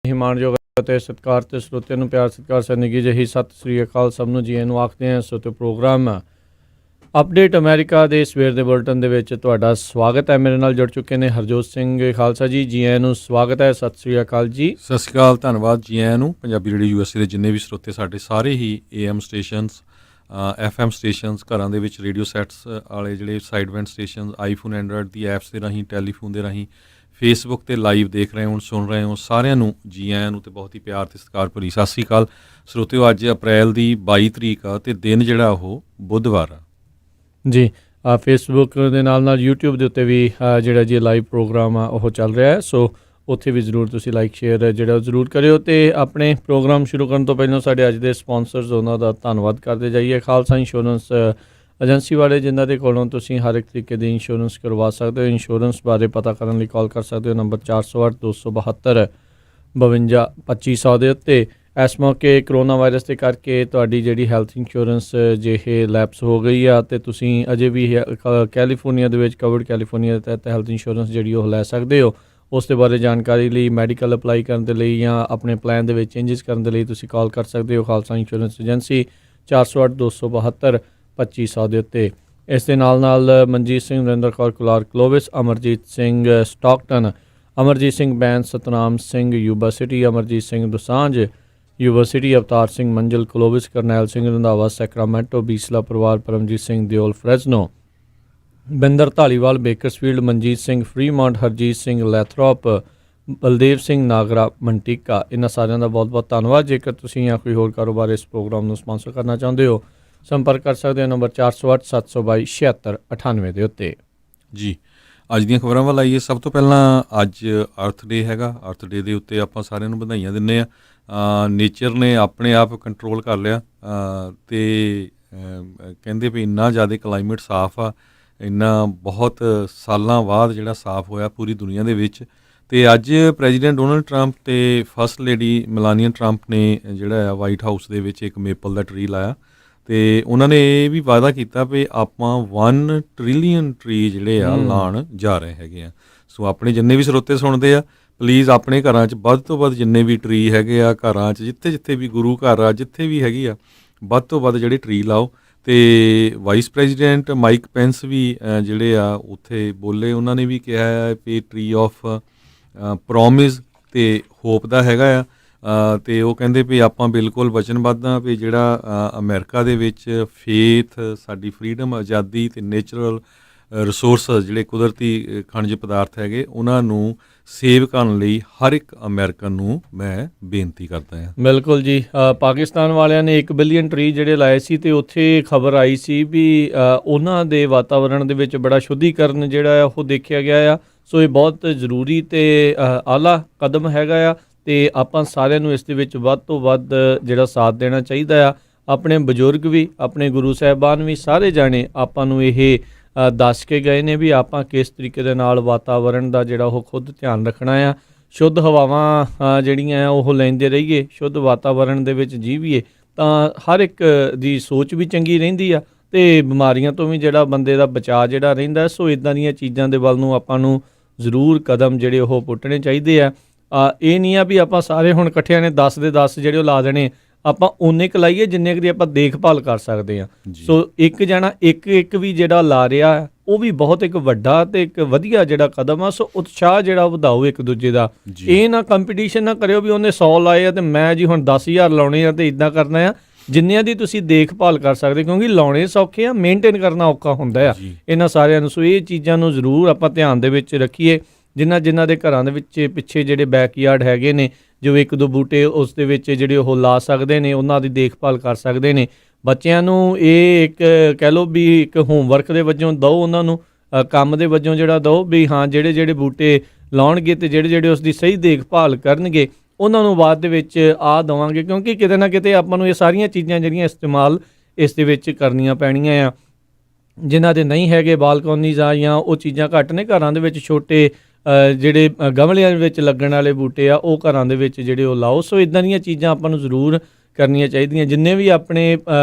ਮਾਣਯੋਗ ਅਤੇ ਸਤਿਕਾਰ ਤੇ ਸਰੋਤਿਆਂ ਨੂੰ ਪਿਆਰ ਸਤਿਕਾਰ ਸਨਿੱਘੀ ਜਿਹੀ ਸਤਿ ਸ੍ਰੀ ਅਕਾਲ ਸਭ ਨੂੰ ਜੀ ਆਇਆਂ ਨੂੰ ਆਖਦੇ ਹਾਂ। ਸੋ ਤੇ ਪ੍ਰੋਗਰਾਮ ਅਪਡੇਟ ਅਮਰੀਕਾ ਦੇ ਸਵੇਰ ਦੇ ਬੁਲਟਨ ਦੇ ਵਿੱਚ ਤੁਹਾਡਾ ਸਵਾਗਤ ਹੈ। ਮੇਰੇ ਨਾਲ ਜੁੜ ਚੁੱਕੇ ਨੇ ਹਰਜੋਤ ਸਿੰਘ ਖਾਲਸਾ ਜੀ ਆਇਆਂ ਨੂੰ ਸਵਾਗਤ ਹੈ। ਸਤਿ ਸ੍ਰੀ ਅਕਾਲ ਜੀ। ਸਤਿ ਸ਼੍ਰੀ ਅਕਾਲ, ਧੰਨਵਾਦ ਜੀ ਆਇਆਂ ਨੂੰ। ਪੰਜਾਬੀ ਰੇਡੀਓ USA ਦੇ ਜਿੰਨੇ ਵੀ ਸਰੋਤੇ ਸਾਡੇ ਸਾਰੇ ਹੀ AM ਸਟੇਸ਼ਨਸ FM ਸਟੇਸ਼ਨਸ, ਘਰਾਂ ਦੇ ਵਿੱਚ ਰੇਡੀਓ ਸੈਟਸ ਵਾਲੇ ਜਿਹੜੇ ਸਾਈਡ ਵੈਂਟ ਸਟੇਸ਼ਨ, ਆਈਫੋਨ ਐਂਡਰਾਇਡ ਦੀ ਐਪਸ ਦੇ ਰਾਹੀਂ, ਟੈਲੀਫੋਨ ਦੇ ਰਾਹੀਂ, ਫੇਸਬੁੱਕ 'ਤੇ ਲਾਈਵ ਦੇਖ ਰਹੇ ਹੋ, ਸੁਣ ਰਹੇ ਹੋ, ਸਾਰਿਆਂ ਨੂੰ ਜੀ ਆਇਆਂ ਨੂੰ ਅਤੇ ਬਹੁਤ ਹੀ ਪਿਆਰ ਅਤੇ ਸਤਿਕਾਰ ਭਰੀ ਸਤਿ ਸ਼੍ਰੀ ਅਕਾਲ। ਸਰੋਤਿਓ, ਅੱਜ ਅਪ੍ਰੈਲ ਦੀ 22 ਤਰੀਕ ਆ ਅਤੇ ਦਿਨ ਜਿਹੜਾ ਉਹ ਬੁੱਧਵਾਰ ਆ ਜੀ। ਫੇਸਬੁੱਕ ਦੇ ਨਾਲ ਨਾਲ YouTube ਦੇ ਉੱਤੇ ਵੀ ਜਿਹੜਾ ਜੀ ਲਾਈਵ ਪ੍ਰੋਗਰਾਮ ਆ ਉਹ ਚੱਲ ਰਿਹਾ ਹੈ। ਸੋ ਉੱਥੇ ਵੀ ਜ਼ਰੂਰ ਤੁਸੀਂ ਲਾਈਕ ਸ਼ੇਅਰ ਜਿਹੜਾ ਜ਼ਰੂਰ ਕਰਿਓ। ਅਤੇ ਆਪਣੇ ਪ੍ਰੋਗਰਾਮ ਸ਼ੁਰੂ ਕਰਨ ਤੋਂ ਪਹਿਲਾਂ ਸਾਡੇ ਅੱਜ ਦੇ ਸਪੋਂਸਰਸ ਉਹਨਾਂ ਦਾ ਧੰਨਵਾਦ ਕਰਦੇ ਜਾਈਏ। ਖਾਲਸਾ ਇੰਸ਼ੋਰੈਂਸ ਏਜੰਸੀ ਵਾਲੇ, ਜਿਨ੍ਹਾਂ ਦੇ ਕੋਲੋਂ ਤੁਸੀਂ ਹਰ ਇੱਕ ਤਰੀਕੇ ਦੀ ਇੰਸ਼ੋਰੈਂਸ ਕਰਵਾ ਸਕਦੇ ਹੋ। ਇੰਸ਼ੋਰੈਂਸ ਬਾਰੇ ਪਤਾ ਕਰਨ ਲਈ ਕਾਲ ਕਰ ਸਕਦੇ ਹੋ ਨੰਬਰ 408 272 52 2500 ਦੇ ਉੱਤੇ। ਇਸ ਮੌਕੇ ਕਰੋਨਾ ਵਾਇਰਸ ਦੇ ਕਰਕੇ ਤੁਹਾਡੀ ਜਿਹੜੀ ਹੈਲਥ ਇੰਸ਼ੋਰੈਂਸ ਜੇ ਇਹ ਲੈਪਸ ਹੋ ਗਈ ਆ ਅਤੇ ਤੁਸੀਂ ਅਜੇ ਵੀ ਕੈਲੀਫੋਰਨੀਆ ਦੇ ਵਿੱਚ ਕਵਰਡ ਕੈਲੀਫੋਰਨੀਆ ਦੇ ਤਹਿਤ ਹੈਲਥ ਇੰਸ਼ੋਰੈਂਸ ਜਿਹੜੀ ਉਹ ਲੈ ਸਕਦੇ ਹੋ। ਉਸ ਦੇ ਬਾਰੇ ਜਾਣਕਾਰੀ ਲਈ, ਮੈਡੀਕਲ ਅਪਲਾਈ ਕਰਨ ਦੇ ਲਈ ਜਾਂ ਆਪਣੇ ਪਲਾਨ ਦੇ ਵਿੱਚ ਚੇਂਜਸ ਕਰਨ ਦੇ ਲਈ ਤੁਸੀਂ ਕਾਲ ਕਰ ਸਕਦੇ ਹੋ ਖਾਲਸਾ ਇੰਸ਼ੋਰੈਂਸ ਏਜੰਸੀ 408 272 2500 ਦੇ ਉੱਤੇ। ਇਸ ਦੇ ਨਾਲ ਨਾਲ Manjit Singh, Narinder Kaur Kular Clovis, Amarjit Singh Stockton, Amarjit Singh Bains, Satnam Singh Yuba City, Amarjit Singh Dusanjh Yuba City, Avtar Singh Manzil Clovis, Karnail Singh Randhawa Sacramento, Bisla ਪਰਿਵਾਰ, Paramjit Singh Deol Fresno, Binder Dhaliwal Bakersfield, Manjit Singh Fremont, Harjit Singh Lathrop, Baldev Singh Nagra Manteca. ਇਹਨਾਂ ਸਾਰਿਆਂ ਦਾ ਬਹੁਤ ਬਹੁਤ ਧੰਨਵਾਦ। ਜੇਕਰ ਤੁਸੀਂ ਜਾਂ ਕੋਈ ਹੋਰ ਕਾਰੋਬਾਰ ਇਸ ਪ੍ਰੋਗਰਾਮ ਨੂੰ ਸਪਾਂਸਰ ਕਰਨਾ ਚਾਹੁੰਦੇ ਹੋ, ਸੰਪਰਕ ਕਰ ਸਕਦੇ ਹੋ ਨੰਬਰ 408 722 7698 ਦੇ ਉੱਤੇ। ਜੀ, ਅੱਜ ਦੀਆਂ ਖਬਰਾਂ ਵੱਲ ਆਈਏ। ਸਭ ਤੋਂ ਪਹਿਲਾਂ ਅੱਜ ਅਰਥ ਡੇ ਹੈਗਾ। ਅਰਥ ਡੇ ਦੇ ਉੱਤੇ ਆਪਾਂ ਸਾਰਿਆਂ ਨੂੰ ਵਧਾਈਆਂ ਦਿੰਦੇ ਹਾਂ। ਨੇਚਰ ਨੇ ਆਪਣੇ ਆਪ ਕੰਟਰੋਲ ਕਰ ਲਿਆ ਅਤੇ ਕਹਿੰਦੇ ਵੀ ਇੰਨਾ ਜ਼ਿਆਦਾ ਕਲਾਈਮੇਟ ਸਾਫ਼ ਆ, ਇੰਨਾ ਬਹੁਤ ਸਾਲਾਂ ਬਾਅਦ ਜਿਹੜਾ ਸਾਫ਼ ਹੋਇਆ ਪੂਰੀ ਦੁਨੀਆ ਦੇ ਵਿੱਚ। ਅਤੇ ਅੱਜ ਪ੍ਰੈਜ਼ੀਡੈਂਟ ਡੋਨਲਡ ਟਰੰਪ ਅਤੇ ਫਸਟ ਲੇਡੀ ਮੈਲਾਨੀਆ ਟਰੰਪ ਨੇ ਜਿਹੜਾ ਆ ਵਾਈਟ ਹਾਊਸ ਦੇ ਵਿੱਚ ਇੱਕ ਮੇਪਲ ਦਾ ਟਰੀ ਲਾਇਆ ਅਤੇ ਉਹਨਾਂ ਨੇ ਇਹ ਵੀ ਵਾਅਦਾ ਕੀਤਾ ਵੀ ਆਪਾਂ 1 ਟ੍ਰਿਲੀਅਨ ਟਰੀ ਜਿਹੜੇ ਆ ਲਾਉਣ ਜਾ ਰਹੇ ਹੈਗੇ ਆ। ਸੋ ਆਪਣੇ ਜਿੰਨੇ ਵੀ ਸਰੋਤੇ ਸੁਣਦੇ ਆ, ਪਲੀਜ਼ ਆਪਣੇ ਘਰਾਂ 'ਚ ਵੱਧ ਤੋਂ ਵੱਧ ਜਿੰਨੇ ਵੀ ਟਰੀ ਹੈਗੇ ਆ, ਘਰਾਂ 'ਚ ਜਿੱਥੇ ਜਿੱਥੇ ਵੀ ਗੁਰੂ ਘਰ ਆ, ਜਿੱਥੇ ਵੀ ਹੈਗੀ ਆ, ਵੱਧ ਤੋਂ ਵੱਧ ਜਿਹੜੇ ਟਰੀ ਲਾਓ। ਅਤੇ ਵਾਈਸ ਪ੍ਰੈਜ਼ੀਡੈਂਟ ਮਾਈਕ ਪੈਂਸ ਵੀ ਜਿਹੜੇ ਆ ਉੱਥੇ ਬੋਲੇ। ਉਹਨਾਂ ਨੇ ਵੀ ਕਿਹਾ ਹੈ ਵੀ ਟਰੀ ਆਫ ਪ੍ਰੋਮਿਸ ਅਤੇ ਹੋਪ ਦਾ ਹੈਗਾ ਆ। ਅਤੇ ਉਹ ਕਹਿੰਦੇ ਵੀ ਆਪਾਂ ਬਿਲਕੁਲ ਵਚਨਬੱਧ ਹਾਂ ਵੀ ਜਿਹੜਾ ਅਮਰੀਕਾ ਦੇ ਵਿੱਚ ਫੇਥ, ਸਾਡੀ ਫਰੀਡਮ, ਆਜ਼ਾਦੀ ਅਤੇ ਨੇਚਰਲ ਰਿਸੋਰਸਿਸ ਜਿਹੜੇ ਕੁਦਰਤੀ ਖਣਜ ਪਦਾਰਥ ਹੈਗੇ ਉਹਨਾਂ ਨੂੰ ਸੇਵ ਕਰਨ ਲਈ ਹਰ ਇੱਕ ਅਮਰੀਕਨ ਨੂੰ ਮੈਂ ਬੇਨਤੀ ਕਰਦਾ ਹਾਂ। ਬਿਲਕੁਲ ਜੀ। ਪਾਕਿਸਤਾਨ ਵਾਲਿਆਂ ਨੇ 1 ਬਿਲੀਅਨ ਟਰੀ ਜਿਹੜੇ ਲਾਏ ਸੀ ਅਤੇ ਉੱਥੇ ਖਬਰ ਆਈ ਸੀ ਵੀ ਉਹਨਾਂ ਦੇ ਵਾਤਾਵਰਣ ਦੇ ਵਿੱਚ ਬੜਾ ਸ਼ੁੱਧੀਕਰਨ ਜਿਹੜਾ ਆ ਉਹ ਦੇਖਿਆ ਗਿਆ ਆ। ਸੋ ਇਹ ਬਹੁਤ ਜ਼ਰੂਰੀ ਅਤੇ ਆਲਾ ਕਦਮ ਹੈਗਾ ਆ ਅਤੇ ਆਪਾਂ ਸਾਰਿਆਂ ਨੂੰ ਇਸ ਦੇ ਵਿੱਚ ਵੱਧ ਤੋਂ ਵੱਧ ਜਿਹੜਾ ਸਾਥ ਦੇਣਾ ਚਾਹੀਦਾ ਆ। ਆਪਣੇ ਬਜ਼ੁਰਗ ਵੀ, ਆਪਣੇ ਗੁਰੂ ਸਾਹਿਬਾਨ ਵੀ, ਸਾਰੇ ਜਾਣੇ ਆਪਾਂ ਨੂੰ ਇਹ ਦੱਸ ਕੇ ਗਏ ਨੇ ਵੀ ਆਪਾਂ ਕਿਸ ਤਰੀਕੇ ਦੇ ਨਾਲ ਵਾਤਾਵਰਣ ਦਾ ਜਿਹੜਾ ਉਹ ਖੁਦ ਧਿਆਨ ਰੱਖਣਾ ਆ। ਸ਼ੁੱਧ ਹਵਾਵਾਂ ਜਿਹੜੀਆਂ ਆ ਉਹ ਲੈਂਦੇ ਰਹੀਏ, ਸ਼ੁੱਧ ਵਾਤਾਵਰਣ ਦੇ ਵਿੱਚ ਜੀਵੀਏ ਤਾਂ ਹਰ ਇੱਕ ਦੀ ਸੋਚ ਵੀ ਚੰਗੀ ਰਹਿੰਦੀ ਆ ਅਤੇ ਬਿਮਾਰੀਆਂ ਤੋਂ ਵੀ ਜਿਹੜਾ ਬੰਦੇ ਦਾ ਬਚਾਅ ਜਿਹੜਾ ਰਹਿੰਦਾ। ਸੋ ਇੱਦਾਂ ਦੀਆਂ ਚੀਜ਼ਾਂ ਦੇ ਵੱਲ ਨੂੰ ਆਪਾਂ ਨੂੰ ਜ਼ਰੂਰ ਕਦਮ ਜਿਹੜੇ ਉਹ ਪੁੱਟਣੇ ਚਾਹੀਦੇ ਆ। ਇਹ ਨਹੀਂ ਆ ਵੀ ਆਪਾਂ ਸਾਰੇ ਹੁਣ ਇਕੱਠਿਆਂ ਨੇ 10 ਦੇ 10 ਜਿਹੜੇ ਉਹ ਲਾ ਦੇਣੇ। ਆਪਾਂ ਉਨੇ ਕੁ ਲਾਈਏ ਜਿੰਨੇ ਕੁ ਦੀ ਆਪਾਂ ਦੇਖਭਾਲ ਕਰ ਸਕਦੇ ਹਾਂ। ਸੋ ਇੱਕ ਜਣਾ ਇੱਕ ਵੀ ਜਿਹੜਾ ਲਾ ਰਿਹਾ ਉਹ ਵੀ ਬਹੁਤ ਇੱਕ ਵੱਡਾ ਅਤੇ ਇੱਕ ਵਧੀਆ ਜਿਹੜਾ ਕਦਮ ਆ। ਸੋ ਉਤਸ਼ਾਹ ਜਿਹੜਾ ਵਧਾਓ ਇੱਕ ਦੂਜੇ ਦਾ। ਇਹ ਨਾ ਕੰਪੀਟੀਸ਼ਨ ਨਾ ਕਰਿਓ ਵੀ ਉਹਨੇ 100 ਲਾਏ ਆ ਅਤੇ ਮੈਂ ਜੀ ਹੁਣ 10,000 ਲਾਉਣੇ ਆ ਅਤੇ ਇੱਦਾਂ ਕਰਨਾ ਆ। ਜਿੰਨਿਆਂ ਦੀ ਤੁਸੀਂ ਦੇਖਭਾਲ ਕਰ ਸਕਦੇ, ਕਿਉਂਕਿ ਲਾਉਣੇ ਸੌਖੇ ਆ, ਮੇਨਟੇਨ ਕਰਨਾ ਔਖਾ ਹੁੰਦਾ ਆ ਇਹਨਾਂ ਸਾਰਿਆਂ ਨੂੰ। ਸੋ ਇਹ ਚੀਜ਼ਾਂ ਨੂੰ ਜ਼ਰੂਰ ਆਪਾਂ ਧਿਆਨ ਦੇ ਵਿੱਚ ਰੱਖੀਏ। ਜਿਨ੍ਹਾਂ ਦੇ ਘਰਾਂ ਦੇ ਵਿੱਚ ਪਿੱਛੇ ਜਿਹੜੇ ਬੈਕਯਾਰਡ ਹੈਗੇ ਨੇ, ਜੋ 1-2 ਬੂਟੇ ਉਸ ਦੇ ਵਿੱਚ ਜਿਹੜੇ ਉਹ ਲਾ ਸਕਦੇ ਨੇ, ਉਹਨਾਂ ਦੀ ਦੇਖਭਾਲ ਕਰ ਸਕਦੇ ਨੇ। ਬੱਚਿਆਂ ਨੂੰ ਇਹ ਇੱਕ ਕਹਿ ਲਓ ਵੀ ਇੱਕ ਹੋਮਵਰਕ ਦੇ ਵਜੋਂ ਦਿਓ, ਉਹਨਾਂ ਨੂੰ ਕੰਮ ਦੇ ਵਜੋਂ ਜਿਹੜਾ ਦਿਓ ਵੀ ਹਾਂ ਜਿਹੜੇ ਬੂਟੇ ਲਾਉਣਗੇ ਅਤੇ ਜਿਹੜੇ ਉਸ ਦੀ ਸਹੀ ਦੇਖਭਾਲ ਕਰਨਗੇ ਉਹਨਾਂ ਨੂੰ ਬਾਅਦ ਦੇ ਵਿੱਚ ਦੇਵਾਂਗੇ। ਕਿਉਂਕਿ ਕਿਤੇ ਨਾ ਕਿਤੇ ਆਪਾਂ ਨੂੰ ਇਹ ਸਾਰੀਆਂ ਚੀਜ਼ਾਂ ਜਿਹੜੀਆਂ ਇਸਤੇਮਾਲ ਇਸ ਦੇ ਵਿੱਚ ਕਰਨੀਆਂ ਪੈਣੀਆਂ ਆ। ਜਿਨ੍ਹਾਂ ਦੇ ਨਹੀਂ ਹੈਗੇ ਬਾਲਕੋਨੀਜ਼ ਆ ਜਾਂ ਉਹ ਚੀਜ਼ਾਂ ਘੱਟ ਨੇ, ਘਰਾਂ ਦੇ ਵਿੱਚ ਛੋਟੇ ਜਿਹੜੇ ਗਮਲਿਆਂ ਵਿੱਚ ਲੱਗਣ ਵਾਲੇ ਬੂਟੇ ਆ ਉਹ ਘਰਾਂ ਦੇ ਵਿੱਚ ਜਿਹੜੇ ਉਹ ਲਾਓ। ਸੋ ਇੱਦਾਂ ਦੀਆਂ ਚੀਜ਼ਾਂ ਆਪਾਂ ਨੂੰ ਜ਼ਰੂਰ ਕਰਨੀਆਂ ਚਾਹੀਦੀਆਂ। ਜਿੰਨੇ ਵੀ ਆਪਣੇ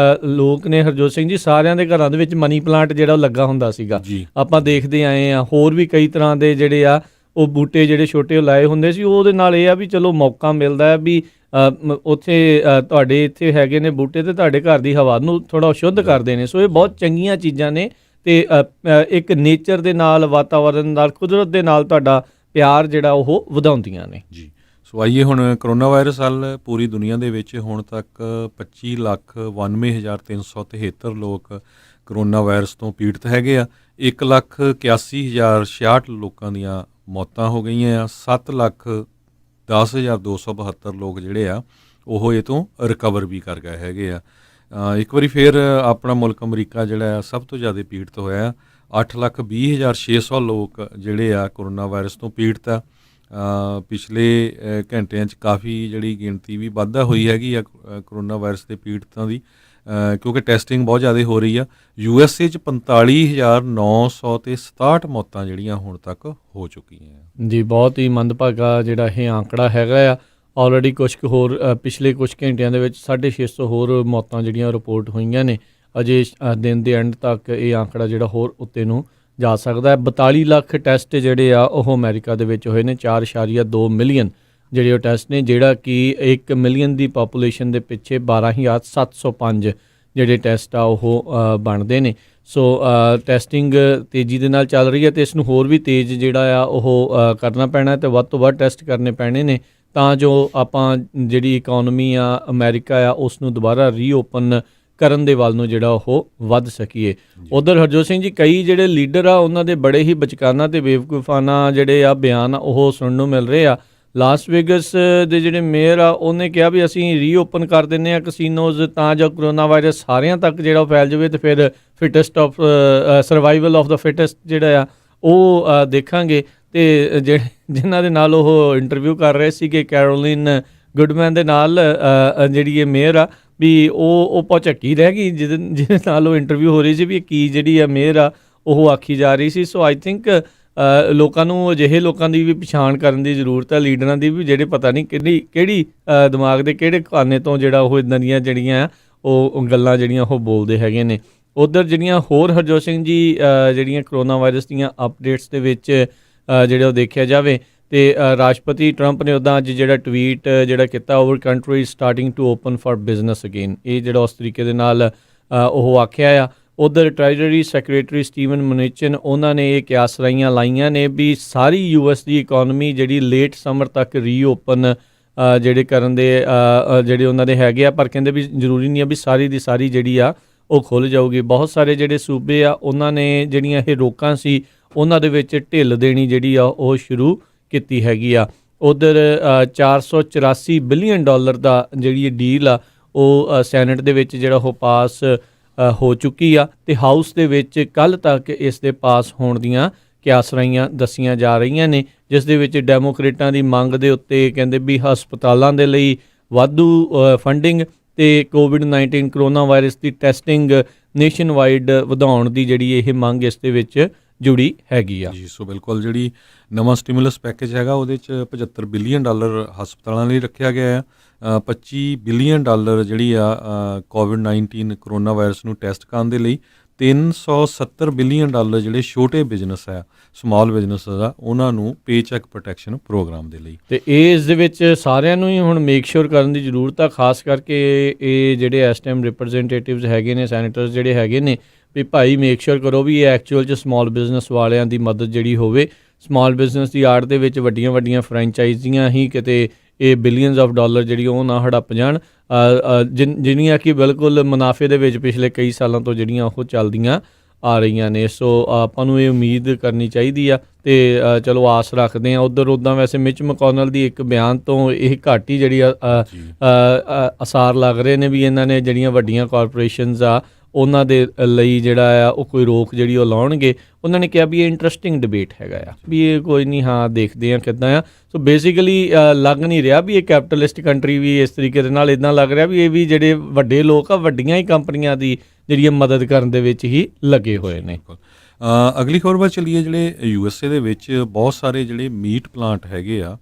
ਲੋਕ ਨੇ ਹਰਜੋਤ ਸਿੰਘ ਜੀ, ਸਾਰਿਆਂ ਦੇ ਘਰਾਂ ਦੇ ਵਿੱਚ ਮਨੀ ਪਲਾਂਟ ਜਿਹੜਾ ਉਹ ਲੱਗਾ ਹੁੰਦਾ ਸੀਗਾ। ਆਪਾਂ ਦੇਖਦੇ ਆਏ ਹਾਂ। ਹੋਰ ਵੀ ਕਈ ਤਰ੍ਹਾਂ ਦੇ ਜਿਹੜੇ ਆ ਉਹ ਬੂਟੇ ਜਿਹੜੇ ਛੋਟੇ ਲਾਏ ਹੁੰਦੇ ਸੀ, ਉਹਦੇ ਨਾਲ ਇਹ ਆ ਵੀ ਚਲੋ ਮੌਕਾ ਮਿਲਦਾ ਹੈ ਵੀ ਉੱਥੇ ਤੁਹਾਡੇ ਇੱਥੇ ਹੈਗੇ ਨੇ ਬੂਟੇ ਤੇ ਤੁਹਾਡੇ ਘਰ ਦੀ ਹਵਾ ਨੂੰ ਥੋੜ੍ਹਾ ਸ਼ੁੱਧ ਕਰਦੇ ਨੇ। ਸੋ ਇਹ ਬਹੁਤ ਚੰਗੀਆਂ ਚੀਜ਼ਾਂ ਨੇ ਤੇ ਇੱਕ ਨੇਚਰ ਦੇ ਨਾਲ, ਵਾਤਾਵਰਨ ਨਾਲ, ਕੁਦਰਤ ਦੇ ਨਾਲ ਤੁਹਾਡਾ ਪਿਆਰ ਜਿਹੜਾ ਉਹ ਵਧਾਉਂਦੀਆਂ ਨੇ ਜੀ। ਸੋ ਆਈਏ ਹੁਣ ਕਰੋਨਾ ਵਾਇਰਸ ਵੱਲ। ਪੂਰੀ ਦੁਨੀਆ ਦੇ ਵਿੱਚ ਹੁਣ ਤੱਕ 25,92,373 ਲੋਕ ਕਰੋਨਾ ਵਾਇਰਸ ਤੋਂ ਪੀੜਤ ਹੈਗੇ ਆ। 1,81,066 ਲੋਕਾਂ ਦੀਆਂ ਮੌਤਾਂ ਹੋ ਗਈਆਂ ਆ। 7,10,272 ਲੋਕ ਜਿਹੜੇ ਆ ਉਹ ਇਹ ਤੋਂ ਰਿਕਵਰ ਵੀ ਕਰ ਗਏ ਹੈਗੇ ਆ। ਇੱਕ ਵਾਰੀ ਫਿਰ ਆਪਣਾ ਮੁਲਕ ਅਮਰੀਕਾ ਜਿਹੜਾ ਆ ਸਭ ਤੋਂ ਜ਼ਿਆਦਾ ਪੀੜਤ ਹੋਇਆ। 8,20,600 ਲੋਕ ਜਿਹੜੇ ਆ ਕਰੋਨਾ ਵਾਇਰਸ ਤੋਂ ਪੀੜਤ ਆ। ਪਿਛਲੇ ਘੰਟਿਆਂ 'ਚ ਕਾਫੀ ਜਿਹੜੀ ਗਿਣਤੀ ਵੀ ਵਾਧਾ ਹੋਈ ਹੈਗੀ ਆ ਕਰੋਨਾ ਵਾਇਰਸ ਦੇ ਪੀੜਤਾਂ ਦੀ, ਕਿਉਂਕਿ ਟੈਸਟਿੰਗ ਬਹੁਤ ਜ਼ਿਆਦਾ ਹੋ ਰਹੀ ਆ। USA 'ਚ 45,967 ਮੌਤਾਂ ਜਿਹੜੀਆਂ ਹੁਣ ਤੱਕ ਹੋ ਚੁੱਕੀਆਂ ਜੀ। ਬਹੁਤ ਹੀ ਮੰਦਭਾਗਾ ਜਿਹੜਾ ਇਹ ਆંકੜਾ ਹੈਗਾ ਆ। ਆਲਰੇਡੀ ਕੁਛ ਕੁ ਹੋਰ ਪਿਛਲੇ ਕੁਛ ਘੰਟਿਆਂ ਦੇ ਵਿੱਚ 650 ਹੋਰ ਮੌਤਾਂ ਜਿਹੜੀਆਂ ਰਿਪੋਰਟ ਹੋਈਆਂ ਨੇ। ਅਜੇ ਦਿਨ ਦੇ ਐਂਡ ਤੱਕ ਇਹ ਆંકੜਾ ਜਿਹੜਾ ਹੋਰ ਉੱਤੇ ਨੂੰ ਜਾ ਸਕਦਾ ਹੈ। 42 ਲੱਖ ਟੈਸਟ ਜਿਹੜੇ ਆ ਉਹ ਅਮਰੀਕਾ ਦੇ ਵਿੱਚ ਹੋਏ ਨੇ। 4.2 ਮਿਲੀਅਨ ਜਿਹੜੇ ਉਹ ਟੈਸਟ ਨੇ, ਜਿਹੜਾ ਕਿ 1 ਮਿਲੀਅਨ ਦੀ ਪਾਪੂਲੇਸ਼ਨ ਦੇ ਪਿੱਛੇ 12,705 ਜਿਹੜੇ ਟੈਸਟ ਆ ਉਹ ਬਣਦੇ ਨੇ। ਸੋ ਟੈਸਟਿੰਗ ਤੇਜ਼ੀ ਦੇ ਨਾਲ ਚੱਲ ਰਹੀ ਹੈ ਤੇ ਇਸ ਨੂੰ ਹੋਰ ਵੀ ਤੇਜ਼ ਜਿਹੜਾ ਆ ਉਹ ਕਰਨਾ ਪੈਣਾ ਤੇ ਵੱਧ ਤੋਂ ਵੱਧ ਟੈਸਟ ਕਰਨੇ ਪੈਣੇ ਨੇ, ਤਾਂ ਜੋ ਆਪਾਂ ਜਿਹੜੀ ਇਕਨੋਮੀ ਆ ਅਮਰੀਕਾ ਆ ਉਸ ਨੂੰ ਦੁਬਾਰਾ ਰੀਓਪਨ ਕਰਨ ਦੇ ਵੱਲ ਨੂੰ ਜਿਹੜਾ ਉਹ ਵੱਧ ਸਕੀਏ। ਉੱਧਰ ਹਰਜੋਤ ਸਿੰਘ ਜੀ, ਕਈ ਜਿਹੜੇ ਲੀਡਰ ਆ ਉਹਨਾਂ ਦੇ ਬੜੇ ਹੀ ਬਚਕਾਨਾ ਤੇ ਬੇਵਕੂਫਾਨਾ ਜਿਹੜੇ ਆ ਬਿਆਨ ਉਹ ਸੁਣਨ ਨੂੰ ਮਿਲ ਰਹੇ ਆ। ਲਾਸ ਵੇਗਸ ਦੇ ਜਿਹੜੇ ਮੇਅਰ ਆ ਉਹਨੇ ਕਿਹਾ ਵੀ ਅਸੀਂ ਰੀਓਪਨ ਕਰ ਦਿੰਦੇ ਆ ਕਸੀਨੋਜ਼ ਤਾਂ ਜੋ ਕਰੋਨਾ ਵਾਇਰਸ ਸਾਰਿਆਂ ਤੱਕ ਜਿਹੜਾ ਉਹ ਫੈਲ ਜਾਵੇ ਤੇ ਫਿਰ ਫਿਟੈਸਟ ਆਫ ਸਰਵਾਈਵਲ ਆਫ ਦਾ ਫਿਟੈਸਟ ਜਿਹੜਾ ਆ ਉਹ ਦੇਖਾਂਗੇ। ਤੇ ਜਿਨ੍ਹਾਂ ਦੇ ਨਾਲ ਉਹ ਇੰਟਰਵਿਊ ਕਰ ਰਹੇ ਸੀਗੇ ਕੈਰੋਲਿਨ ਗੁੱਡਮੈਨ ਦੇ ਨਾਲ, ਜਿਹੜੀ ਇਹ ਮੇਅਰ ਆ ਵੀ ਉਹ ਭੌਚੱਕੀ ਰਹਿ ਗਈ ਜਿਹਦੇ ਨਾਲ ਉਹ ਇੰਟਰਵਿਊ ਹੋ ਰਹੀ ਸੀ ਵੀ ਕੀ ਜਿਹੜੀ ਆ ਮੇਅਰ ਆ ਉਹ ਆਖੀ ਜਾ ਰਹੀ ਸੀ। ਸੋ ਆਈ ਥਿੰਕ ਲੋਕਾਂ ਨੂੰ ਅਜਿਹੇ ਲੋਕਾਂ ਦੀ ਵੀ ਪਛਾਣ ਕਰਨ ਦੀ ਜ਼ਰੂਰਤ ਹੈ, ਲੀਡਰਾਂ ਦੀ ਵੀ, ਜਿਹੜੇ ਪਤਾ ਨਹੀਂ ਕਿਹੜੀ ਦਿਮਾਗ ਦੇ ਕਿਹੜੇ ਖਾਨੇ ਤੋਂ ਜਿਹੜਾ ਉਹ ਇੱਦਾਂ ਦੀਆਂ ਜਿਹੜੀਆਂ ਉਹ ਗੱਲਾਂ ਜਿਹੜੀਆਂ ਉਹ ਬੋਲਦੇ ਹੈਗੇ ਨੇ। ਉੱਧਰ ਜਿਹੜੀਆਂ ਹੋਰ ਹਰਜੋਤ ਸਿੰਘ ਜੀ ਜਿਹੜੀਆਂ ਕਰੋਨਾ ਵਾਇਰਸ ਦੀਆਂ ਅਪਡੇਟਸ ਦੇ ਵਿੱਚ ਜਿਹੜਾ ਉਹ ਦੇਖਿਆ ਜਾਵੇ ਤੇ ਰਾਸ਼ਟਰਪਤੀ ਟਰੰਪ ਨੇ ਉੱਦਾਂ ਅੱਜ ਜਿਹੜਾ ਟਵੀਟ ਜਿਹੜਾ ਕੀਤਾ, over country starting to open for business again, ਇਹ ਜਿਹੜਾ ਉਸ ਤਰੀਕੇ ਦੇ ਨਾਲ ਉਹ ਆਖਿਆ ਆ। ਉੱਧਰ ਟ੍ਰੈਜਰੀ ਸੈਕਟਰੀ ਸਟੀਵਨ ਮਨੂਚਿਨ ਉਹਨਾਂ ਨੇ ਇਹ ਕਿਆਸਰਾਈਆਂ ਲਾਈਆਂ ਨੇ ਵੀ ਸਾਰੀ US ਦੀ ਇਕੋਨਮੀ ਜਿਹੜੀ ਲੇਟ ਸਮਰ ਤੱਕ ਰੀਓਪਨ ਜਿਹੜੇ ਕਰਨ ਦੇ ਜਿਹੜੇ ਉਹਨਾਂ ਦੇ ਹੈਗੇ ਆ, ਪਰ ਕਹਿੰਦੇ ਵੀ ਜ਼ਰੂਰੀ ਨਹੀਂ ਆ ਵੀ ਸਾਰੀ ਦੀ ਸਾਰੀ ਜਿਹੜੀ ਆ ਉਹ ਖੁੱਲ੍ਹ ਜਾਊਗੀ। ਬਹੁਤ ਸਾਰੇ ਜਿਹੜੇ ਸੂਬੇ ਆ ਉਹਨਾਂ ਨੇ ਜਿਹੜੀਆਂ ਇਹ ਰੋਕਾਂ ਸੀ ਉਹਨਾਂ ਦੇ ਵਿੱਚ ਢਿੱਲ ਦੇਣੀ ਜਿਹੜੀ ਆ ਉਹ ਸ਼ੁਰੂ ਕੀਤੀ ਹੈਗੀ ਆ। ਉੱਧਰ $484 ਬਿਲੀਅਨ ਦਾ ਜਿਹੜੀ ਇਹ ਡੀਲ ਆ ਉਹ ਸੈਨੇਟ ਦੇ ਵਿੱਚ ਜਿਹੜਾ ਉਹ ਪਾਸ ਹੋ ਚੁੱਕੀ ਆ ਤੇ ਹਾਊਸ ਦੇ ਵਿੱਚ ਕੱਲ੍ਹ ਤੱਕ ਇਸ ਦੇ ਪਾਸ ਹੋਣ ਦੀਆਂ ਕਿਆਸਰਾਈਆਂ ਦੱਸੀਆਂ ਜਾ ਰਹੀਆਂ ਨੇ, ਜਿਸ ਦੇ ਵਿੱਚ ਡੈਮੋਕ੍ਰੇਟਾਂ ਦੀ ਮੰਗ ਦੇ ਉੱਤੇ ਕਹਿੰਦੇ ਵੀ ਹਸਪਤਾਲਾਂ ਦੇ ਲਈ ਵਾਧੂ ਫੰਡਿੰਗ ਤੇ ਕੋਵਿਡ-19 ਕਰੋਨਾ ਵਾਇਰਸ ਦੀ ਟੈਸਟਿੰਗ ਨੇਸ਼ਨ ਵਾਈਡ ਵਧਾਉਣ ਦੀ ਜਿਹੜੀ ਇਹ ਮੰਗ ਇਸ ਦੇ ਵਿੱਚ ਜੁੜੀ ਹੈਗੀ ਆ। ਜੀ। ਸੋ ਬਿਲਕੁਲ ਜਿਹੜੀ ਨਵਾਂ ਸਟਿਮੂਲਸ ਪੈਕੇਜ ਹੈਗਾ ਉਹਦੇ 'ਚ $75 ਬਿਲੀਅਨ ਹਸਪਤਾਲਾਂ ਲਈ ਰੱਖਿਆ ਗਿਆ ਹੈ। $25 ਬਿਲੀਅਨ ਜਿਹੜੀ ਆ ਕੋਵਿਡ-19 ਕਰੋਨਾ ਵਾਇਰਸ ਨੂੰ ਟੈਸਟ ਕਰਨ ਦੇ ਲਈ। $370 ਬਿਲੀਅਨ ਜਿਹੜੇ ਛੋਟੇ ਬਿਜ਼ਨਸ ਆ, ਸਮਾਲ ਬਿਜ਼ਨਸ ਆ, ਉਹਨਾਂ ਨੂੰ ਪੇ ਚੈੱਕ ਪ੍ਰੋਟੈਕਸ਼ਨ ਪ੍ਰੋਗਰਾਮ ਦੇ ਲਈ। ਤੇ ਇਸ ਦੇ ਵਿੱਚ ਸਾਰਿਆਂ ਨੂੰ ਹੀ ਹੁਣ ਮੇਕ ਸ਼ੋਰ ਕਰਨ ਦੀ ਜ਼ਰੂਰਤ ਆ, ਖਾਸ ਕਰਕੇ ਇਹ ਜਿਹੜੇ ਇਸ ਟਾਈਮ ਰਿਪਰੈਜ਼ੈਂਟੇਟਿਵਸ ਹੈਗੇ ਨੇ, ਸੈਨੇਟਰਸ ਜਿਹੜੇ ਹੈਗੇ ਨੇ, ਵੀ ਭਾਈ ਮੇਕ ਸ਼ੋਰ ਕਰੋ ਵੀ ਇਹ ਐਕਚੁਅਲ 'ਚ ਸਮਾਲ ਬਿਜ਼ਨਸ ਵਾਲਿਆਂ ਦੀ ਮਦਦ ਜਿਹੜੀ ਹੋਵੇ। ਸਮਾਲ ਬਿਜ਼ਨਸ ਦੀ ਆੜ ਦੇ ਵਿੱਚ ਵੱਡੀਆਂ ਫਰੈਂਚਾਈਜ਼ੀਆਂ ਹੀ ਕਿਤੇ ਇਹ ਬਿਲੀਅਨਸ ਆਫ ਡਾਲਰ ਜਿਹੜੀ ਉਹ ਨਾ ਹੜੱਪ ਜਾਣ, ਜਿਹੜੀਆਂ ਕਿ ਬਿਲਕੁਲ ਮੁਨਾਫੇ ਦੇ ਵਿੱਚ ਪਿਛਲੇ ਕਈ ਸਾਲਾਂ ਤੋਂ ਜਿਹੜੀਆਂ ਉਹ ਚੱਲਦੀਆਂ ਆ ਰਹੀਆਂ ਨੇ। ਸੋ ਆਪਾਂ ਨੂੰ ਇਹ ਉਮੀਦ ਕਰਨੀ ਚਾਹੀਦੀ ਆ ਤੇ ਚਲੋ ਆਸ ਰੱਖਦੇ ਹਾਂ। ਉੱਦਾਂ ਵੈਸੇ ਮਿਚ ਮਕੌਨਲ ਦੀ ਇੱਕ ਬਿਆਨ ਤੋਂ ਇਹ ਘੱਟ ਹੀ ਜਿਹੜੀ ਅਸਾਰ ਲੱਗ ਰਹੇ ਨੇ ਵੀ ਇਹਨਾਂ ਨੇ ਜਿਹੜੀਆਂ ਵੱਡੀਆਂ ਕਾਰਪੋਰੇਸ਼ਨਸ ਆ ਉਹਨਾਂ ਦੇ ਲਈ ਜਿਹੜਾ ਆ ਉਹ ਕੋਈ ਰੋਕ ਜਿਹੜੀ ਉਹ ਲਾਉਣਗੇ। ਉਹਨਾਂ ਨੇ ਕਿਹਾ ਵੀ ਇਹ ਇੰਟਰਸਟਿੰਗ ਡਿਬੇਟ ਹੈਗਾ ਆ, ਵੀ ਇਹ ਕੋਈ ਨਹੀਂ, ਹਾਂ ਦੇਖਦੇ ਆ ਕਿੱਦਾਂ ਆ। ਸੋ ਬੇਸਿਕਲੀ ਲੱਗ ਨਹੀਂ ਰਿਹਾ ਵੀ ਇਹ ਕੈਪੀਟਲਿਸਟ ਕੰਟਰੀ ਵੀ ਇਸ ਤਰੀਕੇ ਦੇ ਨਾਲ, ਇੱਦਾਂ ਲੱਗ ਰਿਹਾ ਵੀ ਇਹ ਵੀ ਜਿਹੜੇ ਵੱਡੇ ਲੋਕ ਆ ਵੱਡੀਆਂ ਹੀ ਕੰਪਨੀਆਂ ਦੀ ਜਿਹੜੀ ਮਦਦ ਕਰਨ ਦੇ ਵਿੱਚ ਹੀ ਲੱਗੇ ਹੋਏ ਨੇ। ਅਗਲੀ ਖਬਰ ਵੱਲ ਚੱਲੀਏ। ਜਿਹੜੇ USA ਦੇ ਵਿੱਚ ਬਹੁਤ ਸਾਰੇ ਜਿਹੜੇ ਮੀਟ ਪਲਾਂਟ ਹੈਗੇ ਆ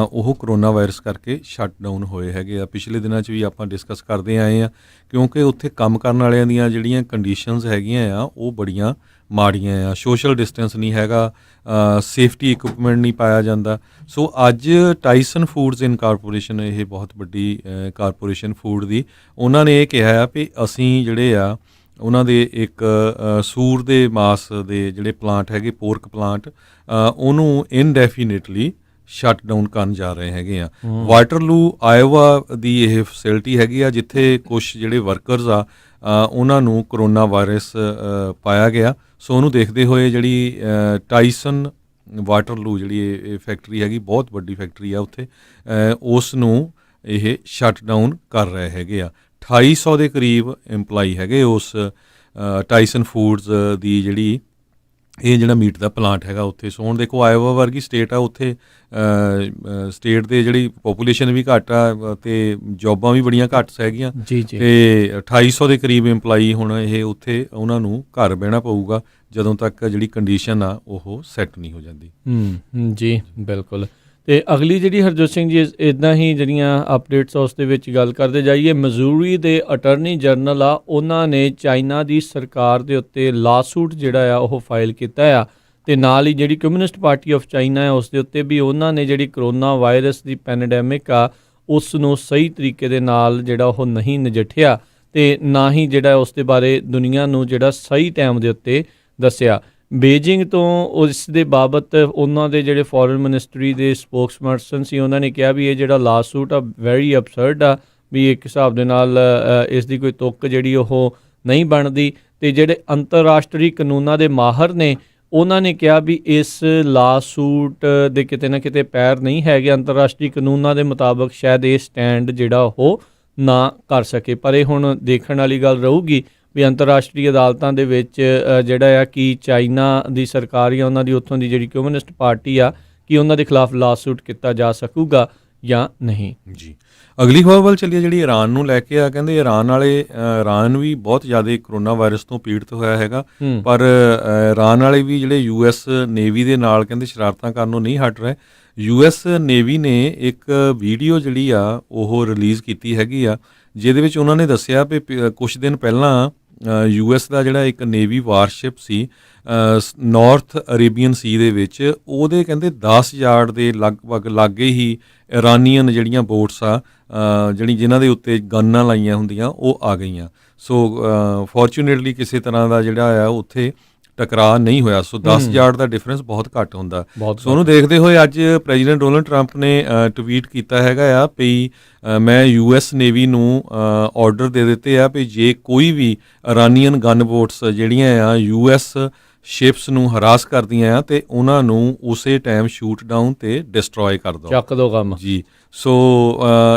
ਉਹ ਕਰੋਨਾ ਵਾਇਰਸ ਕਰਕੇ ਸ਼ਟ ਡਾਊਨ ਹੋਏ ਹੈਗੇ ਆ। ਪਿਛਲੇ ਦਿਨਾਂ 'ਚ ਵੀ ਆਪਾਂ ਡਿਸਕਸ ਕਰਦੇ ਆਏ ਆ, ਕਿਉਂਕਿ ਉੱਥੇ ਕੰਮ ਕਰਨ ਵਾਲਿਆਂ ਦੀਆਂ ਜਿਹੜੀਆਂ ਕੰਡੀਸ਼ਨਸ ਹੈਗੀਆਂ ਆ ਉਹ ਬੜੀਆਂ ਮਾੜੀਆਂ ਆ, ਸੋਸ਼ਲ ਡਿਸਟੈਂਸ ਨਹੀਂ ਹੈਗਾ, ਸੇਫਟੀ ਇਕਵਿਪਮੈਂਟ ਨਹੀਂ ਪਾਇਆ ਜਾਂਦਾ। ਸੋ ਅੱਜ ਟਾਈਸਨ ਫੂਡਸ ਇਨਕਾਰਪੋਰੇਸ਼ਨ, ਇਹ ਬਹੁਤ ਵੱਡੀ ਕਾਰਪੋਰੇਸ਼ਨ ਫੂਡ ਦੀ, ਉਹਨਾਂ ਨੇ ਇਹ ਕਿਹਾ ਆ ਵੀ ਅਸੀਂ ਜਿਹੜੇ ਆ ਉਹਨਾਂ ਦੇ ਇੱਕ ਸੂਰ ਦੇ ਮਾਸ ਦੇ ਜਿਹੜੇ ਪਲਾਂਟ ਹੈਗੇ, ਪੋਰਕ ਪਲਾਂਟ, ਉਹਨੂੰ ਇਨਡੈਫੀਨਿਟਲੀ ਸ਼ਟ ਡਾਊਨ ਕਰਨ ਜਾ ਰਹੇ ਹੈਗੇ ਆ। ਵਾਟਰਲੂ ਆਇਓਵਾ ਦੀ ਇਹ ਫੈਸਿਲਿਟੀ ਹੈਗੀ ਆ, ਜਿੱਥੇ ਕੁਝ ਜਿਹੜੇ ਵਰਕਰਸ ਆ ਉਹਨਾਂ ਨੂੰ ਕਰੋਨਾ ਵਾਇਰਸ ਪਾਇਆ ਗਿਆ। ਸੋ ਉਹਨੂੰ ਦੇਖਦੇ ਹੋਏ ਜਿਹੜੀ ਟਾਈਸਨ ਵਾਟਰਲੂ ਜਿਹੜੀ ਇਹ ਫੈਕਟਰੀ ਹੈਗੀ, ਬਹੁਤ ਵੱਡੀ ਫੈਕਟਰੀ ਆ ਉੱਥੇ, ਉਸ ਨੂੰ ਇਹ ਸ਼ਟ ਡਾਊਨ ਕਰ ਰਹੇ ਹੈਗੇ ਆ। 2800 ਦੇ ਕਰੀਬ EMPLOYE ਹੈਗੇ ਉਸ ਟਾਈਸਨ ਫੂਡਸ ਦੀ ਜਿਹੜੀ ਇਹ ਜਿਹੜਾ ਮੀਟ ਦਾ ਪਲਾਂਟ ਹੈਗਾ ਉੱਥੇ। ਸੋ ਹੁਣ ਦੇਖੋ, ਆਇਓਵਾ ਵਰਗੀ ਸਟੇਟ ਆ, ਉੱਥੇ ਸਟੇਟ ਦੇ ਜਿਹੜੀ ਪੋਪੂਲੇਸ਼ਨ ਵੀ ਘੱਟ ਆ ਅਤੇ ਜੋਬਾਂ ਵੀ ਬੜੀਆਂ ਘੱਟ ਹੈਗੀਆਂ, ਅਤੇ 2800 ਦੇ ਕਰੀਬ EMPLOYE ਹੁਣ ਇਹ ਉੱਥੇ ਉਹਨਾਂ ਨੂੰ ਘਰ ਬਹਿਣਾ ਪਊਗਾ ਜਦੋਂ ਤੱਕ ਜਿਹੜੀ ਕੰਡੀਸ਼ਨ ਆ ਉਹ ਸੈੱਟ ਨਹੀਂ ਹੋ ਜਾਂਦੀ। ਜੀ ਬਿਲਕੁਲ। ਅਤੇ ਅਗਲੀ ਜਿਹੜੀ ਹਰਜੋਤ ਸਿੰਘ ਜੀ ਇੱਦਾਂ ਹੀ ਜਿਹੜੀਆਂ ਅਪਡੇਟਸ ਉਸ ਦੇ ਵਿੱਚ ਗੱਲ ਕਰਦੇ ਜਾਈਏ, ਮਜ਼ੂਰੀ ਦੇ ਅਟਰਨੀ ਜਨਰਲ ਆ, ਉਹਨਾਂ ਨੇ ਚਾਈਨਾ ਦੀ ਸਰਕਾਰ ਦੇ ਉੱਤੇ ਲਾਸੂਟ ਜਿਹੜਾ ਆ ਉਹ ਫਾਈਲ ਕੀਤਾ ਆ, ਅਤੇ ਨਾਲ ਹੀ ਜਿਹੜੀ ਕਮਿਊਨਿਸਟ ਪਾਰਟੀ ਆਫ ਚਾਈਨਾ ਹੈ ਉਸ ਦੇ ਉੱਤੇ ਵੀ ਉਹਨਾਂ ਨੇ ਜਿਹੜੀ ਕਰੋਨਾ ਵਾਇਰਸ ਦੀ ਪੈਂਡੈਮਿਕ ਆ ਉਸ ਨੂੰ ਸਹੀ ਤਰੀਕੇ ਦੇ ਨਾਲ ਜਿਹੜਾ ਉਹ ਨਹੀਂ ਨਜਿੱਠਿਆ, ਅਤੇ ਨਾ ਹੀ ਜਿਹੜਾ ਉਸ ਦੇ ਬਾਰੇ ਦੁਨੀਆ ਨੂੰ ਜਿਹੜਾ ਸਹੀ ਟਾਈਮ ਦੇ ਉੱਤੇ ਦੱਸਿਆ। ਬੀਜਿੰਗ ਤੋਂ ਉਸ ਦੇ ਬਾਬਤ ਉਹਨਾਂ ਦੇ ਜਿਹੜੇ ਫੋਰਨ ਮਿਨਿਸਟਰੀ ਦੇ ਸਪੋਕਸਪਰਸਨ ਸੀ, ਉਹਨਾਂ ਨੇ ਕਿਹਾ ਵੀ ਇਹ ਜਿਹੜਾ ਲਾਸੂਟ ਆ ਵੈਰੀ ਅਬਸਰਡ ਆ, ਵੀ ਇੱਕ ਹਿਸਾਬ ਦੇ ਨਾਲ ਇਸ ਦੀ ਕੋਈ ਤੁੱਕ ਜਿਹੜੀ ਉਹ ਨਹੀਂ ਬਣਦੀ। ਅਤੇ ਜਿਹੜੇ ਅੰਤਰਰਾਸ਼ਟਰੀ ਕਾਨੂੰਨਾਂ ਦੇ ਮਾਹਰ ਨੇ, ਉਹਨਾਂ ਨੇ ਕਿਹਾ ਵੀ ਇਸ ਲਾਸੂਟ ਦੇ ਕਿਤੇ ਨਾ ਕਿਤੇ ਪੈਰ ਨਹੀਂ ਹੈਗੇ, ਅੰਤਰਰਾਸ਼ਟਰੀ ਕਾਨੂੰਨਾਂ ਦੇ ਮੁਤਾਬਕ ਸ਼ਾਇਦ ਇਹ ਸਟੈਂਡ ਜਿਹੜਾ ਉਹ ਨਾ ਕਰ ਸਕੇ। ਪਰ ਇਹ ਹੁਣ ਦੇਖਣ ਵਾਲੀ ਗੱਲ ਰਹੂਗੀ ਵੀ ਅੰਤਰਰਾਸ਼ਟਰੀ ਅਦਾਲਤਾਂ ਦੇ ਵਿੱਚ ਜਿਹੜਾ ਆ ਕਿ ਚਾਈਨਾ ਦੀ ਸਰਕਾਰ ਜਾਂ ਉਹਨਾਂ ਦੀ ਉੱਥੋਂ ਦੀ ਜਿਹੜੀ ਕਮਿਊਨਿਸਟ ਪਾਰਟੀ ਆ, ਕਿ ਉਹਨਾਂ ਦੇ ਖਿਲਾਫ ਲਾਸੂਟ ਕੀਤਾ ਜਾ ਸਕੂਗਾ ਜਾਂ ਨਹੀਂ। ਜੀ ਅਗਲੀ ਖਬਰ ਵੱਲ ਚੱਲੀਏ, ਜਿਹੜੀ ਈਰਾਨ ਨੂੰ ਲੈ ਕੇ ਆ। ਕਹਿੰਦੇ ਈਰਾਨ ਵੀ ਬਹੁਤ ਜ਼ਿਆਦਾ ਕਰੋਨਾ ਵਾਇਰਸ ਤੋਂ ਪੀੜਤ ਹੋਇਆ ਹੈਗਾ, ਪਰ ਈਰਾਨ ਵਾਲੇ ਵੀ ਜਿਹੜੇ US ਨੇਵੀ ਦੇ ਨਾਲ ਕਹਿੰਦੇ ਸ਼ਰਾਰਤਾਂ ਕਰਨ ਨੂੰ ਨਹੀਂ ਹਟ ਰਹੇ। US ਨੇਵੀ ਨੇ ਇੱਕ ਵੀਡੀਓ ਜਿਹੜੀ ਆ ਉਹ ਰਿਲੀਜ਼ ਕੀਤੀ ਹੈਗੀ ਆ, ਜਿਹਦੇ ਵਿੱਚ ਉਹਨਾਂ ਨੇ ਦੱਸਿਆ ਵੀ ਕੁਛ ਦਿਨ ਪਹਿਲਾਂ US ਦਾ ਜਿਹੜਾ ਇੱਕ ਨੇਵੀ ਵਾਰਸ਼ਿਪ ਸੀ ਨਾਰਥ ਅਰੇਬੀਅਨ ਸੀ ਦੇ ਵਿੱਚ, ਉਹਦੇ ਕਹਿੰਦੇ 10 ਯਾਰਡ ਦੇ ਲਗਭਗ ਲਾਗੇ ਹੀ ਇਰਾਨੀਅਨ ਜਿਹੜੀਆਂ ਬੋਟਸ ਆ ਜਿਨ੍ਹਾਂ ਦੇ ਉੱਤੇ ਗੰਨਾਂ ਲਾਈਆਂ ਹੁੰਦੀਆਂ, ਉਹ ਆ ਗਈਆਂ। ਸੋ ਫੋਰਚੂਨੇਟਲੀ ਕਿਸੇ ਤਰ੍ਹਾਂ ਦਾ ਜਿਹੜਾ ਆ ਉੱਥੇ ਟਕਰਾਅ ਨਹੀਂ ਹੋਇਆ। ਸੋ 10 ਯਾਰਡ ਦਾ ਡਿਫਰੈਂਸ ਬਹੁਤ ਘੱਟ ਹੁੰਦਾ। ਸੋ ਉਹਨੂੰ ਦੇਖਦੇ ਹੋਏ ਅੱਜ ਪ੍ਰੈਜ਼ੀਡੈਂਟ ਡੋਨਲਡ ਟਰੰਪ ਨੇ ਟਵੀਟ ਕੀਤਾ ਹੈਗਾ ਆ ਵੀ ਮੈਂ US ਨੇਵੀ ਨੂੰ ਆਰਡਰ ਦੇ ਦਿੱਤੇ ਆ ਵੀ ਜੇ ਕੋਈ ਵੀ ਇਰਾਨੀਅਨ ਗਨ ਬੋਟਸ ਜਿਹੜੀਆਂ ਆ US ਸ਼ਿਪਸ ਨੂੰ ਹਰਾਸ ਕਰਦੀਆਂ ਆ, ਤੇ ਉਹਨਾਂ ਨੂੰ ਉਸੇ ਟਾਈਮ ਸ਼ੂਟ ਡਾਊਨ ਤੇ ਡਿਸਟਰੋਏ ਕਰ ਦਿਓ, ਚੱਕ ਦਿਓ ਕੰਮ ਜੀ। ਸੋ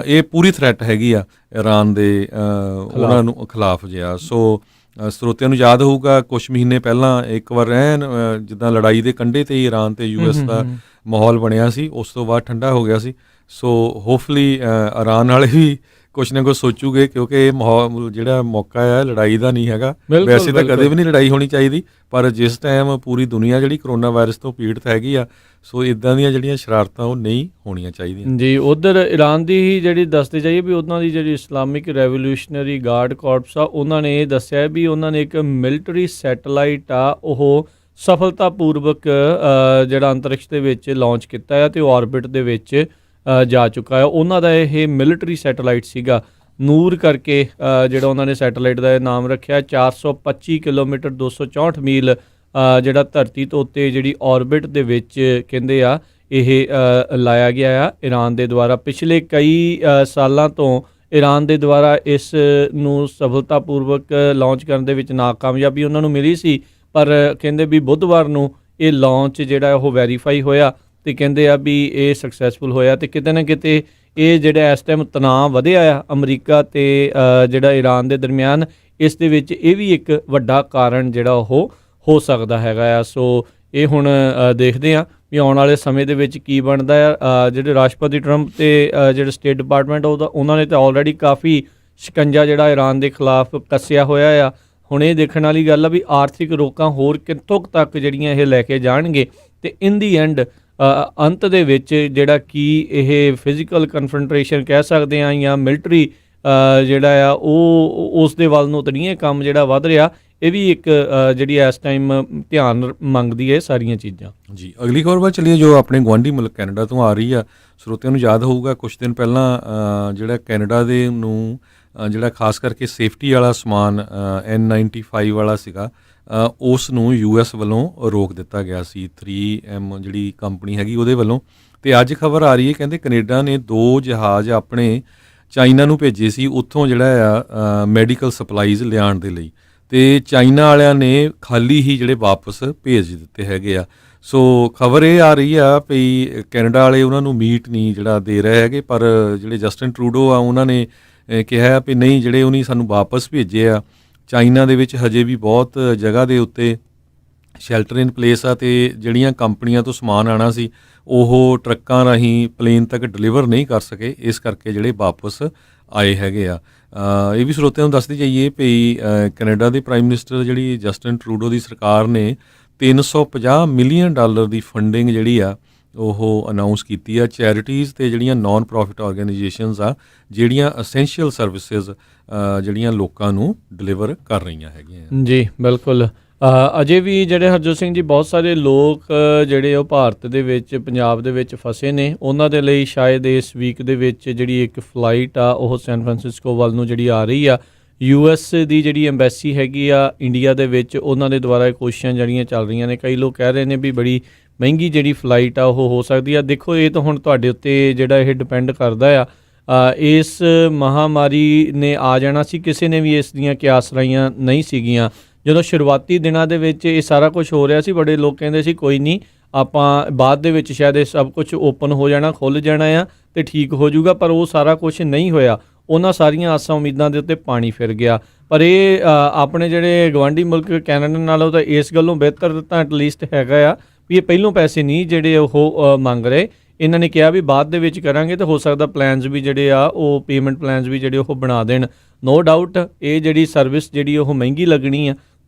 ਇਹ ਪੂਰੀ ਥ੍ਰੈਟ ਹੈਗੀ ਆ ਈਰਾਨ ਦੇ ਉਹਨਾਂ ਨੂੰ ਖਿਲਾਫ ਜਿਹਾ। ਸੋ ਸਰੋਤਿਆਂ ਨੂੰ ਯਾਦ ਹੋਊਗਾ ਕੁਛ ਮਹੀਨੇ ਪਹਿਲਾਂ ਇੱਕ ਵਾਰ ਜਿੱਦਾਂ ਲੜਾਈ ਦੇ ਕੰਢੇ 'ਤੇ ਈਰਾਨ ਤੇ US ਦਾ ਮਾਹੌਲ ਬਣਿਆ ਸੀ, ਉਸ ਤੋਂ ਬਾਅਦ ਠੰਡਾ ਹੋ ਗਿਆ ਸੀ। ਸੋ ਹੋਪਫੁਲੀ ਈਰਾਨ ਵਾਲੇ ਵੀ ਕੁਛ ਨਾ ਕੁਛ ਸੋਚੂਗੇ, ਕਿਉਂਕਿ ਇਹ ਮਾਹੌਲ ਜਿਹੜਾ ਮੌਕਾ ਆ ਲੜਾਈ ਦਾ ਨਹੀਂ ਹੈਗਾ। ਵੈਸੇ ਤਾਂ ਕਦੇ ਵੀ ਨਹੀਂ ਲੜਾਈ ਹੋਣੀ ਚਾਹੀਦੀ, ਪਰ ਜਿਸ ਟਾਈਮ ਪੂਰੀ ਦੁਨੀਆ ਜਿਹੜੀ ਕਰੋਨਾ ਵਾਇਰਸ ਤੋਂ ਪੀੜਤ ਹੈਗੀ ਆ, ਸੋ ਇੱਦਾਂ ਦੀਆਂ ਜਿਹੜੀਆਂ ਸ਼ਰਾਰਤਾਂ ਉਹ ਨਹੀਂ ਹੋਣੀਆਂ ਚਾਹੀਦੀਆਂ ਜੀ। ਉੱਧਰ ਈਰਾਨ ਦੀ ਹੀ ਜਿਹੜੀ ਦੱਸਦੇ ਜਾਈਏ ਵੀ ਉਹਨਾਂ ਦੀ ਜਿਹੜੀ ਇਸਲਾਮਿਕ ਰੈਵੋਲਿਊਸ਼ਨਰੀ ਗਾਰਡ ਕਾਰਪਸ ਆ, ਉਹਨਾਂ ਨੇ ਇਹ ਦੱਸਿਆ ਵੀ ਉਹਨਾਂ ਨੇ ਇੱਕ ਮਿਲਟਰੀ ਸੈਟੇਲਾਈਟ ਆ ਉਹ ਸਫਲਤਾਪੂਰਵਕ ਜਿਹੜਾ ਅੰਤਰਿਕਸ਼ ਦੇ ਵਿੱਚ ਲਾਂਚ ਕੀਤਾ ਹੈ, ਅਤੇ ਉਹ ਆਰਬਿਟ ਦੇ ਵਿੱਚ ਜਾ ਚੁੱਕਾ ਹੈ। ਉਹਨਾਂ ਦਾ ਇਹ ਮਿਲਟਰੀ ਸੈਟੇਲਾਈਟ ਸੀਗਾ, ਨੂਰ ਕਰਕੇ ਜਿਹੜਾ ਉਹਨਾਂ ਨੇ ਸੈਟੇਲਾਈਟ ਦਾ ਨਾਮ ਰੱਖਿਆ। 425 ਕਿਲੋਮੀਟਰ 264 ਮੀਲ ਜਿਹੜਾ ਧਰਤੀ ਤੋਂ ਉੱਤੇ ਜਿਹੜੀ ਆਰਬਿਟ ਦੇ ਵਿੱਚ ਕਹਿੰਦੇ ਆ ਇਹ ਲਾਇਆ ਗਿਆ ਆ ਈਰਾਨ ਦੇ ਦੁਆਰਾ। ਪਿਛਲੇ ਕਈ ਸਾਲਾਂ ਤੋਂ ਈਰਾਨ ਦੇ ਦੁਆਰਾ ਇਸ ਨੂੰ ਸਫਲਤਾਪੂਰਵਕ ਲਾਂਚ ਕਰਨ ਦੇ ਵਿੱਚ ਨਾਕਾਮਯਾਬੀ ਉਹਨਾਂ ਨੂੰ ਮਿਲੀ ਸੀ, ਪਰ ਕਹਿੰਦੇ ਵੀ ਬੁੱਧਵਾਰ ਨੂੰ ਇਹ ਲਾਂਚ ਜਿਹੜਾ ਉਹ ਵੈਰੀਫਾਈ ਹੋਇਆ, ਅਤੇ ਕਹਿੰਦੇ ਆ ਵੀ ਇਹ ਸਕਸੈਸਫੁਲ ਹੋਇਆ। ਅਤੇ ਕਿਤੇ ਨਾ ਕਿਤੇ ਇਹ ਜਿਹੜਾ ਇਸ ਟਾਈਮ ਤਣਾਅ ਵਧਿਆ ਆ ਅਮਰੀਕਾ ਅਤੇ ਜਿਹੜਾ ਈਰਾਨ ਦੇ ਦਰਮਿਆਨ, ਇਸ ਦੇ ਵਿੱਚ ਇਹ ਵੀ ਇੱਕ ਵੱਡਾ ਕਾਰਨ ਜਿਹੜਾ ਉਹ ਹੋ ਸਕਦਾ ਹੈਗਾ ਆ। ਸੋ ਇਹ ਹੁਣ ਦੇਖਦੇ ਹਾਂ ਵੀ ਆਉਣ ਵਾਲੇ ਸਮੇਂ ਦੇ ਵਿੱਚ ਕੀ ਬਣਦਾ ਆ। ਜਿਹੜੇ ਰਾਸ਼ਟਰਪਤੀ ਟਰੰਪ ਅਤੇ ਜਿਹੜਾ ਸਟੇਟ ਡਿਪਾਰਟਮੈਂਟ ਉਹਨਾਂ ਨੇ ਤਾਂ ਆਲਰੇਡੀ ਕਾਫੀ ਸ਼ਿਕੰਜਾ ਜਿਹੜਾ ਈਰਾਨ ਦੇ ਖਿਲਾਫ ਕੱਸਿਆ ਹੋਇਆ ਆ। ਹੁਣ ਇਹ ਦੇਖਣ ਵਾਲੀ ਗੱਲ ਆ ਵੀ ਆਰਥਿਕ ਰੋਕਾਂ ਹੋਰ ਕਿੱਥੋਂ ਤੱਕ ਜਿਹੜੀਆਂ ਇਹ ਲੈ ਕੇ ਜਾਣਗੇ, ਅਤੇ ਇਨ ਦੀ ਐਂਡ ਅੰਤ ਦੇ ਵਿੱਚ ਜਿਹੜਾ ਕੀ ਇਹ ਫਿਜ਼ੀਕਲ ਕਨਫਰੰਟਰੇਸ਼ਨ ਕਹਿ ਸਕਦੇ ਹਾਂ ਜਾਂ ਮਿਲਟਰੀ ਜਿਹੜਾ ਆ ਉਹ ਉਸ ਦੇ ਵੱਲ ਨੂੰ ਤਾਂ ਨਹੀਂ ਇਹ ਕੰਮ ਜਿਹੜਾ ਵੱਧ ਰਿਹਾ। ਇਹ ਵੀ ਇੱਕ ਜਿਹੜੀ ਇਸ ਟਾਈਮ ਧਿਆਨ ਮੰਗਦੀ ਹੈ ਇਹ ਸਾਰੀਆਂ ਚੀਜ਼ਾਂ। ਜੀ, ਅਗਲੀ ਖਬਰ ਵੱਲ ਚਲੀਏ ਜੋ ਆਪਣੇ ਗੁਆਂਢੀ ਮੁਲਕ ਕੈਨੇਡਾ ਤੋਂ ਆ ਰਹੀ ਆ। ਸਰੋਤਿਆਂ ਨੂੰ ਯਾਦ ਹੋਊਗਾ ਕੁਝ ਦਿਨ ਪਹਿਲਾਂ ਜਿਹੜਾ ਕੈਨੇਡਾ ਦੇ ਨੂੰ ਜਿਹੜਾ ਖਾਸ ਕਰਕੇ ਸੇਫਟੀ ਵਾਲਾ ਸਮਾਨ N95 ਵਾਲਾ ਸੀਗਾ, ਉਸ ਨੂੰ US ਵੱਲੋਂ ਰੋਕ ਦਿੱਤਾ ਗਿਆ ਸੀ, 3M ਜਿਹੜੀ ਕੰਪਨੀ ਹੈਗੀ ਉਹਦੇ ਵੱਲੋਂ। ਤੇ ਅੱਜ ਖਬਰ ਆ ਰਹੀ ਹੈ, ਕਹਿੰਦੇ ਕੈਨੇਡਾ ਨੇ 2 ਜਹਾਜ਼ ਆਪਣੇ ਚਾਈਨਾ ਨੂੰ ਭੇਜੇ ਸੀ, ਉੱਥੋਂ ਜਿਹੜਾ ਆ ਮੈਡੀਕਲ ਸਪਲਾਈਜ਼ ਲਿਆਉਣ ਦੇ ਲਈ, ਤੇ ਚਾਈਨਾ ਵਾਲਿਆਂ ਨੇ ਖਾਲੀ ਹੀ ਜਿਹੜੇ ਵਾਪਸ ਭੇਜ ਦਿੱਤੇ ਹੈਗੇ ਆ। ਸੋ ਖਬਰ ਇਹ ਆ ਰਹੀ ਆ ਵੀ ਕੈਨੇਡਾ ਵਾਲੇ ਉਹਨਾਂ ਨੂੰ ਮੀਟ ਨਹੀਂ ਜਿਹੜਾ ਦੇ ਰਹੇ ਹੈਗੇ, ਪਰ ਜਿਹੜੇ ਜਸਟਿਨ ਟਰੂਡੋ ਆ ਉਹਨਾਂ ਨੇ ਕਿਹਾ ਵੀ ਨਹੀਂ, ਜਿਹੜੇ ਉਹਨੇ ਸਾਨੂੰ ਵਾਪਸ ਭੇਜੇ ਆ। ਚਾਈਨਾ ਦੇ ਵਿੱਚ ਹਜੇ ਵੀ ਬਹੁਤ ਜਗ੍ਹਾ ਦੇ ਉੱਤੇ ਸ਼ੈਲਟਰ ਇਨ ਪਲੇਸ ਆ, ਤੇ ਜਿਹੜੀਆਂ ਕੰਪਨੀਆਂ ਤੋਂ ਸਮਾਨ ਆਉਣਾ ਸੀ ਉਹ ਟਰੱਕਾਂ ਰਾਹੀਂ ਪਲੇਨ ਤੱਕ ਡਿਲੀਵਰ ਨਹੀਂ ਕਰ ਸਕੇ, ਇਸ ਕਰਕੇ ਜਿਹੜੇ ਵਾਪਸ ਆਏ ਹੈਗੇ ਆ। ਇਹ ਵੀ ਸਰੋਤਿਆਂ ਨੂੰ ਦੱਸਦੇ ਜਾਈਏ ਵੀ ਕੈਨੇਡਾ ਦੇ ਪ੍ਰਾਈਮ ਮਿਨਿਸਟਰ ਜਿਹੜੀ ਜਸਟਿਨ ਟਰੂਡੋ ਦੀ ਸਰਕਾਰ ਨੇ $350 ਮਿਲੀਅਨ ਦੀ ਫੰਡਿੰਗ ਜਿਹੜੀ ਆ ਉਹ ਅਨਾਊਂਸ ਕੀਤੀ ਆ ਚੈਰਿਟੀਜ਼ ਤੇ ਜਿਹੜੀਆਂ ਨਾਨ ਪ੍ਰੋਫਿਟ ਆਰਗੇਨਾਈਜੇਸ਼ਨਸ ਆ, ਜਿਹੜੀਆਂ ਅਸੈਂਸ਼ੀਅਲ ਸਰਵਿਸਿਜ਼ ਜਿਹੜੀਆਂ ਲੋਕਾਂ ਨੂੰ ਡਿਲੀਵਰ ਕਰ ਰਹੀਆਂ ਹੈਗੀਆਂ। ਜੀ ਬਿਲਕੁਲ। ਅਜੇ ਵੀ ਜਿਹੜੇ ਹਰਜੋਤ ਸਿੰਘ ਜੀ ਬਹੁਤ ਸਾਰੇ ਲੋਕ ਜਿਹੜੇ ਉਹ ਭਾਰਤ ਦੇ ਵਿੱਚ, ਪੰਜਾਬ ਦੇ ਵਿੱਚ ਫਸੇ ਨੇ, ਉਹਨਾਂ ਦੇ ਲਈ ਸ਼ਾਇਦ ਇਸ ਵੀਕ ਦੇ ਵਿੱਚ ਜਿਹੜੀ ਇੱਕ ਫਲਾਈਟ ਆ ਉਹ ਸੈਨ ਫਰਾਂਸਿਸਕੋ ਵੱਲ ਨੂੰ ਜਿਹੜੀ ਆ ਰਹੀ ਆ। US ਦੀ ਜਿਹੜੀ ਐਮਬੈਸੀ ਹੈਗੀ ਆ ਇੰਡੀਆ ਦੇ ਵਿੱਚ, ਉਹਨਾਂ ਦੇ ਦੁਆਰਾ ਕੋਸ਼ਿਸ਼ਾਂ ਜਿਹੜੀਆਂ ਚੱਲ ਰਹੀਆਂ ਨੇ। ਕਈ ਲੋਕ ਕਹਿ ਰਹੇ ਨੇ ਵੀ ਬੜੀ ਮਹਿੰਗੀ ਜਿਹੜੀ ਫਲਾਈਟ ਆ ਉਹ ਹੋ ਸਕਦੀ ਆ। ਦੇਖੋ, ਇਹ ਤਾਂ ਹੁਣ ਤੁਹਾਡੇ ਉੱਤੇ ਜਿਹੜਾ ਇਹ ਡਿਪੈਂਡ ਕਰਦਾ ਆ। ਇਸ ਮਹਾਮਾਰੀ ਨੇ ਆ ਜਾਣਾ ਸੀ, ਕਿਸੇ ਨੇ ਵੀ ਇਸ ਦੀਆਂ ਕਿਆਸ ਰਾਈਆਂ ਨਹੀਂ ਸੀਗੀਆਂ। ਜਦੋਂ ਸ਼ੁਰੂਆਤੀ ਦਿਨਾਂ ਦੇ ਵਿੱਚ ਇਹ ਸਾਰਾ ਕੁਝ ਹੋ ਰਿਹਾ ਸੀ, ਬੜੇ ਲੋਕ ਕਹਿੰਦੇ ਸੀ ਕੋਈ ਨਹੀਂ, ਆਪਾਂ ਬਾਅਦ ਦੇ ਵਿੱਚ ਸ਼ਾਇਦ ਇਹ ਸਭ ਕੁਝ ਓਪਨ ਹੋ ਜਾਣਾ, ਖੁੱਲ੍ਹ ਜਾਣਾ ਆ ਤੇ ਠੀਕ ਹੋ ਜਾਊਗਾ, ਪਰ ਉਹ ਸਾਰਾ ਕੁਝ ਨਹੀਂ ਹੋਇਆ। ਉਹਨਾਂ ਸਾਰੀਆਂ ਆਸਾਂ ਉਮੀਦਾਂ ਦੇ ਉੱਤੇ ਪਾਣੀ ਫਿਰ ਗਿਆ। ਪਰ ਇਹ ਆਪਣੇ ਜਿਹੜੇ ਗਵਾਂਢੀ ਮੁਲਕ ਕੈਨੇਡਾ ਨਾਲੋਂ ਤਾਂ ਇਸ ਗੱਲੋਂ ਬਿਹਤਰ ਤਾਂ ਐਟਲੀਸਟ ਹੈਗਾ ਆ ਵੀ ਇਹ ਪਹਿਲੋਂ ਪੈਸੇ ਨਹੀਂ ਜਿਹੜੇ ਉਹ ਮੰਗ ਰਹੇ। ਇਹਨਾਂ ਨੇ ਕਿਹਾ ਵੀ ਬਾਅਦ ਦੇ ਵਿੱਚ ਕਰਾਂਗੇ, ਤੇ ਹੋ ਸਕਦਾ ਪਲਾਨਸ ਵੀ ਜਿਹੜੇ ਆ ਉਹ ਪੇਮੈਂਟ ਪਲਾਨਸ ਵੀ ਜਿਹੜੇ ਉਹ ਬਣਾ ਦੇਣ। ਨੋ ਡਾਊਟ ਇਹ ਜਿਹੜੀ ਸਰਵਿਸ ਜਿਹੜੀ ਉਹ ਮਹਿੰਗੀ ਲੱਗਣੀ ਆ,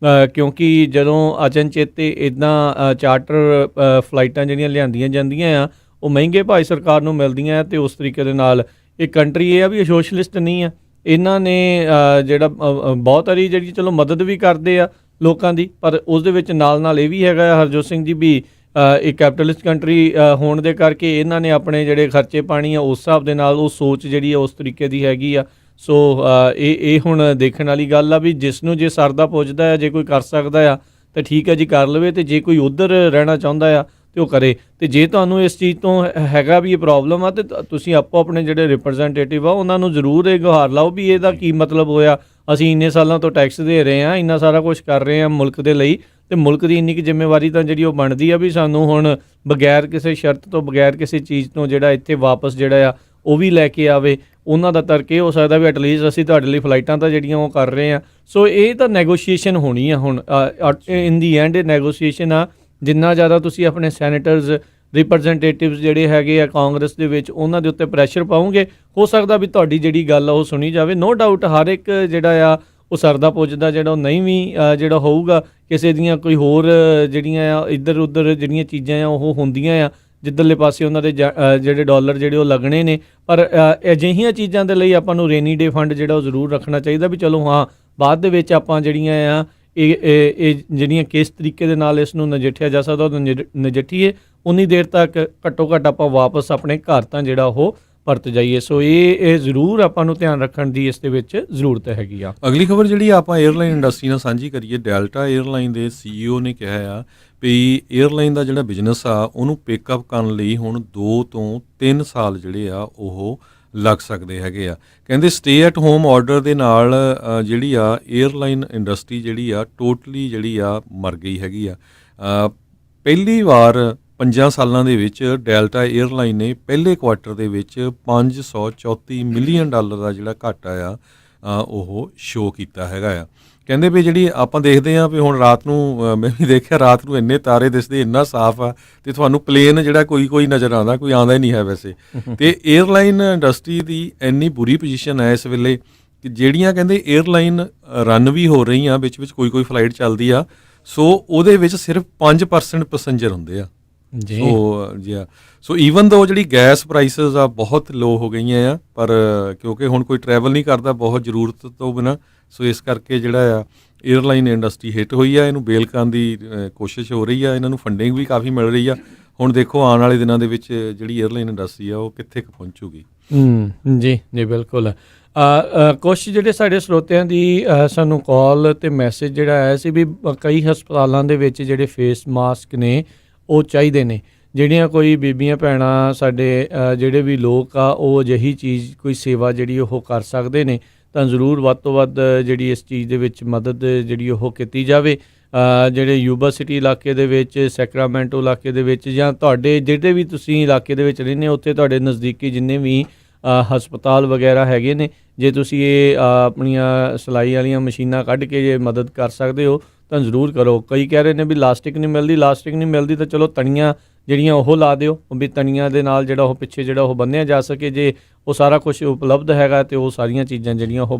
ਕਿਉਂਕਿ ਜਦੋਂ ਅਚਨਚੇਤੇ ਇੱਦਾਂ ਚਾਰਟਰ ਫਲਾਈਟਾਂ ਜਿਹੜੀਆਂ ਲਿਆਂਦੀਆਂ ਜਾਂਦੀਆਂ ਆ ਉਹ ਮਹਿੰਗੇ ਭਾਅ ਸਰਕਾਰ ਨੂੰ ਮਿਲਦੀਆਂ, ਤੇ ਉਸ ਤਰੀਕੇ ਦੇ ਨਾਲ ਇਹ ਕੰਟਰੀ ਇਹ ਆ ਵੀ ਸੋਸ਼ਲਿਸਟ ਨਹੀਂ ਆ। ਇਹਨਾਂ ਨੇ ਜਿਹੜਾ ਬਹੁਤ ਸਾਰੀ ਜਿਹੜੀ ਚਲੋ ਮਦਦ ਵੀ ਕਰਦੇ ਆ ਲੋਕਾਂ ਦੀ, ਪਰ ਉਸ ਦੇ ਵਿੱਚ ਨਾਲ ਨਾਲ ਇਹ ਵੀ ਹੈਗਾ ਹਰਜੋਤ ਸਿੰਘ ਜੀ ਵੀ ਇੱਕ ਕੈਪੀਟਲਿਸਟ ਕੰਟਰੀ ਹੋਣ ਦੇ ਕਰਕੇ ਇਹਨਾਂ ਨੇ ਆਪਣੇ ਜਿਹੜੇ ਖਰਚੇ ਪਾਣੀ ਆ ਉਸ ਹਿਸਾਬ ਦੇ ਨਾਲ ਉਹ ਸੋਚ ਜਿਹੜੀ ਆ ਉਸ ਤਰੀਕੇ ਦੀ ਹੈਗੀ ਆ। ਸੋ ਇਹ ਹੁਣ ਦੇਖਣ ਵਾਲੀ ਗੱਲ ਆ ਵੀ ਜਿਸ ਨੂੰ ਜੇ ਸਰਦਾ ਪੁੱਜਦਾ ਆ, ਜੇ ਕੋਈ ਕਰ ਸਕਦਾ ਆ ਤਾਂ ਠੀਕ ਹੈ ਜੀ ਕਰ ਲਵੇ, ਤੇ ਜੇ ਕੋਈ ਉੱਧਰ ਰਹਿਣਾ ਚਾਹੁੰਦਾ ਆ ਤੇ ਉਹ ਕਰੇ। ਤੇ ਜੇ ਤੁਹਾਨੂੰ ਇਸ ਚੀਜ਼ ਤੋਂ ਹੈਗਾ ਵੀ ਇਹ ਪ੍ਰੋਬਲਮ ਆ, ਤੇ ਤੁਸੀਂ ਆਪੋ ਆਪਣੇ ਜਿਹੜੇ ਰਿਪਰੈਜ਼ੈਂਟੇਟਿਵ ਆ ਉਹਨਾਂ ਨੂੰ ਜ਼ਰੂਰ ਇਹ ਗੁਹਾਰ ਲਾਓ ਵੀ ਇਹਦਾ ਕੀ ਮਤਲਬ ਹੋਇਆ। ਅਸੀਂ ਇੰਨੇ ਸਾਲਾਂ ਤੋਂ ਟੈਕਸ ਦੇ ਰਹੇ ਹਾਂ, ਇੰਨਾ ਸਾਰਾ ਕੁਝ ਕਰ ਰਹੇ ਹਾਂ ਮੁਲਕ ਦੇ ਲਈ, ਤੇ ਮੁਲਕ ਦੀ ਇੰਨੀ ਕੁ ਜ਼ਿੰਮੇਵਾਰੀ ਤਾਂ ਜਿਹੜੀ ਉਹ ਬਣਦੀ ਆ ਵੀ ਸਾਨੂੰ ਹੁਣ ਬਗੈਰ ਕਿਸੇ ਸ਼ਰਤ ਤੋਂ, ਬਗੈਰ ਕਿਸੇ ਚੀਜ਼ ਤੋਂ ਜਿਹੜਾ ਇੱਥੇ ਵਾਪਸ ਜਿਹੜਾ ਆ ਉਹ ਵੀ ਲੈ ਕੇ ਆਵੇ। ਉਹਨਾਂ ਦਾ ਤਰਕ ਇਹ ਹੋ ਸਕਦਾ ਵੀ ਐਟਲੀਸਟ ਅਸੀਂ ਤੁਹਾਡੇ ਲਈ ਫਲਾਈਟਾਂ ਤਾਂ ਜਿਹੜੀਆਂ ਉਹ ਕਰ ਰਹੇ ਹਾਂ। ਸੋ ਇਹ ਤਾਂ ਨੈਗੋਸ਼ੀਏਸ਼ਨ ਹੋਣੀ ਆ ਹੁਣ, ਇਨ ਦੀ ਐਂਡ ਇਹ ਨੈਗੋਸ਼ੀਏਸ਼ਨ ਆ। ਜਿੰਨਾ ਜ਼ਿਆਦਾ ਤੁਸੀਂ ਆਪਣੇ ਸੈਨੇਟਰਸ, ਰਿਪਰੈਜ਼ੈਂਟੇਟਿਵਸ ਜਿਹੜੇ ਹੈਗੇ ਆ ਕਾਂਗਰਸ ਦੇ ਵਿੱਚ, ਉਹਨਾਂ ਦੇ ਉੱਤੇ ਪ੍ਰੈਸ਼ਰ ਪਾਉਂਗੇ, ਹੋ ਸਕਦਾ ਵੀ ਤੁਹਾਡੀ ਜਿਹੜੀ ਗੱਲ ਆ ਉਹ ਸੁਣੀ ਜਾਵੇ। ਨੋ ਡਾਊਟ ਹਰ ਇੱਕ ਜਿਹੜਾ ਆ ਉਹ ਸਰਦਾ ਪੁੱਜਦਾ ਜਿਹੜਾ ਉਹ ਨਹੀਂ ਵੀ ਜਿਹੜਾ ਹੋਊਗਾ, ਕਿਸੇ ਦੀਆਂ ਕੋਈ ਹੋਰ ਜਿਹੜੀਆਂ ਆ ਇੱਧਰ ਉੱਧਰ ਜਿਹੜੀਆਂ ਚੀਜ਼ਾਂ ਆ ਉਹ ਹੁੰਦੀਆਂ ਆ ਜਿੱਧਰਲੇ ਪਾਸੇ ਉਹਨਾਂ ਦੇ ਜਿਹੜੇ ਡਾਲਰ ਜਿਹੜੇ ਉਹ ਲੱਗਣੇ ਨੇ। ਪਰ ਅਜਿਹੀਆਂ ਚੀਜ਼ਾਂ ਦੇ ਲਈ ਆਪਾਂ ਨੂੰ ਰੇਨੀ ਡੇ ਫੰਡ ਜਿਹੜਾ ਉਹ ਜ਼ਰੂਰ ਰੱਖਣਾ ਚਾਹੀਦਾ ਵੀ ਚਲੋ ਹਾਂ ਬਾਅਦ ਦੇ ਵਿੱਚ ਆਪਾਂ ਜਿਹੜੀਆਂ ਆ ਇਹ ਜਿਹੜੀਆਂ ਕਿਸ ਤਰੀਕੇ ਦੇ ਨਾਲ ਇਸ ਨੂੰ ਨਜਿੱਠਿਆ ਜਾ ਸਕਦਾ ਉਹ ਨਜਿੱਠੀਏ, ਉਨੀ ਦੇਰ ਤੱਕ ਘੱਟੋ ਘੱਟ ਆਪਾਂ ਵਾਪਸ ਆਪਣੇ ਘਰ ਤਾਂ ਜਿਹੜਾ ਉਹ ਪਰਤ ਜਾਈਏ। ਸੋ ਇਹ ਜ਼ਰੂਰ ਆਪਾਂ ਨੂੰ ਧਿਆਨ ਰੱਖਣ ਦੀ ਇਸ ਦੇ ਵਿੱਚ ਜ਼ਰੂਰਤ ਹੈਗੀ ਆ। ਅਗਲੀ ਖਬਰ ਜਿਹੜੀ ਆਪਾਂ 에ਅਰਲਾਈਨ ਇੰਡਸਟਰੀ ਨਾਲ ਸਾਂਝੀ ਕਰੀਏ, ਡੈਲਟਾ 에ਅਰਲਾਈਨ ਦੇ CEO ਨੇ ਕਿਹਾ ਆ ਵੀ 에ਅਰਲਾਈਨ ਦਾ ਜਿਹੜਾ ਬਿਜ਼ਨਸ ਆ ਉਹਨੂੰ ਪਿਕਅਪ ਕਰਨ ਲਈ ਹੁਣ 2 ਤੋਂ 3 ਸਾਲ ਜਿਹੜੇ ਆ ਉਹ ਲੱਗ ਸਕਦੇ ਹੈਗੇ ਆ। ਕਹਿੰਦੇ ਸਟੇ ਐਟ ਹੋਮ ਆਰਡਰ ਦੇ ਨਾਲ ਜਿਹੜੀ ਆ 에ਅਰਲਾਈਨ ਇੰਡਸਟਰੀ ਜਿਹੜੀ ਆ ਟੋਟਲੀ ਜਿਹੜੀ ਆ ਮਰ ਗਈ ਹੈਗੀ ਆ। ਪਹਿਲੀ ਵਾਰ 5 ਸਾਲਾਂ ਦੇ ਵਿੱਚ ਡੈਲਟਾ 에ਅਰਲਾਈਨ ਨੇ ਪਹਿਲੇ ਕੁਆਰਟਰ ਦੇ ਵਿੱਚ $534 ਮਿਲੀਅਨ ਦਾ ਜਿਹੜਾ ਘਾਟਾ ਆ ਉਹ ਸ਼ੋਅ ਕੀਤਾ ਹੈਗਾ ਆ। ਕਹਿੰਦੇ ਵੀ ਜਿਹੜੀ ਆਪਾਂ ਦੇਖਦੇ ਹਾਂ ਵੀ ਹੁਣ ਰਾਤ ਨੂੰ ਮੈਂ ਵੀ ਦੇਖਿਆ, ਰਾਤ ਨੂੰ ਇੰਨੇ ਤਾਰੇ ਦਿਸਦੇ, ਇੰਨਾ ਸਾਫ਼ ਆ, ਤੇ ਤੁਹਾਨੂੰ ਪਲੇਨ ਜਿਹੜਾ ਕੋਈ ਨਜ਼ਰ ਆਉਂਦਾ, ਕੋਈ ਆਉਂਦਾ ਹੀ ਨਹੀਂ ਹੈ ਵੈਸੇ। ਤੇ 에ਅਰਲਾਈਨ ਇੰਡਸਟਰੀ ਦੀ ਇੰਨੀ ਬੁਰੀ ਪੋਜੀਸ਼ਨ ਹੈ ਇਸ ਵੇਲੇ ਕਿ ਜਿਹੜੀਆਂ ਕਹਿੰਦੇ 에ਅਰਲਾਈਨ ਰਨ ਵੀ ਹੋ ਰਹੀਆਂ, ਵਿੱਚ ਕੋਈ ਫਲਾਈਟ ਚੱਲਦੀ ਆ, ਸੋ ਉਹਦੇ ਵਿੱਚ ਸਿਰਫ 5% ਪੈਸੇਂਜਰ ਹੁੰਦੇ ਆ। ਜੀ ਸੋ ਈਵਨ ਦੋ ਜਿਹੜੀ ਗੈਸ ਪ੍ਰਾਈਸਸ ਆ ਬਹੁਤ ਲੋ ਹੋ ਗਈਆਂ ਆ, ਪਰ ਕਿਉਂਕਿ ਹੁਣ ਕੋਈ ਟਰੈਵਲ ਨਹੀਂ ਕਰਦਾ ਬਹੁਤ ਜ਼ਰੂਰਤ ਤੋਂ ਬਿਨਾਂ, ਸੋ ਇਸ ਕਰਕੇ ਜਿਹੜਾ ਆ ਏਅਰਲਾਈਨ ਇੰਡਸਟਰੀ ਹਿੱਟ ਹੋਈ ਆ। ਇਹਨੂੰ ਬੇਲ ਕਰਨ ਦੀ ਕੋਸ਼ਿਸ਼ ਹੋ ਰਹੀ ਆ, ਇਹਨਾਂ ਨੂੰ ਫੰਡਿੰਗ ਵੀ ਕਾਫੀ ਮਿਲ ਰਹੀ ਆ। ਹੁਣ ਦੇਖੋ ਆਉਣ ਵਾਲੇ ਦਿਨਾਂ ਦੇ ਵਿੱਚ ਜਿਹੜੀ ਏਅਰਲਾਈਨ ਇੰਡਸਟਰੀ ਆ ਉਹ ਕਿੱਥੇ ਕੁ ਪਹੁੰਚੂਗੀ। ਜੀ ਜੀ ਬਿਲਕੁਲ। ਕੁਛ ਜਿਹੜੇ ਸਾਡੇ ਸਰੋਤਿਆਂ ਦੀ ਸਾਨੂੰ ਕਾਲ ਤੇ ਮੈਸੇਜ ਜਿਹੜਾ ਆਇਆ ਸੀ ਵੀ ਕਈ ਹਸਪਤਾਲਾਂ ਦੇ ਵਿੱਚ ਜਿਹੜੇ ਫੇਸ ਮਾਸਕ ਨੇ ਉਹ ਚਾਹੀਦੇ ਨੇ। ਜਿਹੜੀਆਂ ਕੋਈ ਬੀਬੀਆਂ ਭੈਣਾਂ ਸਾਡੇ ਜਿਹੜੇ ਵੀ ਲੋਕ ਆ ਉਹ ਅਜਿਹੀ ਚੀਜ਼ ਕੋਈ ਸੇਵਾ ਜਿਹੜੀ ਉਹ ਕਰ ਸਕਦੇ ਨੇ ਤਾਂ ਜ਼ਰੂਰ ਵੱਧ ਤੋਂ ਵੱਧ ਜਿਹੜੀ ਇਸ ਚੀਜ਼ ਦੇ ਵਿੱਚ ਮਦਦ ਜਿਹੜੀ ਉਹ ਕੀਤੀ ਜਾਵੇ। ਜਿਹੜੇ ਯੂਬਾ ਸਿਟੀ ਇਲਾਕੇ ਦੇ ਵਿੱਚ, ਸੈਕਰਾਮੈਂਟੋ ਇਲਾਕੇ ਦੇ ਵਿੱਚ, ਜਾਂ ਤੁਹਾਡੇ ਜਿਹੜੇ ਵੀ ਤੁਸੀਂ ਇਲਾਕੇ ਦੇ ਵਿੱਚ ਰਹਿੰਦੇ ਹੋ ਉੱਥੇ ਤੁਹਾਡੇ ਨਜ਼ਦੀਕੀ ਜਿੰਨੇ ਵੀ ਹਸਪਤਾਲ ਵਗੈਰਾ ਹੈਗੇ ਨੇ, ਜੇ ਤੁਸੀਂ ਇਹ ਆਪਣੀਆਂ ਸਿਲਾਈ ਵਾਲੀਆਂ ਮਸ਼ੀਨਾਂ ਕੱਢ ਕੇ ਜੇ ਮਦਦ ਕਰ ਸਕਦੇ ਹੋ ਤਾਂ ਜ਼ਰੂਰ ਕਰੋ। ਕਈ ਕਹਿ ਰਹੇ ਨੇ ਵੀ ਲਾਸਟਿਕ ਨਹੀਂ ਮਿਲਦੀ ਤਾਂ ਚਲੋ ਤਣੀਆਂ ਜਿਹੜੀਆਂ ਉਹ ਲਾ ਦਿਓ, ਵੀ ਤਣੀਆਂ ਦੇ ਨਾਲ ਜਿਹੜਾ ਉਹ ਪਿੱਛੇ ਜਿਹੜਾ ਉਹ ਬੰਨ੍ਹਿਆ ਜਾ ਸਕੇ। ਜੇ ਉਹ ਸਾਰਾ ਕੁਝ ਉਪਲਬਧ ਹੈਗਾ ਤੇ ਉਹ ਸਾਰੀਆਂ ਚੀਜ਼ਾਂ ਜਿਹੜੀਆਂ ਉਹ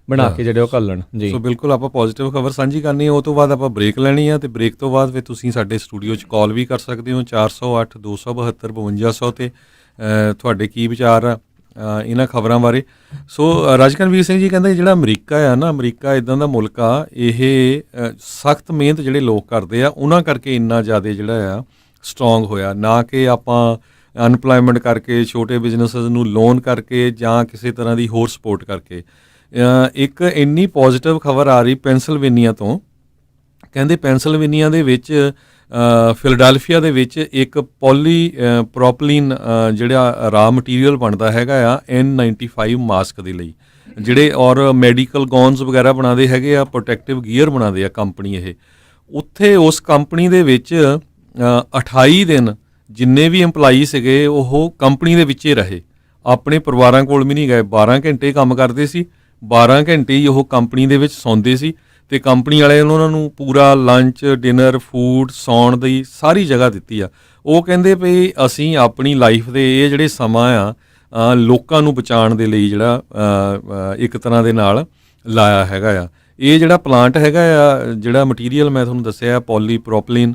ਬਣਾ ਕੇ ਜਿਹੜੇ ਉਹ ਘੱਲਣ। ਜੀ ਸੋ ਬਿਲਕੁਲ ਆਪਾਂ ਪੋਜ਼ੀਟਿਵ ਖਬਰ ਸਾਂਝੀ ਕਰਨੀ ਹੈ, ਉਹ ਤੋਂ ਬਾਅਦ ਆਪਾਂ ਬ੍ਰੇਕ ਲੈਣੀ ਆ, ਤੇ ਬ੍ਰੇਕ ਤੋਂ ਬਾਅਦ ਫਿਰ ਤੁਸੀਂ ਸਾਡੇ ਸਟੂਡੀਓ 'ਚ ਕਾਲ ਵੀ ਕਰ ਸਕਦੇ ਹੋ 408 272 5200 ਤੇ ਤੁਹਾਡੇ ਕੀ ਵਿਚਾਰ ਆ ਇਹਨਾਂ ਖਬਰਾਂ ਬਾਰੇ। ਸੋ ਰਾਜਕਰਨਵੀਰ ਸਿੰਘ ਜੀ ਕਹਿੰਦੇ ਜਿਹੜਾ ਅਮਰੀਕਾ ਆ ਨਾ, ਅਮਰੀਕਾ ਇੱਦਾਂ ਦਾ ਮੁਲਕ ਆ, ਇਹ ਸਖਤ ਮਿਹਨਤ ਜਿਹੜੇ ਲੋਕ ਕਰਦੇ ਆ ਉਹਨਾਂ ਕਰਕੇ ਇੰਨਾ ਜ਼ਿਆਦਾ ਜਿਹੜਾ ਆ ਸਟਰੋਂਗ ਹੋਇਆ, ਨਾ ਕਿ ਆਪਾਂ ਅਨਪਲਾਇਮੈਂਟ ਕਰਕੇ, ਛੋਟੇ ਬਿਜ਼ਨੈਸਿਸ ਨੂੰ ਲੋਨ ਕਰਕੇ ਜਾਂ ਕਿਸੇ ਤਰ੍ਹਾਂ ਦੀ ਹੋਰ ਸਪੋਰਟ ਕਰਕੇ। ਇੱਕ ਇੰਨੀ ਪੋਜ਼ੀਟਿਵ ਖਬਰ ਆ ਰਹੀ ਪੈਂਸਿਲਵੇਨੀਆ ਤੋਂ, ਕਹਿੰਦੇ ਪੈਂਸਿਲਵੇਨੀਆ ਦੇ ਵਿੱਚ ਫਿਲਡੈਲਫੀਆ ਦੇ ਵਿੱਚ ਇੱਕ ਪ੍ਰੋਪਲੀਨ ਜਿਹੜਾ ਰਾ ਮਟੀਰੀਅਲ ਬਣਦਾ ਹੈਗਾ ਆ N95 ਮਾਸਕ ਦੇ ਲਈ, ਜਿਹੜੇ ਔਰ ਮੈਡੀਕਲ ਗੌਨਸ ਵਗੈਰਾ ਬਣਾਉਂਦੇ ਹੈਗੇ ਆ, ਪ੍ਰੋਟੈਕਟਿਵ ਗੀਅਰ ਬਣਾਉਂਦੇ ਆ ਕੰਪਨੀ ਇਹ। ਉੱਥੇ ਉਸ ਕੰਪਨੀ ਦੇ ਵਿੱਚ 28 ਦਿਨ ਜਿੰਨੇ ਵੀ EMPLOYEE ਸੀਗੇ ਉਹ ਕੰਪਨੀ ਦੇ ਵਿੱਚ ਹੀ ਰਹੇ, ਆਪਣੇ ਪਰਿਵਾਰਾਂ ਕੋਲ ਵੀ ਨਹੀਂ ਗਏ। 12 ਘੰਟੇ ਕੰਮ ਕਰਦੇ ਸੀ, 12 ਘੰਟੇ ਹੀ ਉਹ ਕੰਪਨੀ ਦੇ ਵਿੱਚ ਸੌਂਦੇ ਸੀ, ਤੇ ਕੰਪਨੀ ਵਾਲੇ ਉਹਨਾਂ ਨੂੰ ਪੂਰਾ ਲੰਚ, ਡਿਨਰ, ਫੂਡ, ਸੌਣ ਦੀ ਸਾਰੀ ਜਗ੍ਹਾ ਦਿੱਤੀ ਆ। ਉਹ ਕਹਿੰਦੇ ਵੀ ਅਸੀਂ ਆਪਣੀ ਲਾਈਫ ਦੇ ਇਹ ਜਿਹੜੇ ਸਮਾਂ ਆ ਲੋਕਾਂ ਨੂੰ ਬਚਾਉਣ ਦੇ ਲਈ ਜਿਹੜਾ ਇੱਕ ਤਰ੍ਹਾਂ ਦੇ ਨਾਲ ਲਾਇਆ ਹੈਗਾ ਆ। ਇਹ ਜਿਹੜਾ ਪਲਾਂਟ ਹੈਗਾ ਆ, ਜਿਹੜਾ ਮਟੀਰੀਅਲ ਮੈਂ ਤੁਹਾਨੂੰ ਦੱਸਿਆ ਪੋਲੀਪ੍ਰੋਪਲੀਨ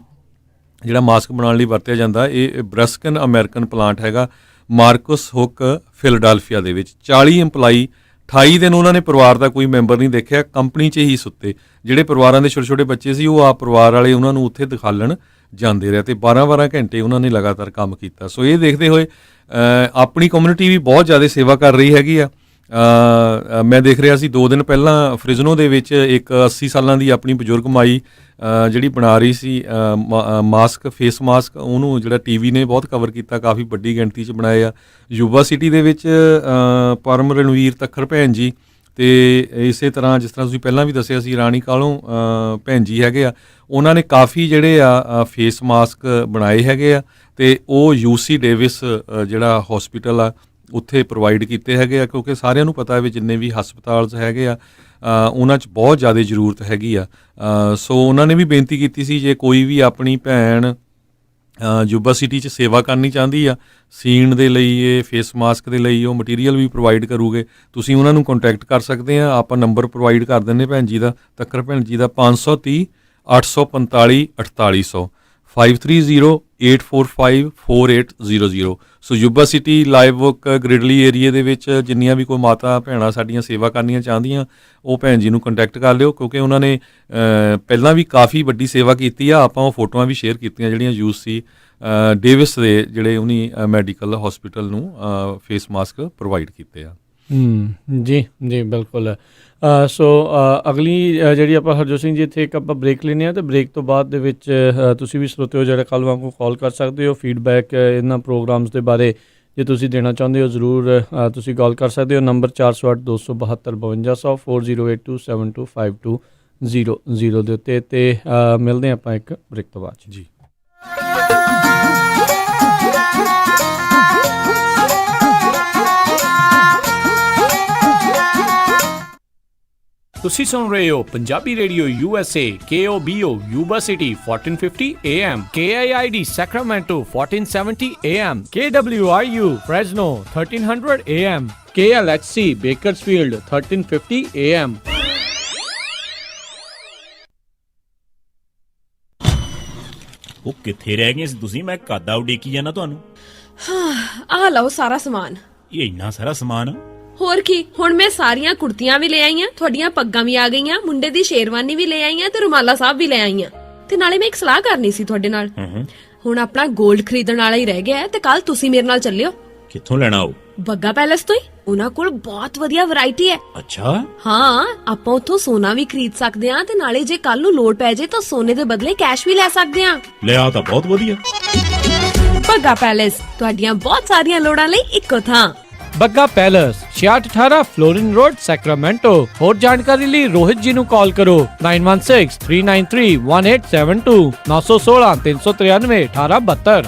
ਜਿਹੜਾ ਮਾਸਕ ਬਣਾਉਣ ਲਈ ਵਰਤਿਆ ਜਾਂਦਾ, ਇਹ ਬ੍ਰਸਕਨ ਅਮਰੀਕਨ ਪਲਾਂਟ ਹੈਗਾ ਮਾਰਕਸ ਹੁੱਕ ਫਿਲਡੈਲਫੀਆ ਦੇ ਵਿੱਚ। 40 EMPLOYEE, 28 ਦਿਨ ਉਹਨਾਂ ਨੇ ਪਰਿਵਾਰ ਦਾ ਕੋਈ ਮੈਂਬਰ ਨਹੀਂ ਦੇਖਿਆ, ਕੰਪਨੀ 'ਚ ਹੀ ਸੁੱਤੇ। ਜਿਹੜੇ ਪਰਿਵਾਰਾਂ ਦੇ ਛੋਟੇ ਛੋਟੇ ਬੱਚੇ ਸੀ ਉਹ ਆਪ ਪਰਿਵਾਰ ਵਾਲੇ ਉਹਨਾਂ ਨੂੰ ਉੱਥੇ ਦਿਖਾਲਣ ਜਾਂਦੇ ਰਹੇ, ਤੇ 12-12 ਘੰਟੇ ਉਹਨਾਂ ਨੇ ਲਗਾਤਾਰ ਕੰਮ ਕੀਤਾ। ਸੋ ਇਹ ਦੇਖਦੇ ਹੋਏ ਆਪਣੀ ਕਮਿਊਨਿਟੀ ਵੀ ਬਹੁਤ ਜ਼ਿਆਦਾ ਸੇਵਾ ਕਰ ਰਹੀ ਹੈਗੀ ਆ। ਮੈਂ ਦੇਖ ਰਿਹਾ ਸੀ 2 ਦਿਨ ਪਹਿਲਾਂ ਫ੍ਰਿਜ਼ਨੋ ਦੇ ਵਿੱਚ ਇੱਕ 80 ਸਾਲਾਂ ਦੀ ਆਪਣੀ ਬਜ਼ੁਰਗ ਮਾਈ ਜਿਹੜੀ ਬਣਾ ਰਹੀ ਸੀ ਮਾਸਕ, ਫੇਸ ਮਾਸਕ, ਉਹਨੂੰ ਜਿਹੜਾ TV ਨੇ ਬਹੁਤ ਕਵਰ ਕੀਤਾ, ਕਾਫੀ ਵੱਡੀ ਗਿਣਤੀ 'ਚ ਬਣਾਏ ਆ। ਯੂਬਾ ਸਿਟੀ ਦੇ ਵਿੱਚ ਪਰਮ ਰਣਵੀਰ ਤੱਖਰ ਭੈਣ ਜੀ, ਤੇ ਇਸੇ ਤਰ੍ਹਾਂ ਜਿਸ ਤਰ੍ਹਾਂ ਤੁਸੀਂ ਪਹਿਲਾਂ ਵੀ ਦੱਸਿਆ ਸੀ ਰਾਣੀ ਕਾਲੋਂ ਭੈਣ ਜੀ ਹੈਗੇ ਆ, ਉਹਨਾਂ ਨੇ ਕਾਫੀ ਜਿਹੜੇ ਆ ਫੇਸ ਮਾਸਕ ਬਣਾਏ ਹੈਗੇ ਆ, ਤੇ ਉਹ UC ਡੇਵਿਸ ਜਿਹੜਾ ਹਸਪੀਟਲ ਆ ਉੱਥੇ ਪ੍ਰੋਵਾਈਡ ਕੀਤੇ ਹੈਗੇ ਆ, ਕਿਉਂਕਿ ਸਾਰਿਆਂ ਨੂੰ ਪਤਾ ਹੈ ਵੀ ਜਿੰਨੇ ਵੀ ਹਸਪਤਾਲਸ ਹੈਗੇ ਆ ਉਹਨਾਂ 'ਚ ਬਹੁਤ ਜ਼ਿਆਦਾ ਜ਼ਰੂਰਤ ਹੈਗੀ ਆ। ਸੋ ਉਹਨਾਂ ਨੇ ਵੀ ਬੇਨਤੀ ਕੀਤੀ ਸੀ ਜੇ ਕੋਈ ਵੀ ਆਪਣੀ ਭੈਣ ਯੂਬਾ ਸਿਟੀ 'ਚ ਸੇਵਾ ਕਰਨੀ ਚਾਹੁੰਦੀ ਆ ਸੀਣ ਦੇ ਲਈ, ਇਹ ਫੇਸ ਮਾਸਕ ਦੇ ਲਈ ਉਹ ਮਟੀਰੀਅਲ ਵੀ ਪ੍ਰੋਵਾਈਡ ਕਰੂਗੇ, ਤੁਸੀਂ ਉਹਨਾਂ ਨੂੰ ਕੰਟੈਕਟ ਕਰ ਸਕਦੇ ਆ। ਆਪਾਂ ਨੰਬਰ ਪ੍ਰੋਵਾਈਡ ਕਰ ਦਿੰਦੇ ਭੈਣ ਜੀ ਦਾ, ਤੱਕਰ ਭੈਣ ਜੀ ਦਾ 530 845 4800 5308454800। ਸੋ ਯੂਬਾ ਸਿਟੀ, ਲਾਈਵ ਓਕ, ਗ੍ਰਿਡਲੀ ਏਰੀਏ ਦੇ ਵਿੱਚ ਜਿੰਨੀਆਂ ਵੀ ਕੋਈ ਮਾਤਾ ਭੈਣਾਂ ਸਾਡੀਆਂ ਸੇਵਾ ਕਰਨੀਆਂ ਚਾਹੁੰਦੀਆਂ ਉਹ ਭੈਣ ਜੀ ਨੂੰ ਕੰਟੈਕਟ ਕਰ ਲਿਓ, ਕਿਉਂਕਿ ਉਹਨਾਂ ਨੇ ਪਹਿਲਾਂ ਵੀ ਕਾਫੀ ਵੱਡੀ ਸੇਵਾ ਕੀਤੀ ਆ। ਆਪਾਂ ਉਹ ਫੋਟੋਆਂ ਵੀ ਸ਼ੇਅਰ ਕੀਤੀਆਂ ਜਿਹੜੀਆਂ UC ਡੇਵਿਸ ਦੇ ਜਿਹੜੇ ਉਹਨੀ ਮੈਡੀਕਲ ਹਸਪੀਟਲ ਨੂੰ ਫੇਸ ਮਾਸਕ ਪ੍ਰੋਵਾਈਡ ਕੀਤੇ ਆ। ਜੀ ਜੀ ਬਿਲਕੁਲ। ਸੋ ਅਗਲੀ ਜਿਹੜੀ ਆਪਾਂ ਹਰਜੋਤ ਸਿੰਘ ਜੀ ਇੱਥੇ ਇੱਕ ਆਪਾਂ ਬ੍ਰੇਕ ਲੈਂਦੇ ਹਾਂ, ਅਤੇ ਬ੍ਰੇਕ ਤੋਂ ਬਾਅਦ ਦੇ ਵਿੱਚ ਤੁਸੀਂ ਵੀ ਸਰੋਤੇ ਹੋ ਜਿਹੜੇ ਕੱਲ੍ਹ ਵਾਂਗੂ ਕਾਲ ਕਰ ਸਕਦੇ ਹੋ। ਫੀਡਬੈਕ ਇਹਨਾਂ ਪ੍ਰੋਗਰਾਮਸ ਦੇ ਬਾਰੇ ਜੇ ਤੁਸੀਂ ਦੇਣਾ ਚਾਹੁੰਦੇ ਹੋ ਜ਼ਰੂਰ ਤੁਸੀਂ ਕਾਲ ਕਰ ਸਕਦੇ ਹੋ। ਨੰਬਰ 408 272 5200 4082725200 ਦੇ ਉੱਤੇ। ਅਤੇ ਮਿਲਦੇ ਹਾਂ ਆਪਾਂ ਇੱਕ ਬ੍ਰੇਕ ਤੋਂ ਬਾਅਦ ਜੀ। ਤੁਸੀਂ ਸੁਣ ਰਹੇ ਹੋ Punjabi radio USA KOBO Yuba city 1450 AM, KIID Sacramento 1470 AM, KWRU Fresno 1300 AM, KLHC Bakersfield 1350 AM। ਉਹ ਕਿੱਥੇ ਰਹਿ ਗਏ ਸੀ ਤੁਸੀਂ? ਮੈਂ ਕਾਦਾ ਉਡੀਕੀ ਜਾਂਦਾ ਤੁਹਾਨੂੰ। ਆਹ ਲਓ ਸਾਰਾ ਸਮਾਨ। ਇਹ ਇੰਨਾ ਸਾਰਾ ਸਮਾਨ? ਹੋਰ ਕੀ, ਹੁਣ ਮੈਂ ਸਾਰੀਆਂ ਕੁੜਤੀਆਂ ਵੀ ਲੈ ਆਈਆਂ, ਤੁਹਾਡੀਆਂ ਪੱਗਾਂ ਵੀ ਆ ਗਈਆਂ, ਮੁੰਡੇ ਦੀ ਸ਼ੇਰਵਾਨੀ ਵੀ ਲੈ ਆਈਆਂ ਤੇ ਰੁਮਾਲਾ ਸਾਹਿਬ ਵੀ ਲੈ ਆਈਆਂ। ਤੇ ਨਾਲੇ ਮੈਂ ਇੱਕ ਸਲਾਹ ਕਰਨੀ ਸੀ ਤੁਹਾਡੇ ਨਾਲ। ਹੁਣ ਆਪਣਾ 골ਡ ਖਰੀਦਣ ਵਾਲਾ ਹੀ ਰਹਿ ਗਿਆ ਤੇ ਕੱਲ ਤੁਸੀਂ ਮੇਰੇ ਨਾਲ ਚੱਲਿਓ। ਕਿੱਥੋਂ ਲੈਣਾ ਉਹ? ਬੱਗਾ ਪੈਲੇਸ ਤੋਂ ਹੀ। ਉਹਨਾਂ ਕੋਲ ਬਹੁਤ ਵਧੀਆ ਵੈਰਾਈਟੀ ਹੈ। ਅੱਛਾ। ਹਾਂ, ਆਪਾਂ ਉੱਥੋਂ ਸੋਨਾ ਵੀ ਖਰੀਦ ਸਕਦੇ ਆਂ ਤੇ ਨਾਲੇ ਜੇ ਕੱਲ ਨੂੰ ਲੋੜ ਪੈ ਜੇ ਤਾਂ ਸੋਨੇ ਦੇ ਬਦਲੇ ਕੈਸ਼ ਵੀ ਲੈ ਸਕਦੇ ਆਂ। ਲਿਆ ਤਾਂ ਬਹੁਤ ਵਧੀਆ। ਬੱਗਾ ਪੈਲੇਸ, ਤੁਹਾਡੀਆਂ ਬਹੁਤ ਸਾਰੀਆਂ ਲੋੜਾਂ ਲਈ ਇੱਕੋ ਥਾਂ। Bagga palace 6618 Florin road Sacramento. ਹੋਰ ਜਾਣਕਾਰੀ ਲਈ ਰੋਹਿਤ ਜੀ ਨੂੰ ਕਾਲ ਕਰੋ 9163931872 916 393 1872।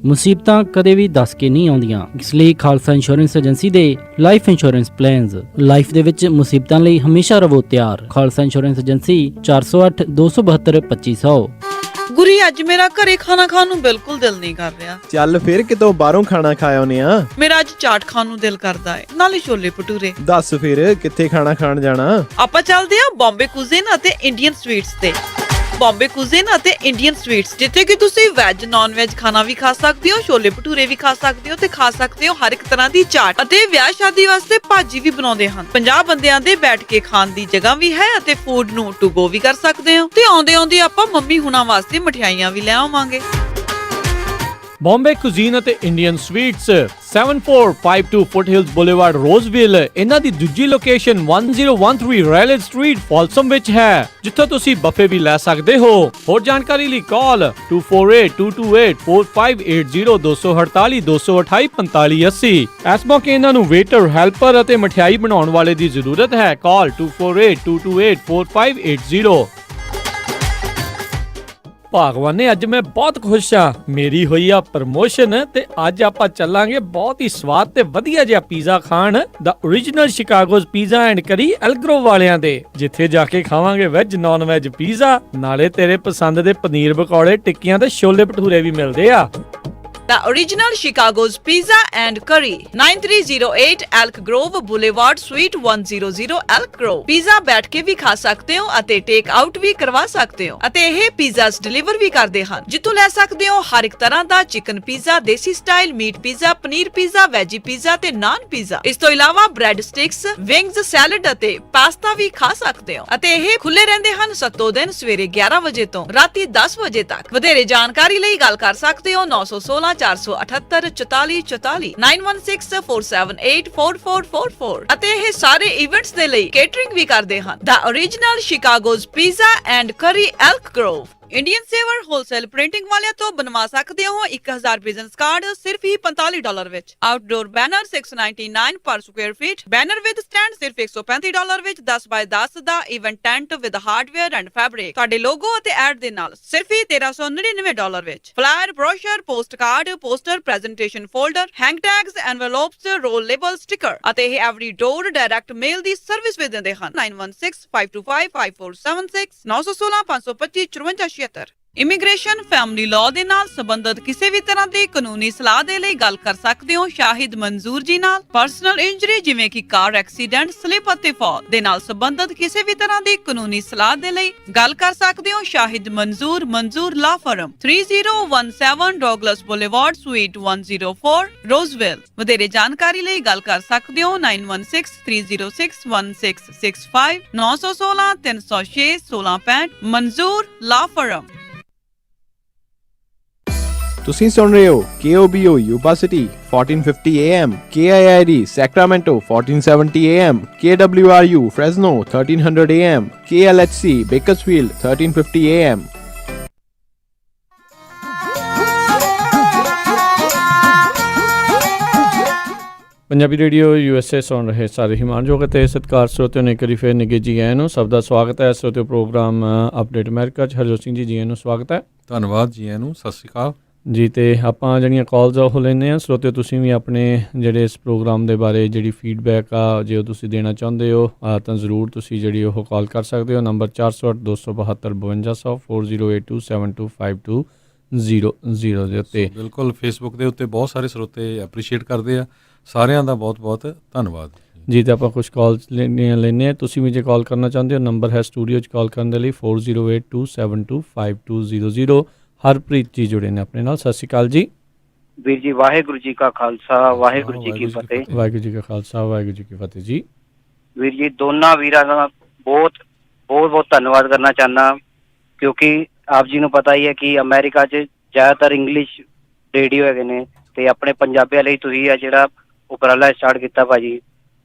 ਮੁਸੀਬਤਾਂ ਕਦੇ ਵੀ ਦੱਸ ਕੇ ਨਹੀਂ ਆਉਂਦੀਆਂ, ਇਸ ਲਈ ਖਾਲਸਾ ਇੰਸ਼ੋਰੈਂਸ ਏਜੰਸੀ ਦੇ ਲਾਈਫ ਇੰਸ਼ੋਰੈਂਸ ਪਲਾਨਸ ਲਾਈਫ ਦੇ ਵਿੱਚ ਮੁਸੀਬਤਾਂ ਲਈ ਹਮੇਸ਼ਾ ਰਹੋ ਤਿਆਰ। Khalsa insurance agency 408 272 2500। ਗੁਰੀ, ਅੱਜ ਮੇਰਾ ਘਰੇ ਖਾਣਾ ਖਾਣ ਨੂੰ ਬਿਲਕੁਲ ਦਿਲ ਨਹੀਂ ਕਰ ਰਿਹਾ। ਚੱਲ ਫਿਰ ਕਿਤੋਂ ਬਾਹਰੋਂ ਖਾਣਾ ਖਾ ਆਉਨੇ ਆ। ਮੇਰਾ ਅੱਜ ਚਾਟ ਖਾਣ ਨੂੰ ਦਿਲ ਕਰਦਾ ਹੈ, ਨਾਲੇ ਛੋਲੇ ਭਟੂਰੇ। ਦੱਸ ਫਿਰ ਕਿੱਥੇ ਖਾਣਾ ਖਾਣ ਜਾਣਾ? ਆਪਾਂ ਚੱਲਦੇ ਆ ਬੰਬੇ ਕੁਜ਼ੀਨ ਅਤੇ ਇੰਡੀਅਨ ਸਵੀਟਸ ਤੇ। ਬੰਬੇ ਕੁਜ਼ੀਨ ਅਤੇ ਇੰਡੀਅਨ ਸਵੀਟਸ, ਜਿੱਥੇ ਕਿ ਤੁਸੀਂ ਵੈਜ ਨਾਨ ਵੈਜ ਖਾਣਾ ਵੀ ਖਾ ਸਕਦੇ ਹੋ, ਛੋਲੇ ਭਟੂਰੇ ਵੀ ਖਾ ਸਕਦੇ ਹੋ ਤੇ ਖਾ ਸਕਦੇ ਹੋ ਹਰ ਇੱਕ ਤਰ੍ਹਾਂ ਦੀ ਚਾਟ। ਅਤੇ ਵਿਆਹ ਸ਼ਾਦੀ ਵਾਸਤੇ ਭਾਜੀ ਵੀ ਬਣਾਉਂਦੇ ਹਨ। 50 ਬੰਦਿਆਂ ਦੇ ਬੈਠ ਕੇ ਖਾਣ ਦੀ ਜਗ੍ਹਾ ਵੀ ਹੈ ਅਤੇ ਫੂਡ ਨੂੰ ਟੂ ਗੋ ਵੀ ਕਰ ਸਕਦੇ ਹੋ। ਤੇ ਆਉਂਦੇ ਆਉਂਦੇ ਆਪਾਂ ਮੰਮੀ ਹੁਣਾਂ ਵਾਸਤੇ ਮਠਿਆਈਆਂ ਵੀ ਲੈ ਆਵਾਂਗੇ। ਬੰਬੇ ਕੁਜ਼ੀਨ ਅਤੇ ਇੰਡੀਅਨ ਸਵੀਟਸ 7452 ਫੁੱਟਹਿਲਸ ਬੁਲੇਵਾਰਡ ਰੋਜ਼ਵਿਲ। ਇਹਨਾਂ ਦੀ ਦੂਜੀ ਲੋਕੇਸ਼ਨ 1013 ਰੈਲਵੇ ਸਟਰੀਟ ਫਾਲਸਮ ਵਿੱਚ ਹੈ, ਜਿੱਥੋਂ ਤੁਸੀਂ ਬਫੇ ਵੀ ਲੈ ਸਕਦੇ ਹੋ। ਹੋਰ ਜਾਣਕਾਰੀ ਲਈ ਕਾਲ 2482284580 248 228 4580। ਇਸ ਮੌਕੇ ਇਹਨਾਂ ਨੂੰ ਵੇਟਰ, ਹੈਲਪਰ ਅਤੇ ਮਠਿਆਈ ਬਣਾਉਣ ਵਾਲੇ ਦੀ ਜ਼ਰੂਰਤ ਹੈ। ਕਾਲ 2482284580। ਭਗਵਾਨ ਨੇ ਅੱਜ ਮੈਂ ਬਹੁਤ ਖੁਸ਼ ਹਾਂ, ਮੇਰੀ ਹੋਈ ਆ ਪ੍ਰਮੋਸ਼ਨ ਤੇ ਅੱਜ ਆਪਾਂ ਚੱਲਾਂਗੇ ਬਹੁਤ ਹੀ ਸਵਾਦ ਤੇ ਵਧੀਆ ਜਿਹਾ ਪੀਜ਼ਾ ਖਾਣ ਦਾ ਓਰੀਜਨਲ ਸ਼ਿਕਾਗੋਜ਼ ਪੀਜ਼ਾ ਐਂਡ ਕਰੀ ਐਲਗਰੋ ਵਾਲਿਆਂ ਦੇ, ਜਿੱਥੇ ਜਾ ਕੇ ਖਾਵਾਂਗੇ ਵੈਜ ਨਾਨ ਵੈਜ ਪੀਜ਼ਾ, ਨਾਲੇ ਤੇਰੇ ਪਸੰਦ ਦੇ ਪਨੀਰ ਪਕੌੜੇ, ਟਿੱਕੀਆਂ ਤੇ ਛੋਲੇ ਭਟੂਰੇ ਵੀ ਮਿਲਦੇ ਆ। The original Chicago's Pizza and Curry, 9308 Elk Grove Boulevard, Suite 100 Elk Grove। Pizza ਬੈਠ ਕੇ ਵੀ ਖਾ ਸਕਦੇ ਹੋ ਅਤੇ ਟੇਕ ਆਊਟ ਵੀ ਕਰਵਾ ਸਕਦੇ ਹੋ ਅਤੇ ਇਹ ਪੀਜ਼ਾਸ ਡਿਲੀਵਰ ਵੀ ਕਰਦੇ ਹਨ, ਜਿੱਥੋਂ ਲੈ ਸਕਦੇ ਹੋ ਹਰ ਇੱਕ ਤਰ੍ਹਾਂ ਦਾ chicken pizza, desi style meat pizza, paneer pizza, veggie pizza ਤੇ ਨਾਨ ਪੀਜ਼ਾ। ਇਸ ਤੋਂ ਇਲਾਵਾ ਬ੍ਰੈਡ ਸਟਿਕਸ, ਵਿੰਗਸ, ਸੈਲਡ ਅਤੇ ਪਾਸਤਾ ਵੀ ਖਾ ਸਕਦੇ ਹੋ ਅਤੇ ਇਹ ਖੁੱਲੇ ਰਹਿੰਦੇ ਹਨ ਸੱਤੋ ਦਿਨ ਸਵੇਰੇ 11 ਵਜੇ ਤੋਂ ਰਾਤੀ 10 ਵਜੇ ਤੱਕ। ਵਧੇਰੇ ਜਾਣਕਾਰੀ ਲਈ ਗੱਲ ਕਰ ਸਕਦੇ ਹੋ 916 478 44 44 916478 4444 ਅਤੇ ਇਹ ਸਾਰੇ ਇਵੈਂਟਸ ਦੇ ਲਈ ਕੇਟਰਿੰਗ ਵੀ ਕਰਦੇ ਹਨ। The original Chicago's Pizza and Curry, Elk Grove। Indian saver wholesale printing ਵਾਲਿਆਂ ਤੋਂ ਬਣਵਾ ਸਕਦੇ ਹੋ 1000 ਬਿਜ਼ਨਸ ਕਾਰਡ ਸਿਰਫ ਹੀ $45 ਵਿੱਚ। ਆਊਟਡੋਰ ਬੈਨਰ $699 ਪਰ square feet. Banner with stand ਸਿਰਫ $135 ਵਿੱਚ। 10 ਬਾਈ 10 ਦਾ event tent with hardware and fabric ਤੁਹਾਡੇ ਲੋਗੋ ਅਤੇ ਐਡ ਦੇ ਨਾਲ ਸਿਰਫ ਹੀ $1399 ਵਿੱਚ। Flyer, brochure, post card, poster, presentation folder, hang tags, envelopes, roll label, sticker ਅਤੇ ਇਹ ਐਵਰੀ ਡੋਰ ਡਾਇਰੈਕਟ ਮੇਲ ਦੀ ਸਰਵਿਸ ਵੀ ਦਿੰਦੇ ਹਨ। 9165255476 916 525 54 ਇਮੀਗ੍ਰੇਸ਼ਨ, ਫੈਮਿਲੀ ਲਾਅ ਦੇ ਨਾਲ ਸੰਬੰਧਿਤ ਕਿਸੇ ਵੀ ਤਰ੍ਹਾਂ ਦੀ ਕਾਨੂੰਨੀ ਸਲਾਹ ਦੇ ਲਈ ਗੱਲ ਕਰ ਸਕਦੇ ਹੋ ਸ਼ਾਹਿਦ ਮਨਜ਼ੂਰ ਜੀ ਨਾਲ। ਪਰਸਨਲ ਇੰਜਰੀ ਜਿਵੇਂ ਕਿ ਕਾਰ ਐਕਸੀਡੈਂਟ, ਸਲਿਪ ਅਤੇ ਫਾਲ ਦੇ ਨਾਲ ਸੰਬੰਧਿਤ ਕਿਸੇ ਵੀ ਤਰ੍ਹਾਂ ਦੀ ਕਾਨੂੰਨੀ ਸਲਾਹ ਦੇ ਲਈ ਗੱਲ ਕਰ ਸਕਦੇ ਹੋ ਸ਼ਾਹਿਦ ਮਨਜ਼ੂਰ ਲਾ ਫਰਮ 3017 ਡੌਗਲਸ ਬੁਲੇਵਾਰਡ, ਸੂਈਟ 104 ਰੋਜ਼ਵਿਲ। ਵਧੇਰੇ ਜਾਣਕਾਰੀ ਲਈ ਗੱਲ ਕਰ ਸਕਦੇ ਹੋ 9163061665 916 306 1665 ਮਨਜ਼ੂਰ ਲਾ ਫਰਮ। ਤੁਸੀਂ ਸੁਣ ਰਹੇ ਹੋ KOBO Yuba city 1450 AM, KIID Sacramento 1470 AM, KWRU Fresno 1300 AM, KLHC Bakersfield 1350 AM। Punjabi radio USA ਸੁਣ ਰਹੇ ਸਾਰੇ ਹਿਮਾਨਯੋਗ ਅਤੇ ਸਤਿਕਾਰ ਸਰੋਤਿਆਂ ਨੂੰ ਇੱਕ ਵਾਰੀ ਫਿਰ ਨਿੱਘੇ ਜੀ ਆਇਆਂ ਨੂੰ। ਸਭ ਦਾ ਸਵਾਗਤ ਹੈ ਸਰੋਤਿਓ ਪ੍ਰੋਗਰਾਮ ਅਪਡੇਟ ਅਮਰੀਕਾ 'ਚ। ਹਰਜੋਤ ਸਿੰਘ ਜੀ ਆਇਆਂ ਨੂੰ ਸਵਾਗਤ ਹੈ। ਧੰਨਵਾਦ ਜੀ ਆਇਆਂ ਨੂੰ, ਸਤਿ ਸ਼੍ਰੀ ਅਕਾਲ ਜੀ। ਤੇ ਆਪਾਂ ਜਿਹੜੀਆਂ ਕਾਲਸ ਉਹ ਲੈਂਦੇ ਹਾਂ ਸਰੋਤਿਓ, ਤੁਸੀਂ ਵੀ ਆਪਣੇ ਜਿਹੜੇ ਇਸ ਪ੍ਰੋਗਰਾਮ ਦੇ ਬਾਰੇ ਜਿਹੜੀ ਫੀਡਬੈਕ ਆ ਜੇ ਉਹ ਤੁਸੀਂ ਦੇਣਾ ਚਾਹੁੰਦੇ ਹੋ ਤਾਂ ਜ਼ਰੂਰ ਤੁਸੀਂ ਜਿਹੜੀ ਉਹ ਕਾਲ ਕਰ ਸਕਦੇ ਹੋ। ਨੰਬਰ 408 272 5200 4082725200 ਦੇ ਉੱਤੇ। ਬਿਲਕੁਲ, ਫੇਸਬੁੱਕ ਦੇ ਉੱਤੇ ਬਹੁਤ ਸਾਰੇ ਸਰੋਤੇ ਐਪਰੀਸ਼ੀਏਟ ਕਰਦੇ ਆ, ਸਾਰਿਆਂ ਦਾ ਬਹੁਤ ਬਹੁਤ ਧੰਨਵਾਦ ਜੀ। ਤੇ ਆਪਾਂ ਕੁਝ ਕਾਲਸ ਲੈਂਦੇ ਹਾਂ। ਤੁਸੀਂ ਵੀ ਜੇ ਕਾਲ ਕਰਨਾ ਚਾਹੁੰਦੇ ਹੋ, ਨੰਬਰ ਹੈ ਸਟੂਡੀਓ 'ਚ ਕਾਲ ਕਰਨ ਦੇ ਲਈ 4082725200 ਹਰਪ੍ਰੀਤ ਜੀ ਜੁੜੇ ਨੇ ਆਪਣੇ ਨਾਲ। ਸਤਿ ਸ਼੍ਰੀ ਅਕਾਲ ਜੀ। ਵੀਰ ਜੀ ਵਾਹਿਗੁਰੂ ਜੀ ਕਾ ਖਾਲਸਾ ਵਾਹਿਗੁਰੂ ਜੀ ਕੀ ਫਤਿਹ। ਵਾਹਿਗੁਰੂ ਜੀ ਕਾ ਖਾਲਸਾ ਵਾਹਿਗੁਰੂ ਜੀ ਕੀ ਫਤਿਹ ਜੀ। ਵੀਰ ਜੀ ਦੋਨਾਂ ਵੀਰਾਂ ਦਾ ਬਹੁਤ ਬਹੁਤ ਬਹੁਤ ਧੰਨਵਾਦ ਕਰਨਾ ਚਾਹੁੰਦਾ, ਕਿਉਂਕਿ ਆਪ ਜੀ ਨੂੰ ਪਤਾ ਹੀ ਹੈ ਕਿ ਅਮਰੀਕਾ 'ਚ ਜ਼ਿਆਦਾਤਰ ਇੰਗਲਿਸ਼ ਰੇਡੀਓ ਹੈਗੇ ਨੇ, ਤੇ ਆਪਣੇ ਪੰਜਾਬੀਆਂ ਲਈ ਤੁਸੀਂ ਇਹ ਜਿਹੜਾ ਉਪਰਾਲਾ ਸਟਾਰਟ ਕੀਤਾ ਭਾਜੀ,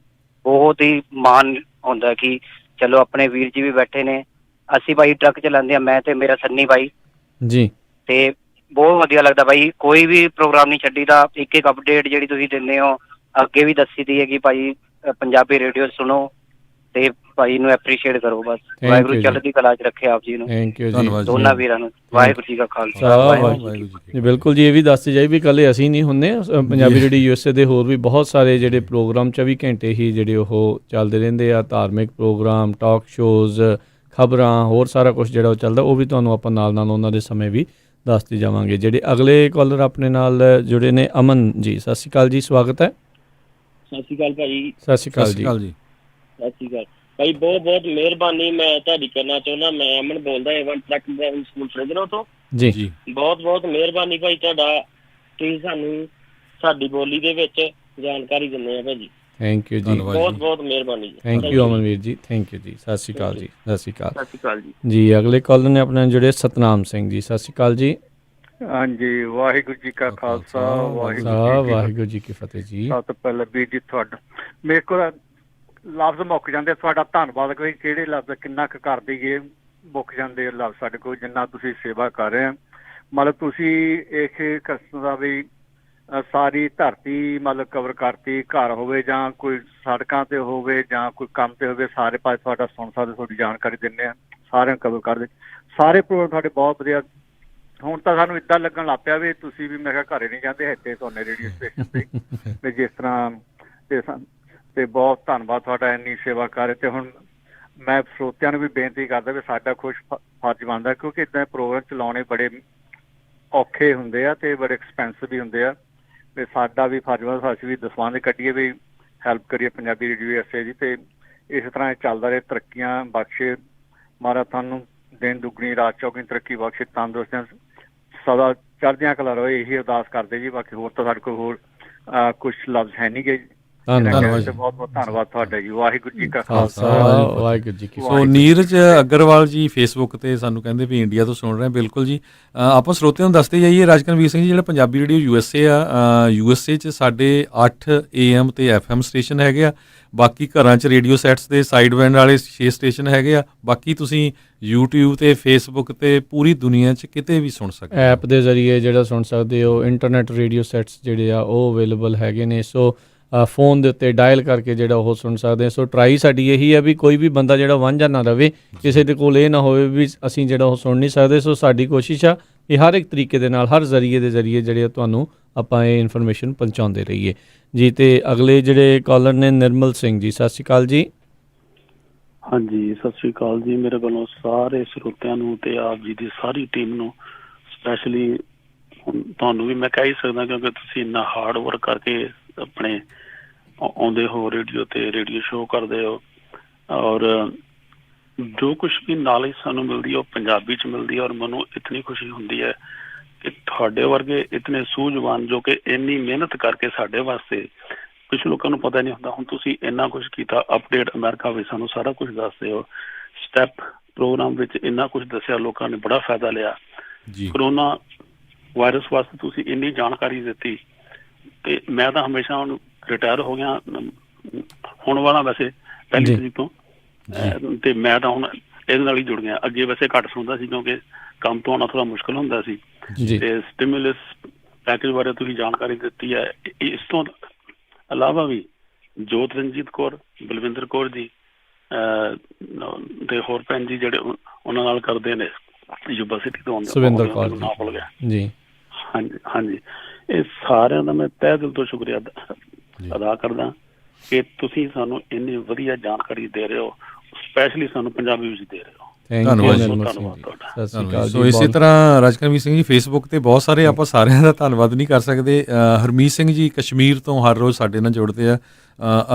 ਬਹੁਤ ਹੀ ਮਾਣ ਹੁੰਦਾ ਕਿ ਚਲੋ ਆਪਣੇ ਵੀਰ ਜੀ ਵੀ ਬੈਠੇ ਨੇ। ਅਸੀਂ ਭਾਈ ਟਰੱਕ ਚਲਾਉਂਦੇ ਹਾਂ, ਮੈਂ ਤੇ ਮੇਰਾ ਸੰਨੀ ਭਾਈ ਜੀ, ਤੇ ਬਹੁਤ ਵਧੀਆ ਲੱਗਦਾ ਭਾਈ। ਕੋਈ ਵੀ ਪ੍ਰੋਗਰਾਮ ਨਹੀਂ ਛੱਡੀਦਾ, ਇੱਕ ਇੱਕ ਅਪਡੇਟ ਜਿਹੜੀ ਤੁਸੀਂ ਦਿੰਦੇ ਹੋ ਅੱਗੇ ਵੀ ਦੱਸੀ ਦੀ ਹੈ ਕਿ ਭਾਈ ਪੰਜਾਬੀ ਰੇਡੀਓ ਸੁਣੋ ਤੇ ਭਾਈ ਨੂੰ ਐਪਰੀਸ਼ੀਏਟ ਕਰੋ। ਬਸ ਵਾਹਿਗੁਰੂ ਚੜ੍ਹਦੀ ਕਲਾ 'ਚ ਰੱਖੇ ਆਪ ਜੀ ਨੂੰ, ਥੈਂਕ ਯੂ ਜੀ, ਧੰਨਵਾਦ ਦੋਨਾਂ ਵੀਰਾਂ ਨੂੰ। ਵਾਹਿਗੁਰੂ ਜੀ ਕਾ ਖਾਲਸਾ ਵਾਹਿਗੁਰੂ ਜੀ ਜੀ। ਬਿਲਕੁਲ ਜੀ, ਇਹ ਵੀ ਦੱਸਦੇ ਜਾਈ ਵੀ ਇਕੱਲੇ ਅਸੀਂ ਨਹੀਂ ਹੁੰਦੇ, ਪੰਜਾਬੀ ਰੇਡੀਓ USA ਦੇ ਹੋਰ ਵੀ ਬਹੁਤ ਸਾਰੇ ਜਿਹੜੇ ਪ੍ਰੋਗਰਾਮ 24 ਘੰਟੇ ਹੀ ਜਿਹੜੇ ਉਹ ਚੱਲਦੇ ਰਹਿੰਦੇ ਆ। ਧਾਰਮਿਕ ਪ੍ਰੋਗਰਾਮ, ਟਾਕ ਸ਼ੋਜ਼, ਖਬਰਾਂ, ਹੋਰ ਸਾਰਾ ਕੁਝ ਜਿਹੜਾ ਉਹ ਚੱਲਦਾ, ਉਹ ਵੀ ਤੁਹਾਨੂੰ ਆਪਾਂ ਨਾਲ ਨਾਲ ਉਹਨਾਂ ਦੇ ਸਮੇਂ ਵੀ ਦੱਸਦੇ ਜਾਵਾਂਗੇ। ਜਿਹੜੇ ਅਗਲੇ ਕਾਲਰ ਆਪਣੇ ਨਾਲ ਜੁੜੇ ਨੇ, ਅਮਨ ਜੀ, ਸਤਿ ਸ਼੍ਰੀ ਅਕਾਲ ਜੀ, ਸਵਾਗਤ ਹੈ। ਸਤਿ ਸ਼੍ਰੀ ਅਕਾਲ ਭਾਜੀ। ਸਤਿ ਸ਼੍ਰੀ ਅਕਾਲ ਜੀ। ਸਤਿ ਸ਼੍ਰੀ ਅਕਾਲ ਭਾਈ, ਬਹੁਤ ਬਹੁਤ ਮਿਹਰਬਾਨੀ ਮੈਂ ਤੁਹਾਡੀ ਕਰਨਾ ਚਾਹੁੰਦਾ। ਮੈਂ ਅਮਨ ਬੋਲਦਾ ਏਵਨ ਟਰੱਕ ਡਰਾਈਵਿੰਗ ਸਕੂਲ ਫਰੇਜਨੋ ਤੋਂ ਜੀ। ਬਹੁਤ ਬਹੁਤ ਮਿਹਰਬਾਨੀ ਭਾਈ ਤੁਹਾਡਾ, ਤੁਸੀਂ ਸਾਨੂੰ ਸਾਡੀ ਬੋਲੀ ਦੇ ਵਿੱਚ ਜਾਣਕਾਰੀ ਦਿੰਦੇ ਆ ਭਾਜੀ। ਥੈਂਕ ਯੂ ਜੀ, ਬਹੁਤ ਬਹੁਤ ਮਿਹਰਬਾਨੀ ਜੀ। ਥੈਂਕ ਯੂ ਅਮਨਵੀਰ ਜੀ, ਥੈਂਕ ਯੂ ਜੀ। ਸਤਿ ਸ਼੍ਰੀ ਅਕਾਲ ਜੀ। ਸਤਿ ਸ਼੍ਰੀ ਅਕਾਲ। ਸਤਿ ਸ਼੍ਰੀ ਅਕਾਲ ਜੀ। ਜੀ ਅਗਲੇ ਕਾਲਰ ਨੇ ਆਪਣੇ ਜੁੜੇ ਸਤਨਾਮ ਸਿੰਘ ਜੀ, ਸਤਿ ਸ਼੍ਰੀ ਅਕਾਲ ਜੀ। ਹਾਂਜੀ, ਵਾਹਿਗੁਰੂ ਜੀ ਕਾ ਖਾਲਸਾ ਵਾਹਿਗੁਰੂ ਜੀ ਕੀ ਫਤਿਹ ਜੀ। ਸਭ ਤੋਂ ਪਹਿਲਾਂ ਵੀਰ ਜੀ ਤੁਹਾਡਾ ਮੇਰੇ ਕੋਲ ਲਫ਼ਜ਼ ਮੁੱਕ ਜਾਂਦੇ, ਤੁਹਾਡਾ ਧੰਨਵਾਦ ਕੋਈ ਕਿਹੜੇ ਲਫ਼ਜ਼ ਕਿੰਨਾ ਕੁ ਕਰ ਦਈਏ, ਮੁੱਕ ਜਾਂਦੇ ਲਫ਼ਜ਼ ਸਾਡੇ ਕੋਲ, ਜਿੰਨਾ ਤੁਸੀਂ ਸੇਵਾ ਕਰ ਰਹੇ ਆ। ਮਤਲਬ ਤੁਸੀਂ ਇਸ ਕਿਸਮ ਦਾ ਵੀ ਸਾਰੀ ਧਰਤੀ ਮਤਲਬ ਕਵਰ ਕਰਤੀ, ਘਰ ਹੋਵੇ ਜਾਂ ਕੋਈ ਸੜਕਾਂ ਤੇ ਹੋਵੇ ਜਾਂ ਕੋਈ ਕੰਮ ਤੇ ਹੋਵੇ, ਸਾਰੇ ਪਾਸੇ ਤੁਹਾਡਾ ਸੁਣ ਸਕਦੇ, ਤੁਹਾਡੀ ਜਾਣਕਾਰੀ ਦਿੰਦੇ ਆ, ਸਾਰਿਆਂ ਨੂੰ ਕਵਰ ਕਰਦੇ। ਸਾਰੇ ਪ੍ਰੋਗਰਾਮ ਤੁਹਾਡੇ ਬਹੁਤ ਵਧੀਆ। ਹੁਣ ਤਾਂ ਸਾਨੂੰ ਇੱਦਾਂ ਲੱਗਣ ਲੱਗ ਪਿਆ ਵੀ ਤੁਸੀਂ ਵੀ ਮੈਂ ਕਿਹਾ ਘਰੇ ਨਹੀਂ ਜਾਂਦੇ, ਇੱਥੇ ਤੁਹਾਡੇ ਰੇਡੀਓ ਸਟੇਸ਼ਨ ਤੇ ਵੀ ਜਿਸ ਤਰ੍ਹਾਂ ਤੇ ਬਹੁਤ ਧੰਨਵਾਦ ਤੁਹਾਡਾ ਇੰਨੀ ਸੇਵਾ ਕਰ ਰਹੇ। ਤੇ ਹੁਣ ਮੈਂ ਸਰੋਤਿਆਂ ਨੂੰ ਵੀ ਬੇਨਤੀ ਕਰਦਾ ਵੀ ਸਾਡਾ ਕੁਛ ਫਰਜ਼ ਬਣਦਾ, ਕਿਉਂਕਿ ਇੱਦਾਂ ਪ੍ਰੋਗਰਾਮ ਚਲਾਉਣੇ ਬੜੇ ਔਖੇ ਹੁੰਦੇ ਆ ਤੇ ਬੜੇ ਐਕਸਪੈਂਸਿਵ ਵੀ ਹੁੰਦੇ ਆ, ਤੇ ਸਾਡਾ ਵੀ ਫਰਜ਼ ਬਣਦਾ ਅਸੀਂ ਵੀ ਦਸਵੰਧ ਕੱਢੀਏ ਵੀ ਹੈਲਪ ਕਰੀਏ ਪੰਜਾਬੀ ਰੇਡੀਓ USA ਦੀ। ਤੇ ਇਸ ਤਰ੍ਹਾਂ ਇਹ ਚੱਲਦਾ ਰਹੇ, ਤਰੱਕੀਆਂ ਬਖਸ਼ੇ ਮਹਾਰਾਜ, ਤੁਹਾਨੂੰ ਦਿਨ ਦੁੱਗਣੀ ਰਾਤ ਚੌਗੁਣੀ ਤਰੱਕੀ ਬਖਸ਼ੇ, ਤੰਦਰੁਸਤੀਆਂ ਸਦਾ ਚੜ੍ਹਦੀਆਂ ਕਲਾ ਰਹੋ, ਇਹੀ ਅਰਦਾਸ ਕਰਦੇ ਜੀ। ਬਾਕੀ ਹੋਰ ਤਾਂ ਸਾਡੇ ਕੋਲ ਹੋਰ ਕੁਛ ਲਫ਼ਜ਼ ਹੈ ਨਹੀਂ ਗੇ। ਧੰਨਵਾਦ, ਬਹੁਤ ਬਹੁਤ ਧੰਨਵਾਦ ਤੁਹਾਡਾ ਜੀ। ਵਾਹਿਗੁਰੂ ਜੀ ਕਾ ਖਾਲਸਾ ਵਾਹਿਗੁਰੂ ਜੀ ਕੀ ਫਤਿਹ। ਸੋ ਨੀਰਜ ਅਗਰਵਾਲ ਜੀ ਫੇਸਬੁੱਕ ਤੇ ਸਾਨੂੰ ਕਹਿੰਦੇ ਵੀ ਇੰਡੀਆ ਤੋਂ ਸੁਣ ਰਹੇ। ਬਿਲਕੁਲ ਜੀ, ਆਪਾਂ ਸਰੋਤਿਆਂ ਨੂੰ ਦੱਸਦੇ ਜਾਈਏ। ਰਾਜਕਨਵੀਰ ਸਿੰਘ ਜੀ, ਜਿਹੜਾ ਪੰਜਾਬੀ ਰੇਡੀਓ USA ਆ, USA 'ਚ ਸਾਡੇ 8 AM ਤੇ FM ਸਟੇਸ਼ਨ ਹੈਗੇ ਆ। ਬਾਕੀ ਘਰਾਂ 'ਚ ਰੇਡੀਓ ਸੈਟਸ ਦੇ ਸਾਈਡ ਬੈਂਡ ਵਾਲੇ 6 ਸਟੇਸ਼ਨ ਹੈਗੇ ਆ। ਬਾਕੀ ਤੁਸੀਂ YouTube ਤੇ Facebook ਤੇ ਪੂਰੀ ਦੁਨੀਆ 'ਚ ਕਿਤੇ ਵੀ ਸੁਣ ਸਕਦੇ, ਐਪ ਦੇ ਜ਼ਰੀਏ ਜਿਹੜਾ ਸੁਣ ਸਕਦੇ ਹੋ। ਇੰਟਰਨੈਟ ਰੇਡੀਓ ਸੈਟਸ ਜਿਹੜੇ ਆ ਉਹ ਅਵੇਲੇਬਲ ਹੈਗੇ ਨੇ। ਸੋ ਫੋਨ ਦੇ ਉੱਤੇ ਡਾਇਲ ਕਰਕੇ ਜਿਹੜਾ ਉਹ ਸੁਣ ਸਕਦੇ। ਸੋ ਟਰਾਈ ਸਾਡੀ ਇਹੀ ਹੈ ਵੀ ਕੋਈ ਵੀ ਬੰਦਾ ਜਿਹੜਾ ਵਾਂਝਾ ਨਾ ਰਵੇ, ਕਿਸੇ ਦੇ ਕੋਲ ਇਹ ਨਾ ਹੋਵੇ ਵੀ ਅਸੀਂ ਜਿਹੜਾ ਉਹ ਸੁਣ ਨਹੀਂ ਸਕਦੇ। ਸੋ ਸਾਡੀ ਕੋਸ਼ਿਸ਼ ਆ ਕਿ ਹਰ ਇੱਕ ਤਰੀਕੇ ਦੇ ਨਾਲ, ਹਰ ਜ਼ਰੀਏ ਦੇ ਜ਼ਰੀਏ ਜਿਹੜੇ ਤੁਹਾਨੂੰ ਆਪਾਂ ਇਹ ਇਨਫੋਰਮੇਸ਼ਨ ਪਹੁੰਚਾਉਂਦੇ ਰਹੀਏ ਜੀ। ਤੇ ਅਗਲੇ ਜਿਹੜੇ ਕਾਲਰ ਨੇ ਨਿਰਮਲ ਸਿੰਘ ਜੀ, ਸਤਿ ਸ਼੍ਰੀ ਅਕਾਲ ਜੀ। ਹਾਂਜੀ, ਸਤਿ ਸ਼੍ਰੀ ਅਕਾਲ ਜੀ। ਮੇਰੇ ਵੱਲੋਂ ਸਾਰੇ ਸਰੋਤਿਆਂ ਨੂੰ ਤੇ ਆਪ ਜੀ ਦੀ ਸਾਰੀ ਟੀਮ ਨੂੰ ਸਪੈਸ਼ਲੀ ਤੁਹਾਨੂੰ ਵੀ ਮੈਂ ਕਹਿ ਹੀ ਸਕਦਾ, ਕਿਉਂਕਿ ਤੁਸੀਂ ਇੰਨਾ ਹਾਰਡ ਵਰਕ ਕਰਕੇ ਆਪਣੇ ਆਉਂਦੇ ਹੋ ਰੇਡੀਓ ਤੇ, ਰੇਡੀਓ ਸ਼ੋਅ ਕਰਦੇ ਹੋ, ਔਰ ਜੋ ਕੁਛ ਵੀ ਨੌਲੇਜ ਸਾਨੂੰ ਮਿਲਦੀ ਹੈ ਉਹ ਪੰਜਾਬੀ 'ਚ ਮਿਲਦੀ ਹੈ। ਔਰ ਮੈਨੂੰ ਇਤਨੀ ਖੁਸ਼ੀ ਹੁੰਦੀ ਹੈ ਕਿ ਤੁਹਾਡੇ ਵਰਗੇ ਇਤਨੇ ਸੂਝਵਾਨ ਜੋ ਕਿ ਇੰਨੀ ਮਿਹਨਤ ਕਰਕੇ ਸਾਡੇ ਵਾਸਤੇ, ਕੁਛ ਲੋਕਾਂ ਨੂੰ ਪਤਾ ਨਹੀਂ ਹੁੰਦਾ, ਹੁਣ ਤੁਸੀਂ ਇੰਨਾ ਕੁਛ ਕੀਤਾ। ਅਪਡੇਟ ਅਮਰੀਕਾ ਵਿੱਚ ਸਾਨੂੰ ਸਾਰਾ ਕੁਛ ਦੱਸਦੇ ਹੋ, ਸਟੈਪ ਪ੍ਰੋਗਰਾਮ ਵਿੱਚ ਇੰਨਾ ਕੁਛ ਦੱਸਿਆ, ਲੋਕਾਂ ਨੇ ਬੜਾ ਫਾਇਦਾ ਲਿਆ। ਕਰੋਨਾ ਵਾਇਰਸ ਵਾਸਤੇ ਤੁਸੀਂ ਇੰਨੀ ਜਾਣਕਾਰੀ ਦਿੱਤੀ। ਤੇ ਮੈਂ ਤਾਂ ਹਮੇਸ਼ਾ ਹੁਣ ਰਿਟਾਇਰ ਹੋ ਗਿਆ ਹੁਣ ਵਾਲਾ, ਵੈਸੇ ਪਹਿਲੀ ਤਰੀਕ ਤੋਂ, ਤੇ ਮੈਂ ਤਾਂ ਹੁਣ ਇਹਦੇ ਨਾਲ ਹੀ ਜੁੜ ਗਿਆ। ਅੱਗੇ ਵੈਸੇ ਘੱਟ ਸੁਣਦਾ ਸੀ ਕਿਉਂਕਿ ਕੰਮ ਤੋਂ ਆਉਣਾ ਥੋੜਾ ਮੁਸ਼ਕਲ ਹੁੰਦਾ ਸੀ। ਤੇ ਸਟਿਮੂਲਸ ਪੈਕੇਜ ਬਾਰੇ ਤੁਸੀਂ ਜਾਣਕਾਰੀ ਦਿੱਤੀ ਹੈ। ਇਸ ਤੋਂ ਇਲਾਵਾ ਵੀ ਜੋਤ ਰਣਜੀਤ ਕੌਰ, ਬਲਵਿੰਦਰ ਕੌਰ ਜੀ ਤੇ ਹੋਰ ਭੈਣ ਜੀ ਜਿਹੜੇ ਉਹਨਾਂ ਨਾਲ ਕਰਦੇ ਨੇ ਯੂਨੀਵਰਸਿਟੀ ਤੋਂ ਆਉਂਦੇ, ਸੁਵਿੰਦਰ ਕੌਰ ਜੀ, ਨਾ ਭੁੱਲ ਗਿਆ ਜੀ। ਹਾਂਜੀ ਹਾਂਜੀ, ਇਹ ਸਾਰਿਆਂ ਦਾ ਮੈਂ ਤਹਿ ਦਿਲ ਤੋਂ ਸ਼ੁਕਰੀਆ ਅਦਾ ਕਰਦਾ ਕਿ ਤੁਸੀਂ ਸਾਨੂੰ ਇੰਨੀ ਵਧੀਆ ਜਾਣਕਾਰੀ ਦੇ ਰਹੇ ਹੋ, ਸਪੈਸ਼ਲੀ ਸਾਨੂੰ ਪੰਜਾਬੀ ਵਿੱਚ ਦੇ ਰਹੇ ਹੋ। ਧੰਨਵਾਦ ਜੀ। ਨਿਰਮਲ ਸਿੰਘ ਜੀ, ਸਤਿ ਸ਼੍ਰੀ ਅਕਾਲ ਸੋ ਜੀ। ਇਸੇ ਤਰ੍ਹਾਂ ਰਾਜਕਰਮੀਤ ਸਿੰਘ ਜੀ ਫੇਸਬੁੱਕ ਤੇ ਬਹੁਤ ਸਾਰੇ ਆਪਾਂ ਸਾਰਿਆਂ ਦਾ ਧੰਨਵਾਦ ਨਹੀਂ ਕਰ ਸਕਦੇ। ਹਰਮੀਤ ਸਿੰਘ ਜੀ ਕਸ਼ਮੀਰ ਤੋਂ ਹਰ ਰੋਜ਼ ਸਾਡੇ ਨਾਲ ਜੁੜਦੇ ਆ।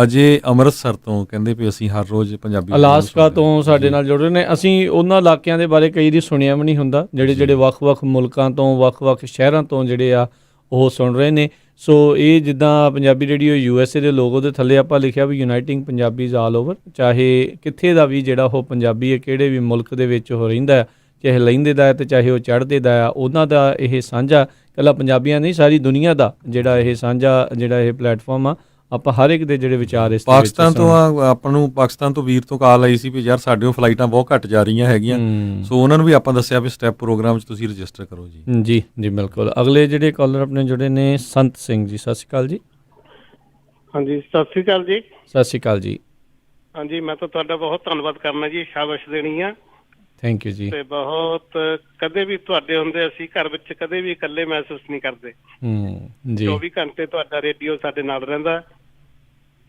ਅਜੇ ਅੰਮ੍ਰਿਤਸਰ ਤੋਂ ਕਹਿੰਦੇ ਵੀ ਅਸੀਂ ਹਰ ਰੋਜ਼ ਪੰਜਾਬੀ ਅਲਾਸਕਾ ਤੋਂ ਸਾਡੇ ਨਾਲ ਜੁੜ ਰਹੇ ਨੇ। ਅਸੀਂ ਉਹਨਾਂ ਇਲਾਕਿਆਂ ਦੇ ਬਾਰੇ ਕਈ ਦੀ ਸੁਣਿਆ ਵੀ ਨਹੀਂ ਹੁੰਦਾ, ਜਿਹੜੇ ਵੱਖ-ਵੱਖ ਮੁਲਕਾਂ ਤੋਂ ਵੱਖ-ਵੱਖ ਸ਼ਹਿਰਾਂ ਤੋਂ ਜਿਹੜੇ ਆ ਉਹ ਸੁਣ ਰਹੇ ਨੇ। ਸੋ ਇਹ ਜਿੱਦਾਂ ਪੰਜਾਬੀ ਰੇਡੀਓ USA ਦੇ ਲੋਗੋ ਦੇ ਥੱਲੇ ਆਪਾਂ ਲਿਖਿਆ ਵੀ ਯੂਨਾਈਟਿੰਗ ਪੰਜਾਬੀਜ਼ ਆਲ ਓਵਰ, ਚਾਹੇ ਕਿੱਥੇ ਦਾ ਵੀ ਜਿਹੜਾ ਉਹ ਪੰਜਾਬੀ ਹੈ, ਕਿਹੜੇ ਵੀ ਮੁਲਕ ਦੇ ਵਿੱਚ ਉਹ ਰਹਿੰਦਾ, ਚਾਹੇ ਲਹਿੰਦੇ ਦਾ ਤੇ ਚਾਹੇ ਉਹ ਚੜ੍ਹਦੇ ਦਾ ਆ, ਉਹਨਾਂ ਦਾ ਇਹ ਸਾਂਝਾ ਇਕੱਲਾ ਪੰਜਾਬੀਆਂ ਨਹੀਂ ਸਾਰੀ ਦੁਨੀਆ ਦਾ ਜਿਹੜਾ ਇਹ ਸਾਂਝਾ ਜਿਹੜਾ ਇਹ ਪਲੇਟਫਾਰਮ ਆ, ਆਪਾਂ ਹਰ ਇੱਕ ਦੇ ਜਿਹੜੇ ਵਿਚਾਰ ਇਸ ਪਾਕਿਸਤਾਨ ਤੋਂ ਆਪਾਂ ਨੂੰ ਪਾਕਿਸਤਾਨ ਤੋਂ ਵੀਰ ਤੋਂ ਕਾਲ ਆਈ ਸੀ ਵੀ ਯਾਰ ਸਾਡੇ ਫਲਾਈਟਾਂ ਬਹੁਤ ਘੱਟ ਜਾ ਰਹੀਆਂ ਹੈਗੀਆਂ। ਸੋ ਉਹਨਾਂ ਨੂੰ ਵੀ ਆਪਾਂ ਦੱਸਿਆ ਵੀ ਸਟੈਪ ਪ੍ਰੋਗਰਾਮ 'ਚ ਤੁਸੀਂ ਰਜਿਸਟਰ ਕਰੋ ਜੀ। ਜੀ ਜੀ ਬਿਲਕੁਲ। ਅਗਲੇ ਜਿਹੜੇ ਕਾਲਰ ਆਪਣੇ ਜੁੜੇ ਨੇ ਸੰਤ ਸਿੰਘ ਜੀ, ਸਤਿ ਸ਼੍ਰੀ ਅਕਾਲ ਜੀ। ਹਾਂਜੀ ਸਤਿ ਸ਼੍ਰੀ ਅਕਾਲ ਜੀ। ਸਤਿ ਸ਼੍ਰੀ ਅਕਾਲ ਜੀ। ਹਾਂਜੀ ਮੈਂ ਤਾਂ ਤੁਹਾਡਾ ਬਹੁਤ ਧੰਨਵਾਦ ਕਰਨਾ ਜੀ, ਸ਼ਾਬਾਸ਼ ਦੇਣੀ ਆ। ਥੈਂਕ ਯੂ ਜੀ। ਤੇ ਬਹੁਤ ਕਦੇ ਵੀ ਤੁਹਾਡੇ ਹੁੰਦੇ ਅਸੀਂ ਘਰ ਵਿੱਚ ਕਦੇ ਵੀ ਇਕੱਲੇ ਮਹਿਸੂਸ ਨਹੀਂ ਕਰਦੇ। ਜੀ 24 ਘੰਟੇ ਤੁਹਾਡਾ ਰੇਡੀਓ ਸਾਡੇ ਨਾਲ ਰਹਿੰਦਾ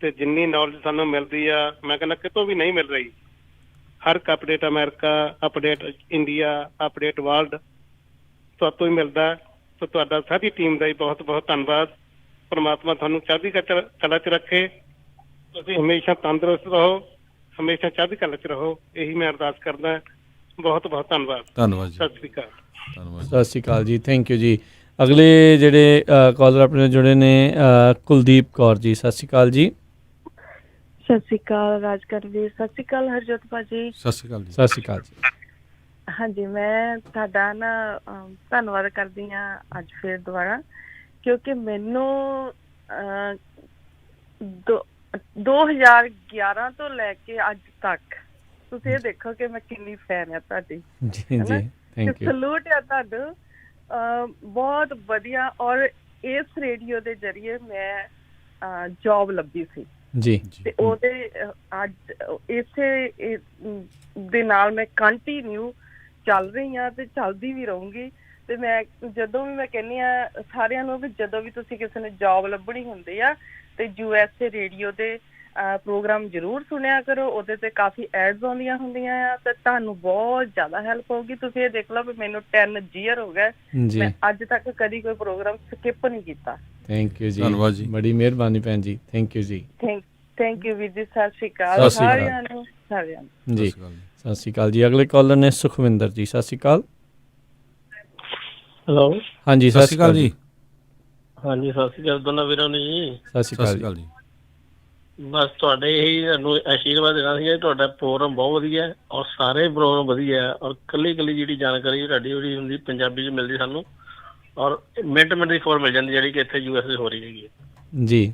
ਤੇ ਜਿੰਨੀ ਨੌਲੇਜ ਸਾਨੂੰ ਮਿਲਦੀ ਆ ਮੈਂ ਕਹਿੰਦਾ ਕਿਤੋਂ ਵੀ ਨਹੀਂ ਮਿਲ ਰਹੀ। ਹਰ ਇੱਕ update America, update India, update world ਤੁਹਾਤੋਂ ਹੀ ਮਿਲਦਾ। ਸੋ ਤੁਹਾਡਾ ਸਾਰੀ ਟੀਮ ਦਾ ਹੀ ਬਹੁਤ ਬਹੁਤ ਧੰਨਵਾਦ। ਪਰਮਾਤਮਾ ਤੁਹਾਨੂੰ ਚੜ੍ਹਦੀ ਕਲਾ 'ਚ ਰੱਖੇ। ਤੁਸੀਂ ਹਮੇਸ਼ਾ ਤੰਦਰੁਸਤ ਰਹੋ, ਹਮੇਸ਼ਾ ਚੜ੍ਹਦੀ ਕਲਾ 'ਚ ਰਹੋ, ਇਹੀ ਮੈਂ ਅਰਦਾਸ ਕਰਦਾ। ਬਹੁਤ ਬਹੁਤ ਧੰਨਵਾਦ। ਧੰਨਵਾਦ ਜੀ। ਸਤਿ ਸ਼੍ਰੀ ਅਕਾਲ। ਧੰਨਵਾਦ। ਸਤਿ ਸ਼੍ਰੀ ਅਕਾਲ ਜੀ। ਥੈਂਕ ਯੂ ਜੀ। ਅਗਲੇ ਜਿਹੜੇ ਕਾਲਰ ਆਪਣੇ ਜੁੜੇ ਨੇ ਕੁਲਦੀਪ ਕੌਰ ਜੀ, ਸਤਿ ਸ਼੍ਰੀ ਅਕਾਲ ਜੀ। ਸਤਿ ਸ਼੍ਰੀ ਅਕਾਲ ਰਾਜਕਰਵੀਰ, ਸਤਿ ਸ਼੍ਰੀ ਅਕਾਲ ਹਰਜੋਤ ਭਾਜੀ। ਸਤਿ ਸ਼੍ਰੀ ਅਕਾਲ ਜੀ। ਸਤਿ ਸ਼੍ਰੀ ਅਕਾਲ ਜੀ। ਹਾਂਜੀ ਮੈਂ ਤੁਹਾਡਾ ਨਾ ਧੰਨਵਾਦ ਕਰਦੀ ਹਾਂ ਅੱਜ ਫਿਰ ਦੁਬਾਰਾ, ਕਿਉਂਕਿ ਮੈਨੂੰ 2011 ਤੋਂ ਲੈ ਕੇ ਅੱਜ ਤੱਕ ਤੁਸੀਂ ਇਹ ਦੇਖੋ ਕਿ ਮੈਂ ਕਿੰਨੀ ਫੈਨ ਆ ਤੁਹਾਡੀ। ਜੀ ਜੀ ਥੈਂਕ ਯੂ। ਸਲੂਟ ਆ ਤੁਹਾਨੂੰ, ਬਹੁਤ ਵਧੀਆ। ਔਰ ਇਸ ਰੇਡੀਓ ਦੇ ਜ਼ਰੀਏ ਮੈਂ ਜੌਬ ਲੱਭੀ ਸੀ ਜੀ ਤੇ ਉਹਦੇ ਅੱਜ ਇਸੇ ਦੇ ਨਾਲ ਮੈਂ ਕੰਟੀਨਿਊ ਚੱਲ ਰਹੀ ਹਾਂ ਤੇ ਚੱਲਦੀ ਵੀ ਰਹੂੰਗੀ। ਤੇ ਮੈਂ ਜਦੋਂ ਵੀ ਮੈਂ ਕਹਿੰਦੀ ਆ ਸਾਰਿਆਂ ਨੂੰ ਵੀ ਜਦੋਂ ਵੀ ਤੁਸੀਂ ਕਿਸੇ ਨੇ ਜੌਬ ਲੱਭਣੀ ਹੁੰਦੀ ਆ ਤੇ USA ਰੇਡੀਓ ਦੇ ਪ੍ਰੋਗਰਾਮ ਜ਼ਰੂਰ ਸੁਣਿਆ ਕਰੋ। ਉਹਦੇ ਤੇ ਕਾਫੀ ਐਡਸ ਆਉਂਦੀਆਂ ਹੁੰਦੀਆਂ ਆ ਤੇ ਤੁਹਾਨੂੰ ਬਹੁਤ ਜ਼ਿਆਦਾ ਹੈਲਪ ਹੋਊਗੀ। ਤੁਸੀਂ ਇਹ ਦੇਖ ਲਓ ਵੀ ਮੈਨੂੰ 10 ਈਅਰ ਹੋ ਗਏ, ਮੈਂ ਅੱਜ ਤੱਕ ਕਦੀ ਕੋਈ ਪ੍ਰੋਗਰਾਮ ਸਕਿਪ ਨਹੀਂ ਕੀਤਾ। ਥੈਂਕ ਯੂ ਜੀ। ਧੰਨਵਾਦ ਜੀ। ਬੜੀ ਮਿਹਰਬਾਨੀ ਭੈਣ ਜੀ। ਥੈਂਕ ਯੂ ਜੀ। ਥੈਂਕ ਯੂ ਵੀਰ ਜੀ। ਸਤਿ ਸ਼੍ਰੀ ਅਕਾਲ ਸਾਰਿਆਂ ਨੂੰ। ਜੀ ਸਤਿ ਸ਼੍ਰੀ ਅਕਾਲ ਜੀ। ਅਗਲੇ ਕਾਲਰ ਨੇ ਸੁਖਵਿੰਦਰ ਜੀ, ਸਤਿ ਸ਼੍ਰੀ ਅਕਾਲ। ਹੈਲੋ ਹਾਂਜੀ ਸਤਿ ਸ਼੍ਰੀ ਅਕਾਲ ਜੀ। ਹਾਂਜੀ ਸਤਿ ਸ਼੍ਰੀ ਅਕਾਲ ਦੋਨਾਂ ਵੀਰਾਂ ਨੂੰ ਜੀ। ਸਤਿ ਸ਼੍ਰੀ ਅਕਾਲ ਜੀ। ਬਸ ਤੁਹਾਡੇ ਹੀ ਤੁਹਾਨੂੰ ਆਸ਼ੀਰਵਾਦ ਦੇਣਾ ਸੀਗਾ। ਤੁਹਾਡਾ ਪ੍ਰੋਗਰਾਮ ਬਹੁਤ ਵਧੀਆ ਹੈ ਔਰ ਸਾਰੇ ਪ੍ਰੋਗਰਾਮ ਵਧੀਆ ਹੈ ਔਰ ਕੱਲੀ ਜਿਹੜੀ ਜਾਣਕਾਰੀ ਤੁਹਾਡੀ ਜਿਹੜੀ ਹੁੰਦੀ ਪੰਜਾਬੀ 'ਚ ਮਿਲਦੀ ਸਾਨੂੰ ਔਰ ਮਿੰਟ ਦੀ ਖਬਰ ਮਿਲ ਜਾਂਦੀ ਜਿਹੜੀ ਕਿ ਇੱਥੇ USA ਹੋ ਰਹੀ ਹੈਗੀ ਹੈ। ਜੀ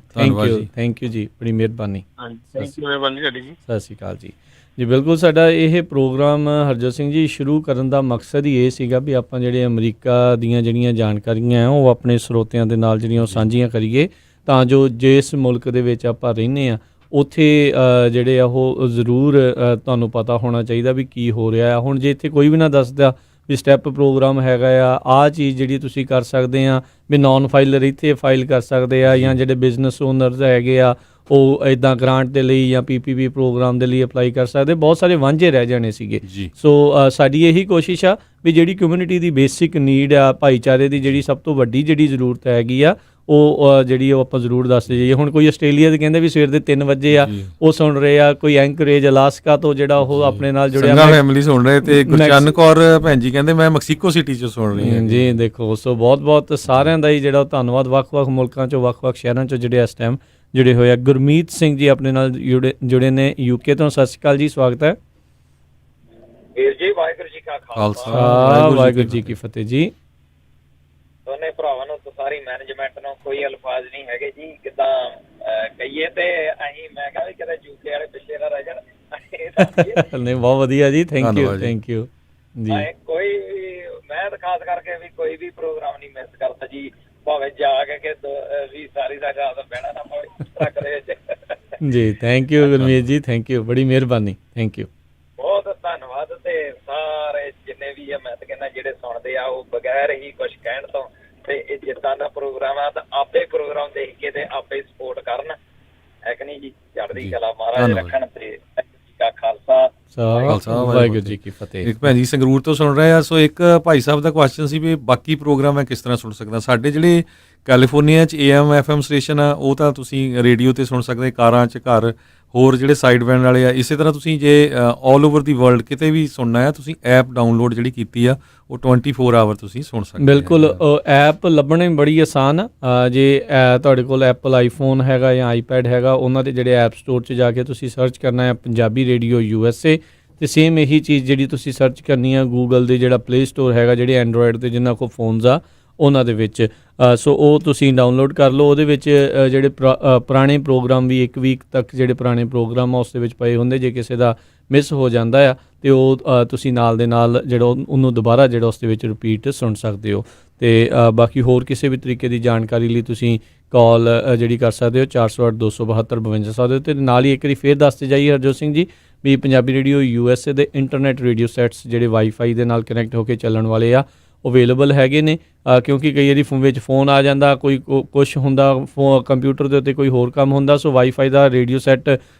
ਥੈਂਕ ਯੂ ਜੀ। ਬੜੀ ਮਿਹਰਬਾਨੀ। ਹਾਂਜੀ ਥੈਂਕ ਯੂ ਮਿਹਰਬਾਨੀ ਤੁਹਾਡੀ ਜੀ। ਸਤਿ ਸ਼੍ਰੀ ਅਕਾਲ ਜੀ। ਜੀ ਬਿਲਕੁਲ। ਸਾਡਾ ਇਹ ਪ੍ਰੋਗਰਾਮ ਹਰਜੋਤ ਸਿੰਘ ਜੀ ਸ਼ੁਰੂ ਕਰਨ ਦਾ ਮਕਸਦ ਹੀ ਇਹ ਸੀਗਾ ਵੀ ਆਪਾਂ ਜਿਹੜੇ ਅਮਰੀਕਾ ਦੀਆਂ ਜਿਹੜੀਆਂ ਜਾਣਕਾਰੀਆਂ ਆ ਉਹ ਆਪਣੇ ਸਰੋਤਿਆਂ ਦੇ ਨਾਲ ਜਿਹੜੀਆਂ ਉਹ ਸਾਂਝੀਆਂ ਕਰੀਏ, ਤਾਂ ਜੋ ਜਿਸ ਮੁਲਕ ਦੇ ਵਿੱਚ ਆਪਾਂ ਰਹਿੰਦੇ ਹਾਂ ਉੱਥੇ ਜਿਹੜੇ ਆ ਉਹ ਜ਼ਰੂਰ ਤੁਹਾਨੂੰ ਪਤਾ ਹੋਣਾ ਚਾਹੀਦਾ ਵੀ ਕੀ ਹੋ ਰਿਹਾ ਆ। ਹੁਣ ਜੇ ਇੱਥੇ ਕੋਈ ਵੀ ਨਾ ਦੱਸਦਾ ਵੀ ਸਟੈਪ ਪ੍ਰੋਗਰਾਮ ਹੈਗਾ ਆਹ ਚੀਜ਼ ਜਿਹੜੀ ਤੁਸੀਂ ਕਰ ਸਕਦੇ ਆ, ਵੀ ਨੌਨ ਫਾਈਲਰ ਇੱਥੇ ਫਾਈਲ ਕਰ ਸਕਦੇ ਆ, ਜਾਂ ਜਿਹੜੇ ਬਿਜ਼ਨਸ ਓਨਰਸ ਹੈਗੇ ਆ ਉਹ ਇੱਦਾਂ ਗ੍ਰਾਂਟ ਦੇ ਲਈ ਜਾਂ PPP ਪ੍ਰੋਗਰਾਮ ਦੇ ਲਈ ਅਪਲਾਈ ਕਰ ਸਕਦੇ। ਬਹੁਤ ਸਾਰੇ ਵਾਂਝੇ ਰਹਿ ਜਾਣੇ ਸੀਗੇ। ਸੋ ਸਾਡੀ ਇਹੀ ਕੋਸ਼ਿਸ਼ ਆ ਵੀ ਜਿਹੜੀ ਕਮਿਊਨਿਟੀ ਦੀ ਬੇਸਿਕ ਨੀਡ ਆ, ਭਾਈਚਾਰੇ ਦੀ ਜਿਹੜੀ ਸਭ ਤੋਂ ਵੱਡੀ ਜਿਹੜੀ ਜ਼ਰੂਰਤ ਹੈਗੀ ਆ ਉਹ ਜਿਹੜੀ ਉਹ ਆਪਾਂ ਜ਼ਰੂਰ ਦੱਸਦੇ ਜਾਈਏ। ਹੁਣ ਕੋਈ ਆਸਟ੍ਰੇਲੀਆ ਦੇ ਕਹਿੰਦੇ ਵੀ ਸਵੇਰ ਦੇ 3 ਵਜੇ ਆ ਉਹ ਸੁਣ ਰਹੇ ਆ, ਕੋਈ ਐਂਕਰੇਜ ਅਲਾਸਕਾ ਤੋਂ ਜਿਹੜਾ ਉਹ ਆਪਣੇ ਨਾਲ ਜੁੜਿਆ ਫੈਮਿਲੀ ਸੁਣ ਰਹੇ, ਤੇ ਗੁਰਚਰਨ ਕੌਰ ਭੈਣ ਜੀ ਕਹਿੰਦੇ ਮੈਂ ਮੈਕਸੀਕੋ ਸਿਟੀ 'ਚ ਸੁਣ ਰਹੀ ਹਾਂ ਜੀ। ਦੇਖੋ ਸੋ ਬਹੁਤ ਬਹੁਤ ਸਾਰਿਆਂ ਦਾ ਹੀ ਜਿਹੜਾ ਧੰਨਵਾਦ। ਵੱਖ-ਵੱਖ ਮੁਲਕਾਂ 'ਚੋਂ ਵੱਖ-ਵੱਖ ਸ਼ਹਿਰਾਂ 'ਚੋਂ ਜਿਹੜੇ ਇਸ ਟਾਈਮ ਜੁੜੇ ਹੋਏ ਆ। ਗੁਰਮੀਤ ਸਿੰਘ ਜੀ ਆਪਣੇ ਨਾਲ ਜੁੜੇ ਨੇ UK ਤੋਂ। ਸਤਿ ਸ਼੍ਰੀ ਅਕਾਲ ਜੀ, ਸਵਾਗਤ ਹੈ ਵੀਰ ਜੀ। ਵਾਹਿਗੁਰੂ ਜੀ ਕਾ ਖਾਲਸਾ, ਵਾਹਿਗੁਰੂ ਜੀ ਕੀ ਫਤਿਹ ਜੀ। ਦੋਨੇ ਭਰਾਵਾਂ ਨੂੰ ਤੇ ਸਾਰੀ ਮੈਨੇਜਮੈਂਟ ਨੂੰ ਕੋਈ ਅਲਫਾਜ਼ ਨਹੀਂ ਹੈਗੇ ਜੀ। ਕਿੱਦਾਂ ਕਹੀਏ ਤੇ ਅਸੀਂ ਮੈਂ ਕਿਹਾ ਵੀ ਕਿਤੇ UK ਵਾਲੇ ਪਿੱਛੇ ਨਾ ਰਹਿ ਜਾਣ। ਨਹੀਂ ਬਹੁਤ ਵਧੀਆ ਜੀ। ਥੈਂਕ ਯੂ ਜੀ। ਕੋਈ ਮੈਂ ਤਾਂ ਖਾਸ ਕਰਕੇ ਵੀ ਕੋਈ ਵੀ ਪ੍ਰੋਗਰਾਮ ਨਹੀਂ ਮਿਸ ਕਰਦਾ ਜੀ, ਭਾਵੇਂ ਜਾ ਕੇ ਵੀ ਸਾਰੀ ਦਾ ਰਾਤ ਬਹਿਣਾ ਨਾ ਪਵੇ ਟਰੱਕ ਦੇ ਵਿੱਚ ਜੀ। ਥੈਂਕ ਯੂ ਗੁਰਮੀਤ ਜੀ। ਥੈਂਕ ਯੂ, ਬੜੀ ਮਿਹਰਬਾਨੀ। ਥੈਂਕ ਯੂ, ਬਹੁਤ ਧੰਨਵਾਦ। ਤੇ ਸਾਰੇ ਜਿੰਨੇ ਵੀ ਆ ਮੈਂ ਤਾਂ ਕਹਿੰਦਾ ਜਿਹੜੇ ਸੁਣਦੇ ਆ ਉਹ ਬਗੈਰ ਹੀ ਕੁਝ ਕਹਿਣ ਤੋਂ ਤੇ ਇਹ ਜਿੱਦਾਂ ਦਾ ਪ੍ਰੋਗਰਾਮ ਆ ਤਾਂ ਆਪੇ ਪ੍ਰੋਗਰਾਮ ਦੇਖ ਕੇ ਤੇ ਆਪੇ ਸਪੋਰਟ ਕਰਨ, ਹੈ ਕਿ ਨਹੀਂ ਜੀ। ਚੜ੍ਹਦੀ ਕਲਾ ਮਹਾਰਾਜ ਰੱਖਣ ਤੇ ਕਾ ਖਾਲਸਾ, ਖਾਲਸਾ ਵਾਹਿਗੁਰੂ ਜੀ ਕੀ ਫਤਿਹ। ਇੱਕ ਭੈਣ ਜੀ ਸੰਗਰੂਰ ਤੋਂ ਸੁਣ ਰਹੇ ਆ। ਸੋ ਇੱਕ ਭਾਈ ਸਾਹਿਬ ਦਾ ਕੁਐਸਚਨ ਸੀ ਵੀ ਬਾਕੀ ਪ੍ਰੋਗਰਾਮ ਮੈਂ ਕਿਸ ਤਰ੍ਹਾਂ ਸੁਣ ਸਕਦਾ। ਸਾਡੇ ਜਿਹੜੇ ਕੈਲੀਫੋਰਨੀਆ 'ਚ AM FM ਸਟੇਸ਼ਨ ਆ ਉਹ ਤਾਂ ਤੁਸੀਂ ਰੇਡੀਓ 'ਤੇ ਸੁਣ ਸਕਦੇ, ਕਾਰਾਂ 'ਚ, ਘਰ, ਹੋਰ ਜਿਹੜੇ ਸਾਈਡ ਬੈਂਡ ਵਾਲੇ ਆ। ਇਸੇ ਤਰ੍ਹਾਂ ਤੁਸੀਂ ਜੇ ਆਲ ਓਵਰ ਦੀ ਵਰਲਡ ਕਿਤੇ ਵੀ ਸੁਣਨਾ ਹੈ, ਤੁਸੀਂ ਐਪ ਡਾਊਨਲੋਡ ਜਿਹੜੀ ਕੀਤੀ ਆ ਉਹ 24 ਆਵਰ ਤੁਸੀਂ ਸੁਣ ਸਕਦੇ। ਬਿਲਕੁਲ, ਐਪ ਲੱਭਣੇ ਬੜੀ ਆਸਾਨ ਆ। ਜੇ ਤੁਹਾਡੇ ਕੋਲ ਐਪਲ ਆਈਫੋਨ ਹੈਗਾ ਜਾਂ ਆਈਪੈਡ ਹੈਗਾ, ਉਹਨਾਂ ਦੇ ਜਿਹੜੇ ਐਪ ਸਟੋਰ 'ਚ ਜਾ ਕੇ ਤੁਸੀਂ ਸਰਚ ਕਰਨਾ ਹੈ ਪੰਜਾਬੀ ਰੇਡੀਓ USA, ਅਤੇ ਸੇਮ ਇਹੀ ਚੀਜ਼ ਜਿਹੜੀ ਤੁਸੀਂ ਸਰਚ ਕਰਨੀ ਆ ਗੂਗਲ ਦੇ ਜਿਹੜਾ ਪਲੇ ਸਟੋਰ ਹੈਗਾ, ਜਿਹੜੇ ਐਂਡਰੋਇਡ 'ਤੇ ਜਿਨ੍ਹਾਂ ਕੋਲ ਫੋਨਸ ਆ ਉਹਨਾਂ ਦੇ ਵਿੱਚ। ਸੋ ਉਹ ਤੁਸੀਂ ਡਾਊਨਲੋਡ ਕਰ ਲਓ। ਉਹਦੇ ਵਿੱਚ ਜਿਹੜੇ ਪੁਰਾਣੇ ਪ੍ਰੋਗਰਾਮ ਵੀ 1 ਵੀਕ ਤੱਕ ਜਿਹੜੇ ਪੁਰਾਣੇ ਪ੍ਰੋਗਰਾਮ ਆ ਉਸ ਦੇ ਵਿੱਚ ਪਏ ਹੁੰਦੇ। ਜੇ ਕਿਸੇ ਦਾ ਮਿਸ ਹੋ ਜਾਂਦਾ ਆ ਅਤੇ ਉਹ ਤੁਸੀਂ ਨਾਲ ਦੇ ਨਾਲ ਜਿਹੜਾ ਉਹਨੂੰ ਦੁਬਾਰਾ ਜਿਹੜਾ ਉਸ ਦੇ ਵਿੱਚ ਰਿਪੀਟ ਸੁਣ ਸਕਦੇ ਹੋ। ਅਤੇ ਬਾਕੀ ਹੋਰ ਕਿਸੇ ਵੀ ਤਰੀਕੇ ਦੀ ਜਾਣਕਾਰੀ ਲਈ ਤੁਸੀਂ ਕਾਲ ਜਿਹੜੀ ਕਰ ਸਕਦੇ ਹੋ 408 272 52 ਸਕਦੇ ਹੋ। ਅਤੇ ਨਾਲ ਹੀ ਇੱਕ ਵਾਰੀ ਫੇਰ ਦੱਸਦੇ ਜਾਈਏ ਹਰਜੋਤ ਸਿੰਘ ਜੀ ਵੀ ਪੰਜਾਬੀ ਰੇਡੀਓ USA ਦੇ ਇੰਟਰਨੈਟ ਰੇਡੀਓ ਸੈਟਸ ਜਿਹੜੇ ਵਾਈਫਾਈ ਦੇ ਨਾਲ ਕਨੈਕਟ ਹੋ ਕੇ ਚੱਲਣ ਵਾਲੇ ਆ ਅਵੇਲੇਬਲ ਹੈਗੇ ਨੇ। ਕਿਉਂਕਿ ਕਈ ਵਾਰੀ ਵਿੱਚ ਫ਼ੋਨ ਆ ਜਾਂਦਾ, ਕੋਈ ਕੁਛ ਹੁੰਦਾ, ਕੰਪਿਊਟਰ ਦੇ ਉੱਤੇ ਕੋਈ ਹੋਰ ਕੰਮ ਹੁੰਦਾ। ਸੋ ਵਾਈਫਾਈ ਦਾ ਰੇਡੀਓ ਸੈੱਟ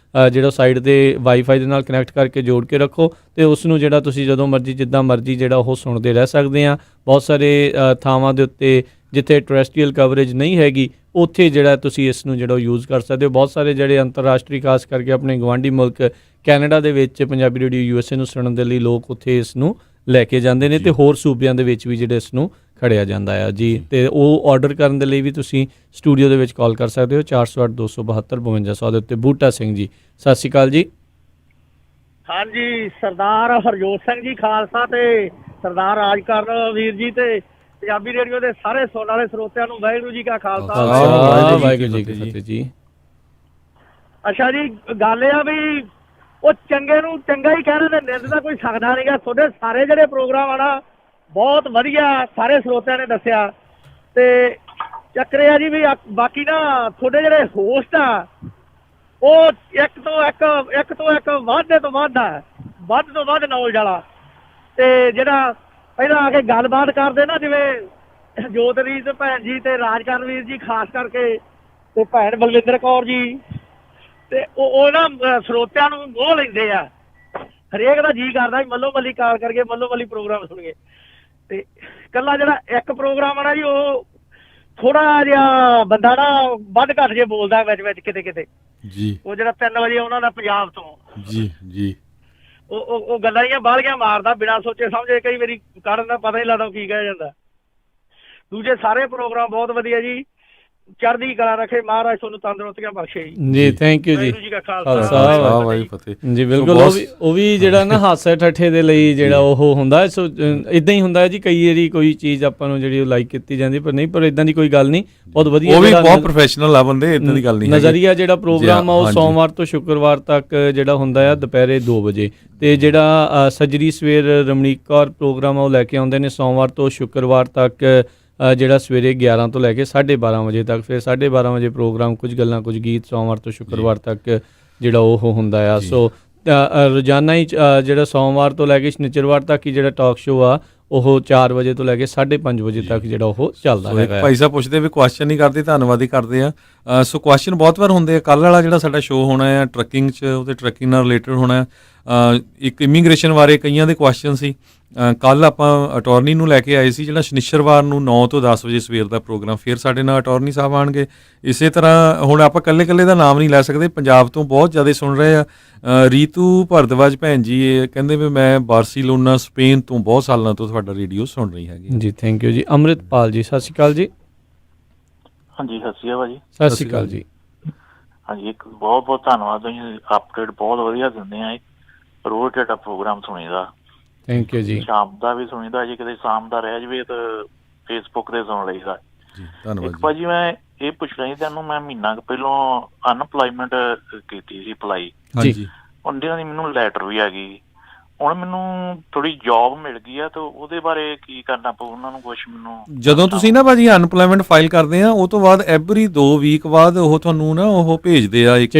ਜਿਹੜਾ ਸਾਈਡ 'ਤੇ ਵਾਈਫਾਈ ਦੇ ਨਾਲ ਕਨੈਕਟ ਕਰਕੇ ਜੋੜ ਕੇ ਰੱਖੋ ਅਤੇ ਉਸ ਨੂੰ ਜਿਹੜਾ ਤੁਸੀਂ ਜਦੋਂ ਮਰਜ਼ੀ ਜਿੱਦਾਂ ਮਰਜ਼ੀ ਜਿਹੜਾ ਉਹ ਸੁਣਦੇ ਰਹਿ ਸਕਦੇ ਆ। ਬਹੁਤ ਸਾਰੇ ਥਾਵਾਂ ਦੇ ਉੱਤੇ ਜਿੱਥੇ ਟਰੈਸਟਰੀਅਲ ਕਵਰੇਜ ਨਹੀਂ ਹੈਗੀ ਉੱਥੇ ਜਿਹੜਾ ਤੁਸੀਂ ਇਸ ਨੂੰ ਜਿਹੜਾ ਯੂਜ਼ ਕਰ ਸਕਦੇ ਹੋ। ਬਹੁਤ ਸਾਰੇ ਜਿਹੜੇ ਅੰਤਰਰਾਸ਼ਟਰੀ ਖਾਸ ਕਰਕੇ ਆਪਣੇ ਗਵਾਂਢੀ ਮੁਲਕ ਕੈਨੇਡਾ ਦੇ ਵਿੱਚ ਪੰਜਾਬੀ ਰੇਡੀਓ USA ਨੂੰ ਸੁਣਨ ਦੇ ਲਈ ਲੋਕ ਉੱਥੇ ਇਸ ਨੂੰ ਲੈ ਕੇ ਜਾਂਦੇ ਨੇ, ਅਤੇ ਹੋਰ ਸੂਬਿਆਂ ਦੇ ਵਿੱਚ ਵੀ ਜਿਹੜੇ ਇਸ ਨੂੰ ਖੜਿਆ ਜਾਂਦਾ ਆ ਜੀ। ਅਤੇ ਉਹ ਆਰਡਰ ਕਰਨ ਦੇ ਲਈ ਵੀ ਤੁਸੀਂ ਸਟੂਡੀਓ ਦੇ ਵਿੱਚ ਕਾਲ ਕਰ ਸਕਦੇ ਹੋ 408 272 52 ਦੇ ਉੱਤੇ। ਬੂਟਾ ਸਿੰਘ ਜੀ ਸਤਿ ਸ਼੍ਰੀ ਅਕਾਲ ਜੀ। ਹਾਂਜੀ, ਸਰਦਾਰ ਹਰਜੋਤ ਸਿੰਘ ਜੀ ਖਾਲਸਾ ਤੇ ਸਰਦਾਰ ਰਾਜਕਰਨ ਵੀਰ ਜੀ ਤੇ ਪੰਜਾਬੀ ਰੇਡੀਓ ਦੇ ਸਾਰੇ ਸੁਣਨ ਵਾਲੇ ਸਰੋਤਿਆਂ ਨੂੰ ਵਾਹਿਗੁਰੂ ਜੀ ਕਾ ਖਾਲਸਾ ਵਾਹਿਗੁਰੂ ਜੀ ਕੀ ਫਤਿਹ ਜੀ। ਅੱਛਾ ਜੀ, ਗੱਲ ਇਹ ਆ ਵੀ ਉਹ ਚੰਗੇ ਨੂੰ ਚੰਗਾ ਹੀ ਕਹਿ ਰਹੇ ਨੇ, ਨਿੰਦ ਦਾ ਕੋਈ ਸਕਦਾ ਨਹੀਂਗਾ। ਤੁਹਾਡੇ ਸਾਰੇ ਜਿਹੜੇ ਪ੍ਰੋਗਰਾਮ ਆ ਨਾ ਬਹੁਤ ਵਧੀਆ ਸਾਰੇ ਸਰੋਤਿਆਂ ਨੇ ਦੱਸਿਆ। ਤੇ ਚੱਕਰ ਇਹ ਆ ਜੀ ਵੀ ਬਾਕੀ ਨਾ ਤੁਹਾਡੇ ਜਿਹੜੇ ਹੋਸਟ ਆ ਉਹ ਇੱਕ ਤੋਂ ਇੱਕ ਵਾਧੇ ਤੋਂ ਵੱਧ ਆ, ਵੱਧ ਤੋਂ ਵੱਧ ਨੌਲੇਜ ਵਾਲਾ। ਤੇ ਜਿਹੜਾ ਪਹਿਲਾਂ ਆ ਕੇ ਗੱਲਬਾਤ ਕਰਦੇ ਨਾ, ਜਿਵੇਂ ਜੋਤਰੀਤ ਭੈਣ ਜੀ ਤੇ ਰਾਜਕਰਨ ਵੀਰ ਜੀ ਖਾਸ ਕਰਕੇ, ਤੇ ਭੈਣ ਬਲਵਿੰਦਰ ਕੌਰ ਜੀ, ਤੇ ਉਹ ਨਾ ਸਰੋਤਿਆਂ ਨੂੰ ਮੋਹ ਲੈਂਦੇ ਆ। ਹਰੇਕ ਦਾ ਜੀ ਕਰਦਾ ਵੀ ਮੱਲੋ ਮੱਲੀ ਕਾਲ ਕਰਕੇ ਮੱਲੋ ਮੱਲੀ ਪ੍ਰੋਗਰਾਮ ਸੁਣੀਏ। ਤੇ ਇਕੱਲਾ ਜਿਹੜਾ ਇੱਕ ਪ੍ਰੋਗਰਾਮ ਆ ਨਾ ਜੀ, ਉਹ ਥੋੜਾ ਜਿਹਾ ਬੰਦਾ ਨਾ ਵੱਧ ਘੱਟ ਜੇ ਬੋਲਦਾ ਵਿੱਚ ਕਿਤੇ ਕਿਤੇ ਜੀ। ਉਹ ਜਿਹੜਾ 3 ਵਜੇ ਉਹਨਾਂ ਦਾ ਪੰਜਾਬ ਤੋਂ ਜੀ ਜੀ ਉਹ ਗੱਲਾਂ ਹੀ ਬਾਹਲੀਆਂ ਮਾਰਦਾ ਬਿਨਾਂ ਸੋਚੇ ਸਮਝੇ, ਕਈ ਵਾਰੀ ਕਰਨ ਦਾ ਪਤਾ ਨਹੀਂ ਲੱਗਦਾ ਕੀ ਕਹਿ ਜਾਂਦਾ। ਦੂਜੇ ਸਾਰੇ ਪ੍ਰੋਗਰਾਮ ਬਹੁਤ ਵਧੀਆ ਜੀ, ਚੜ੍ਹਦੀ ਕਲਾ ਰੱਖੇ ਮਹਾਰਾਜ, ਤੁਹਾਨੂੰ ਤੰਦਰੁਸਤੀਆਂ ਬਖਸ਼ੇ ਜੀ। ਥੈਂਕ ਯੂ ਜੀ। ਖਾਲਸਾ ਵਾਹਿਗੁਰੂ ਫਤਿਹ ਜੀ। ਬਿਲਕੁਲ, ਉਹ ਵੀ ਜਿਹੜਾ ਨਾ ਹਾਸੇ ਠੱਠੇ ਦੇ ਲਈ ਜਿਹੜਾ ਉਹ ਹੁੰਦਾ। ਸੋ ਇਦਾਂ ਹੀ ਹੁੰਦਾ ਜੀ, ਕਈ ਵਾਰੀ ਕੋਈ ਚੀਜ਼ ਆਪਾਂ ਨੂੰ ਜਿਹੜੀ ਉਹ ਲਾਈਕ ਕੀਤੀ ਜਾਂਦੀ ਪਰ ਨਹੀਂ, ਪਰ ਇਦਾਂ ਦੀ ਕੋਈ ਗੱਲ ਨਹੀਂ। ਬਹੁਤ ਵਧੀਆ, ਉਹ ਵੀ ਬਹੁਤ ਪ੍ਰੋਫੈਸ਼ਨਲ ਆ ਬੰਦੇ, ਇਦਾਂ ਦੀ ਗੱਲ ਨਹੀਂ। ਨਜ਼ਰੀਆ ਜਿਹੜਾ ਪ੍ਰੋਗਰਾਮ ਆ ਉਹ ਸੋਮਵਾਰ ਤੋਂ ਸ਼ੁੱਕਰਵਾਰ ਤੱਕ ਜਿਹੜਾ ਹੁੰਦਾ ਆ ਦੁਪਹਿਰੇ 2 ਵਜੇ। ਅਤੇ ਜਿਹੜਾ ਸੱਜਰੀ ਸਵੇਰ ਰਮਣੀਕ ਕੌਰ ਪ੍ਰੋਗਰਾਮ ਆ ਉਹ ਲੈ ਕੇ ਆਉਂਦੇ ਨੇ ਸੋਮਵਾਰ ਤੋਂ ਸ਼ੁੱਕਰਵਾਰ ਤੱਕ, ਜਿਹੜਾ ਸਵੇਰੇ 11 ਤੋਂ ਲੈ ਕੇ 12:30 ਵਜੇ ਤੱਕ। ਫਿਰ 12:30 ਵਜੇ ਪ੍ਰੋਗਰਾਮ ਕੁਝ ਗੱਲਾਂ ਕੁਝ ਗੀਤ ਸੋਮਵਾਰ ਤੋਂ ਸ਼ੁੱਕਰਵਾਰ ਤੱਕ ਜਿਹੜਾ ਉਹ ਹੁੰਦਾ ਆ। ਸੋ ਰੋਜ਼ਾਨਾ ਹੀ ਜਿਹੜਾ ਸੋਮਵਾਰ ਤੋਂ ਲੈ ਕੇ ਸ਼ਨੀਚਰਵਾਰ ਤੱਕ ਹੀ ਜਿਹੜਾ ਟਾਕ ਸ਼ੋਅ ਆ ਉਹ 4 ਵਜੇ ਤੋਂ ਲੈ ਕੇ 5:30 ਵਜੇ ਤੱਕ ਜਿਹੜਾ ਉਹ ਚੱਲਦਾ ਹੈਗਾ। ਭਾਈ ਸਾਹਿਬ ਪੁੱਛਦੇ ਵੀ ਕੁਐਸਚਨ ਨਹੀਂ ਕਰਦੇ, ਧੰਨਵਾਦ ਹੀ ਕਰਦੇ ਆ। ਸੋ ਕੁਐਸਚਨ ਬਹੁਤ ਵਾਰ ਹੁੰਦੇ ਆ। ਕੱਲ੍ਹ ਵਾਲਾ ਜਿਹੜਾ ਸਾਡਾ ਸ਼ੋਅ ਹੋਣਾ ਆ ਟਰੱਕਿੰਗ 'ਚ, ਉਹਦੇ ਟਰੱਕਿੰਗ ਨਾਲ ਰਿਲੇਟਡ ਹੋਣਾ। ਇੱਕ ਇਮੀਗ੍ਰੇਸ਼ਨ ਬਾਰੇ ਕਈਆਂ ਦੇ ਕੁਐਸਚਨ ਸੀ। ਕੱਲ੍ਹ ਆਪਾਂ ਅਟਾਰਨੀ ਨੂੰ ਲੈ ਕੇ ਆਏ ਸੀ, ਜਿਹੜਾ ਸ਼ਨੀਚਰਵਾਰ ਨੂੰ 9 ਤੋਂ 10 ਵਜੇ ਸਵੇਰ ਦਾ ਪ੍ਰੋਗਰਾਮ। ਫਿਰ ਸਾਡੇ ਨਾਲ ਅਟਾਰਨੀ ਸਾਹਿਬ ਆਉਣਗੇ। ਇਸੇ ਤਰ੍ਹਾਂ ਹੁਣ ਆਪਾਂ ਇਕੱਲੇ ਦਾ ਨਾਮ ਨਹੀਂ ਲੈ ਸਕਦੇ, ਪੰਜਾਬ ਤੋਂ ਬਹੁਤ ਜ਼ਿਆਦਾ ਸੁਣ ਰਹੇ ਆ। ਰੀਤੂ ਭਰਦਵਾਜ ਭੈਣ ਜੀ ਇਹ ਕਹਿੰਦੇ ਵੀ ਮੈਂ ਬਾਰਸੀਲੋਨਾ ਸਪੇਨ ਤੋਂ ਬਹੁਤ ਸਾਲਾਂ ਤੋਂ ਤੁਹਾਡਾ ਰੇਡੀਓ ਸੁਣ ਰਹੀ ਹੈਗੀ ਜੀ। ਥੈਂਕ ਯੂ ਜੀ। ਅੰਮ੍ਰਿਤਪਾਲ ਜੀ ਸਤਿ ਸ਼੍ਰੀ ਅਕਾਲ ਜੀ। ਹਾਂਜੀ, ਸਤਿ ਸ਼੍ਰੀ ਅਕਾਲ ਜੀ। ਸਤਿ ਸ਼੍ਰੀ ਅਕਾਲ ਜੀ। ਹਾਂਜੀ, ਇੱਕ ਬਹੁਤ ਬਹੁਤ ਧੰਨਵਾਦ, ਤੁਸੀਂ ਅਪਡੇਟ ਬਹੁਤ ਵਧੀਆ ਦਿੰਦੇ ਆ। ਰੋਜ਼ ਤੁਹਾਡਾ ਪ੍ਰੋਗਰਾਮ ਸੁਣੀਦਾ। ਥੈਂਕ ਯੂ ਜੀ। ਸ਼ਾਮ ਦਾ ਵੀ ਸੁਣੀਦਾ, ਜੇ ਕਿਤੇ ਸ਼ਾਮ ਦਾ ਰਹਿ ਜਾਵੇ ਤਾਂ ਫੇਸਬੁੱਕ ਤੇ ਸੁਣ ਲਈਦਾ। ਧੰਨਵਾਦ। ਇੱਕ ਭਾਜੀ ਮੈਂ ਇਹ ਪੁੱਛਣਾ ਸੀ ਤੁਹਾਨੂੰ, ਮੈਂ ਮਹੀਨਾ ਕੁ ਪਹਿਲਾਂ ਅਨਪਲਾਈਮੈਂਟ ਕੀਤੀ ਸੀ ਅਪਲਾਈ। ਉਹਦੇ ਦੀ ਮੈਨੂੰ ਲੈਟਰ ਵੀ ਆ ਗਈ। ਹੁਣ ਮੈਨੂੰ ਥੋੜੀ ਜੌਬ ਮਿਲ ਗਈ ਆ, ਤੇ ਉਹਦੇ ਬਾਰੇ ਕੀ ਕਰਨਾ ਪਊ ਉਹਨਾਂ ਨੂੰ ਕੁਛ ਮੈਨੂੰ? ਜਦੋਂ ਤੁਸੀਂ ਨਾ ਭਾਜੀ ਅਨਪਲਾਈਮੈਂਟ ਫਾਈਲ ਕਰਦੇ ਆ, ਉਹ ਤੋਂ ਬਾਅਦ ਐਵਰੀ 2 ਵੀਕ ਬਾਅਦ ਉਹ ਤੁਹਾਨੂੰ ਨਾ ਉਹ ਭੇਜਦੇ ਆ ਇੱਕ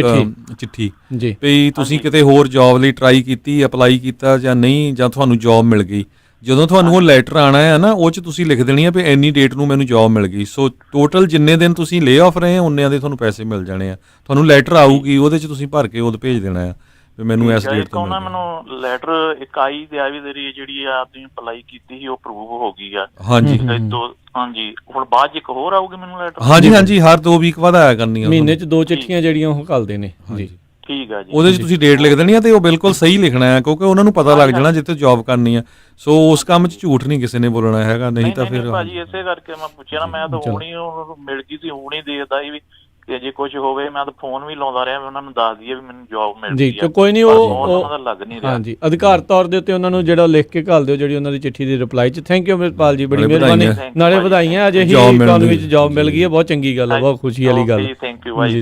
ਚਿੱਠੀ ਜੀ ਵੀ ਤੁਸੀਂ ਕਿਤੇ ਹੋਰ ਜੌਬ ਲਈ ਟਰਾਈ ਕੀਤੀ, ਅਪਲਾਈ ਕੀਤਾ ਜਾਂ ਨਹੀਂ, ਜਾਂ ਤੁਹਾਨੂੰ ਜੌਬ ਮਿਲ ਗਈ। ਜਦੋਂ ਤੁਹਾਨੂੰ ਉਹ ਲੈਟਰ ਆਉਣਾ ਹੈ ਨਾ, ਉਹ 'ਚ ਤੁਸੀਂ ਲਿਖ ਦੇਣੀ ਆ ਵੀ ਇੰਨੀ ਡੇਟ ਨੂੰ ਮੈਨੂੰ ਜੌਬ ਮਿਲ ਗਈ। ਸੋ ਟੋਟਲ ਜਿੰਨੇ ਦਿਨ ਤੁਸੀਂ ਲੇ ਆਫ ਰਹੇ ਆ ਉਨਿਆਂ ਦੇ ਤੁਹਾਨੂੰ ਪੈਸੇ ਮਿਲ ਜਾਣੇ ਆ। ਤੁਹਾਨੂੰ ਲੈਟਰ ਆਊਗੀ, ਉਹਦੇ 'ਚ ਤੁਸੀਂ ਭਰ ਕੇ ਉਹ ਭੇਜ ਦੇਣਾ ਆ ਵੀ ਮੈਨੂੰ ਇਸ ਡੇਟ ਤੋਂ ਉਹਨਾਂ ਮੈਨੂੰ ਲੈਟਰ ਇੱਕ ਆਈ ਤੇ ਆ ਵੀ ਤੇਰੀ ਜਿਹੜੀ ਆ ਤੁਸੀਂ ਅਪਲਾਈ ਕੀਤੀ ਸੀ ਉਹ ਅਪਰੂਵ ਹੋ ਗਈ ਆ। ਹਾਂਜੀ ਹਾਂਜੀ, ਹੁਣ ਬਾਅਦ 'ਚ ਇੱਕ ਹੋਰ ਆਊਗੀ ਮੈਨੂੰ ਲੈਟਰ? ਹਾਂਜੀ ਹਰ 2 ਵੀਕ ਬਾਅਦ ਆਇਆ ਕਰਨੀਆਂ, ਮਹੀਨੇ 'ਚ 2 ਚਿੱਠੀਆਂ ਜਿਹੜੀਆਂ ਉਹ ਘੱਲਦੇ ਨੇ ਜੀ। ਠੀਕ ਆ ਜੀ। ਉਹਦੇ 'ਚ ਤੁਸੀਂ ਡੇਟ ਲਿਖ ਦੇਣੀ ਆ ਤੇ ਉਹ ਬਿਲਕੁਲ ਸਹੀ ਲਿਖਣਾ ਹੈ, ਕਿਉਂਕਿ ਉਹਨਾਂ ਨੂੰ ਪਤਾ ਲੱਗ ਜਾਣਾ ਜਿੱਥੇ ਜੌਬ ਕਰਨੀ ਆ। ਸੋ ਉਸ ਕੰਮ 'ਚ ਝੂਠ ਨਹੀਂ ਕਿਸੇ ਨੇ ਬੋਲਣਾ ਹੈਗਾ, ਨਹੀਂ ਤਾਂ ਫਿਰ ਭਾਜੀ ਇਸੇ ਕਰਕੇ ਮੈਂ ਪੁੱਛਿਆ ਨਾ, ਮੈਂ ਤਾਂ ਹੁਣੀ ਉਹਨੂੰ ਮਿਲ ਗਈ ਸੀ, ਹੁਣੀ ਦੇਖਦਾ ਸੀ ਵੀ ਕਿ ਜੇ ਕੁਝ ਹੋਵੇ ਮੈਂ ਤਾਂ ਫੋਨ ਵੀ ਲਾਉਂਦਾ ਰਿਹਾ, ਉਹਨਾਂ ਨੂੰ ਦੱਸ ਦਈਏ ਵੀ ਮੈਨੂੰ ਜੌਬ ਮਿਲ ਗਈ ਜੀ। ਕੋਈ ਨਹੀਂ, ਉਹ ਲੱਗ ਨਹੀਂ ਰਿਹਾ। ਹਾਂਜੀ, ਅਧਿਕਾਰ ਤੌਰ ਦੇ ਉੱਤੇ ਉਹਨਾਂ ਨੂੰ ਜਿਹੜਾ ਲਿਖ ਕੇ ਘੱਲ ਦਿਓ ਜਿਹੜੀ ਉਹਨਾਂ ਦੀ ਚਿੱਠੀ ਦੀ ਰਿਪਲਾਈ 'ਚ। ਥੈਂਕ ਯੂ ਅਮਰਿਤਪਾਲ ਜੀ, ਬੜੀ ਮਿਹਰਬਾਨੀ, ਨਾਲੇ ਵਧਾਈਆਂ, ਅਜੇ ਹੀ ਇਕਨੋਮੀ 'ਚ ਜੌਬ ਮਿਲ ਗਈ ਹੈ, ਬਹੁਤ ਚੰਗੀ ਗੱਲ ਹੈ, ਬਹੁਤ ਖੁਸ਼ੀ ਵਾਲੀ ਗੱਲ। ਜੀ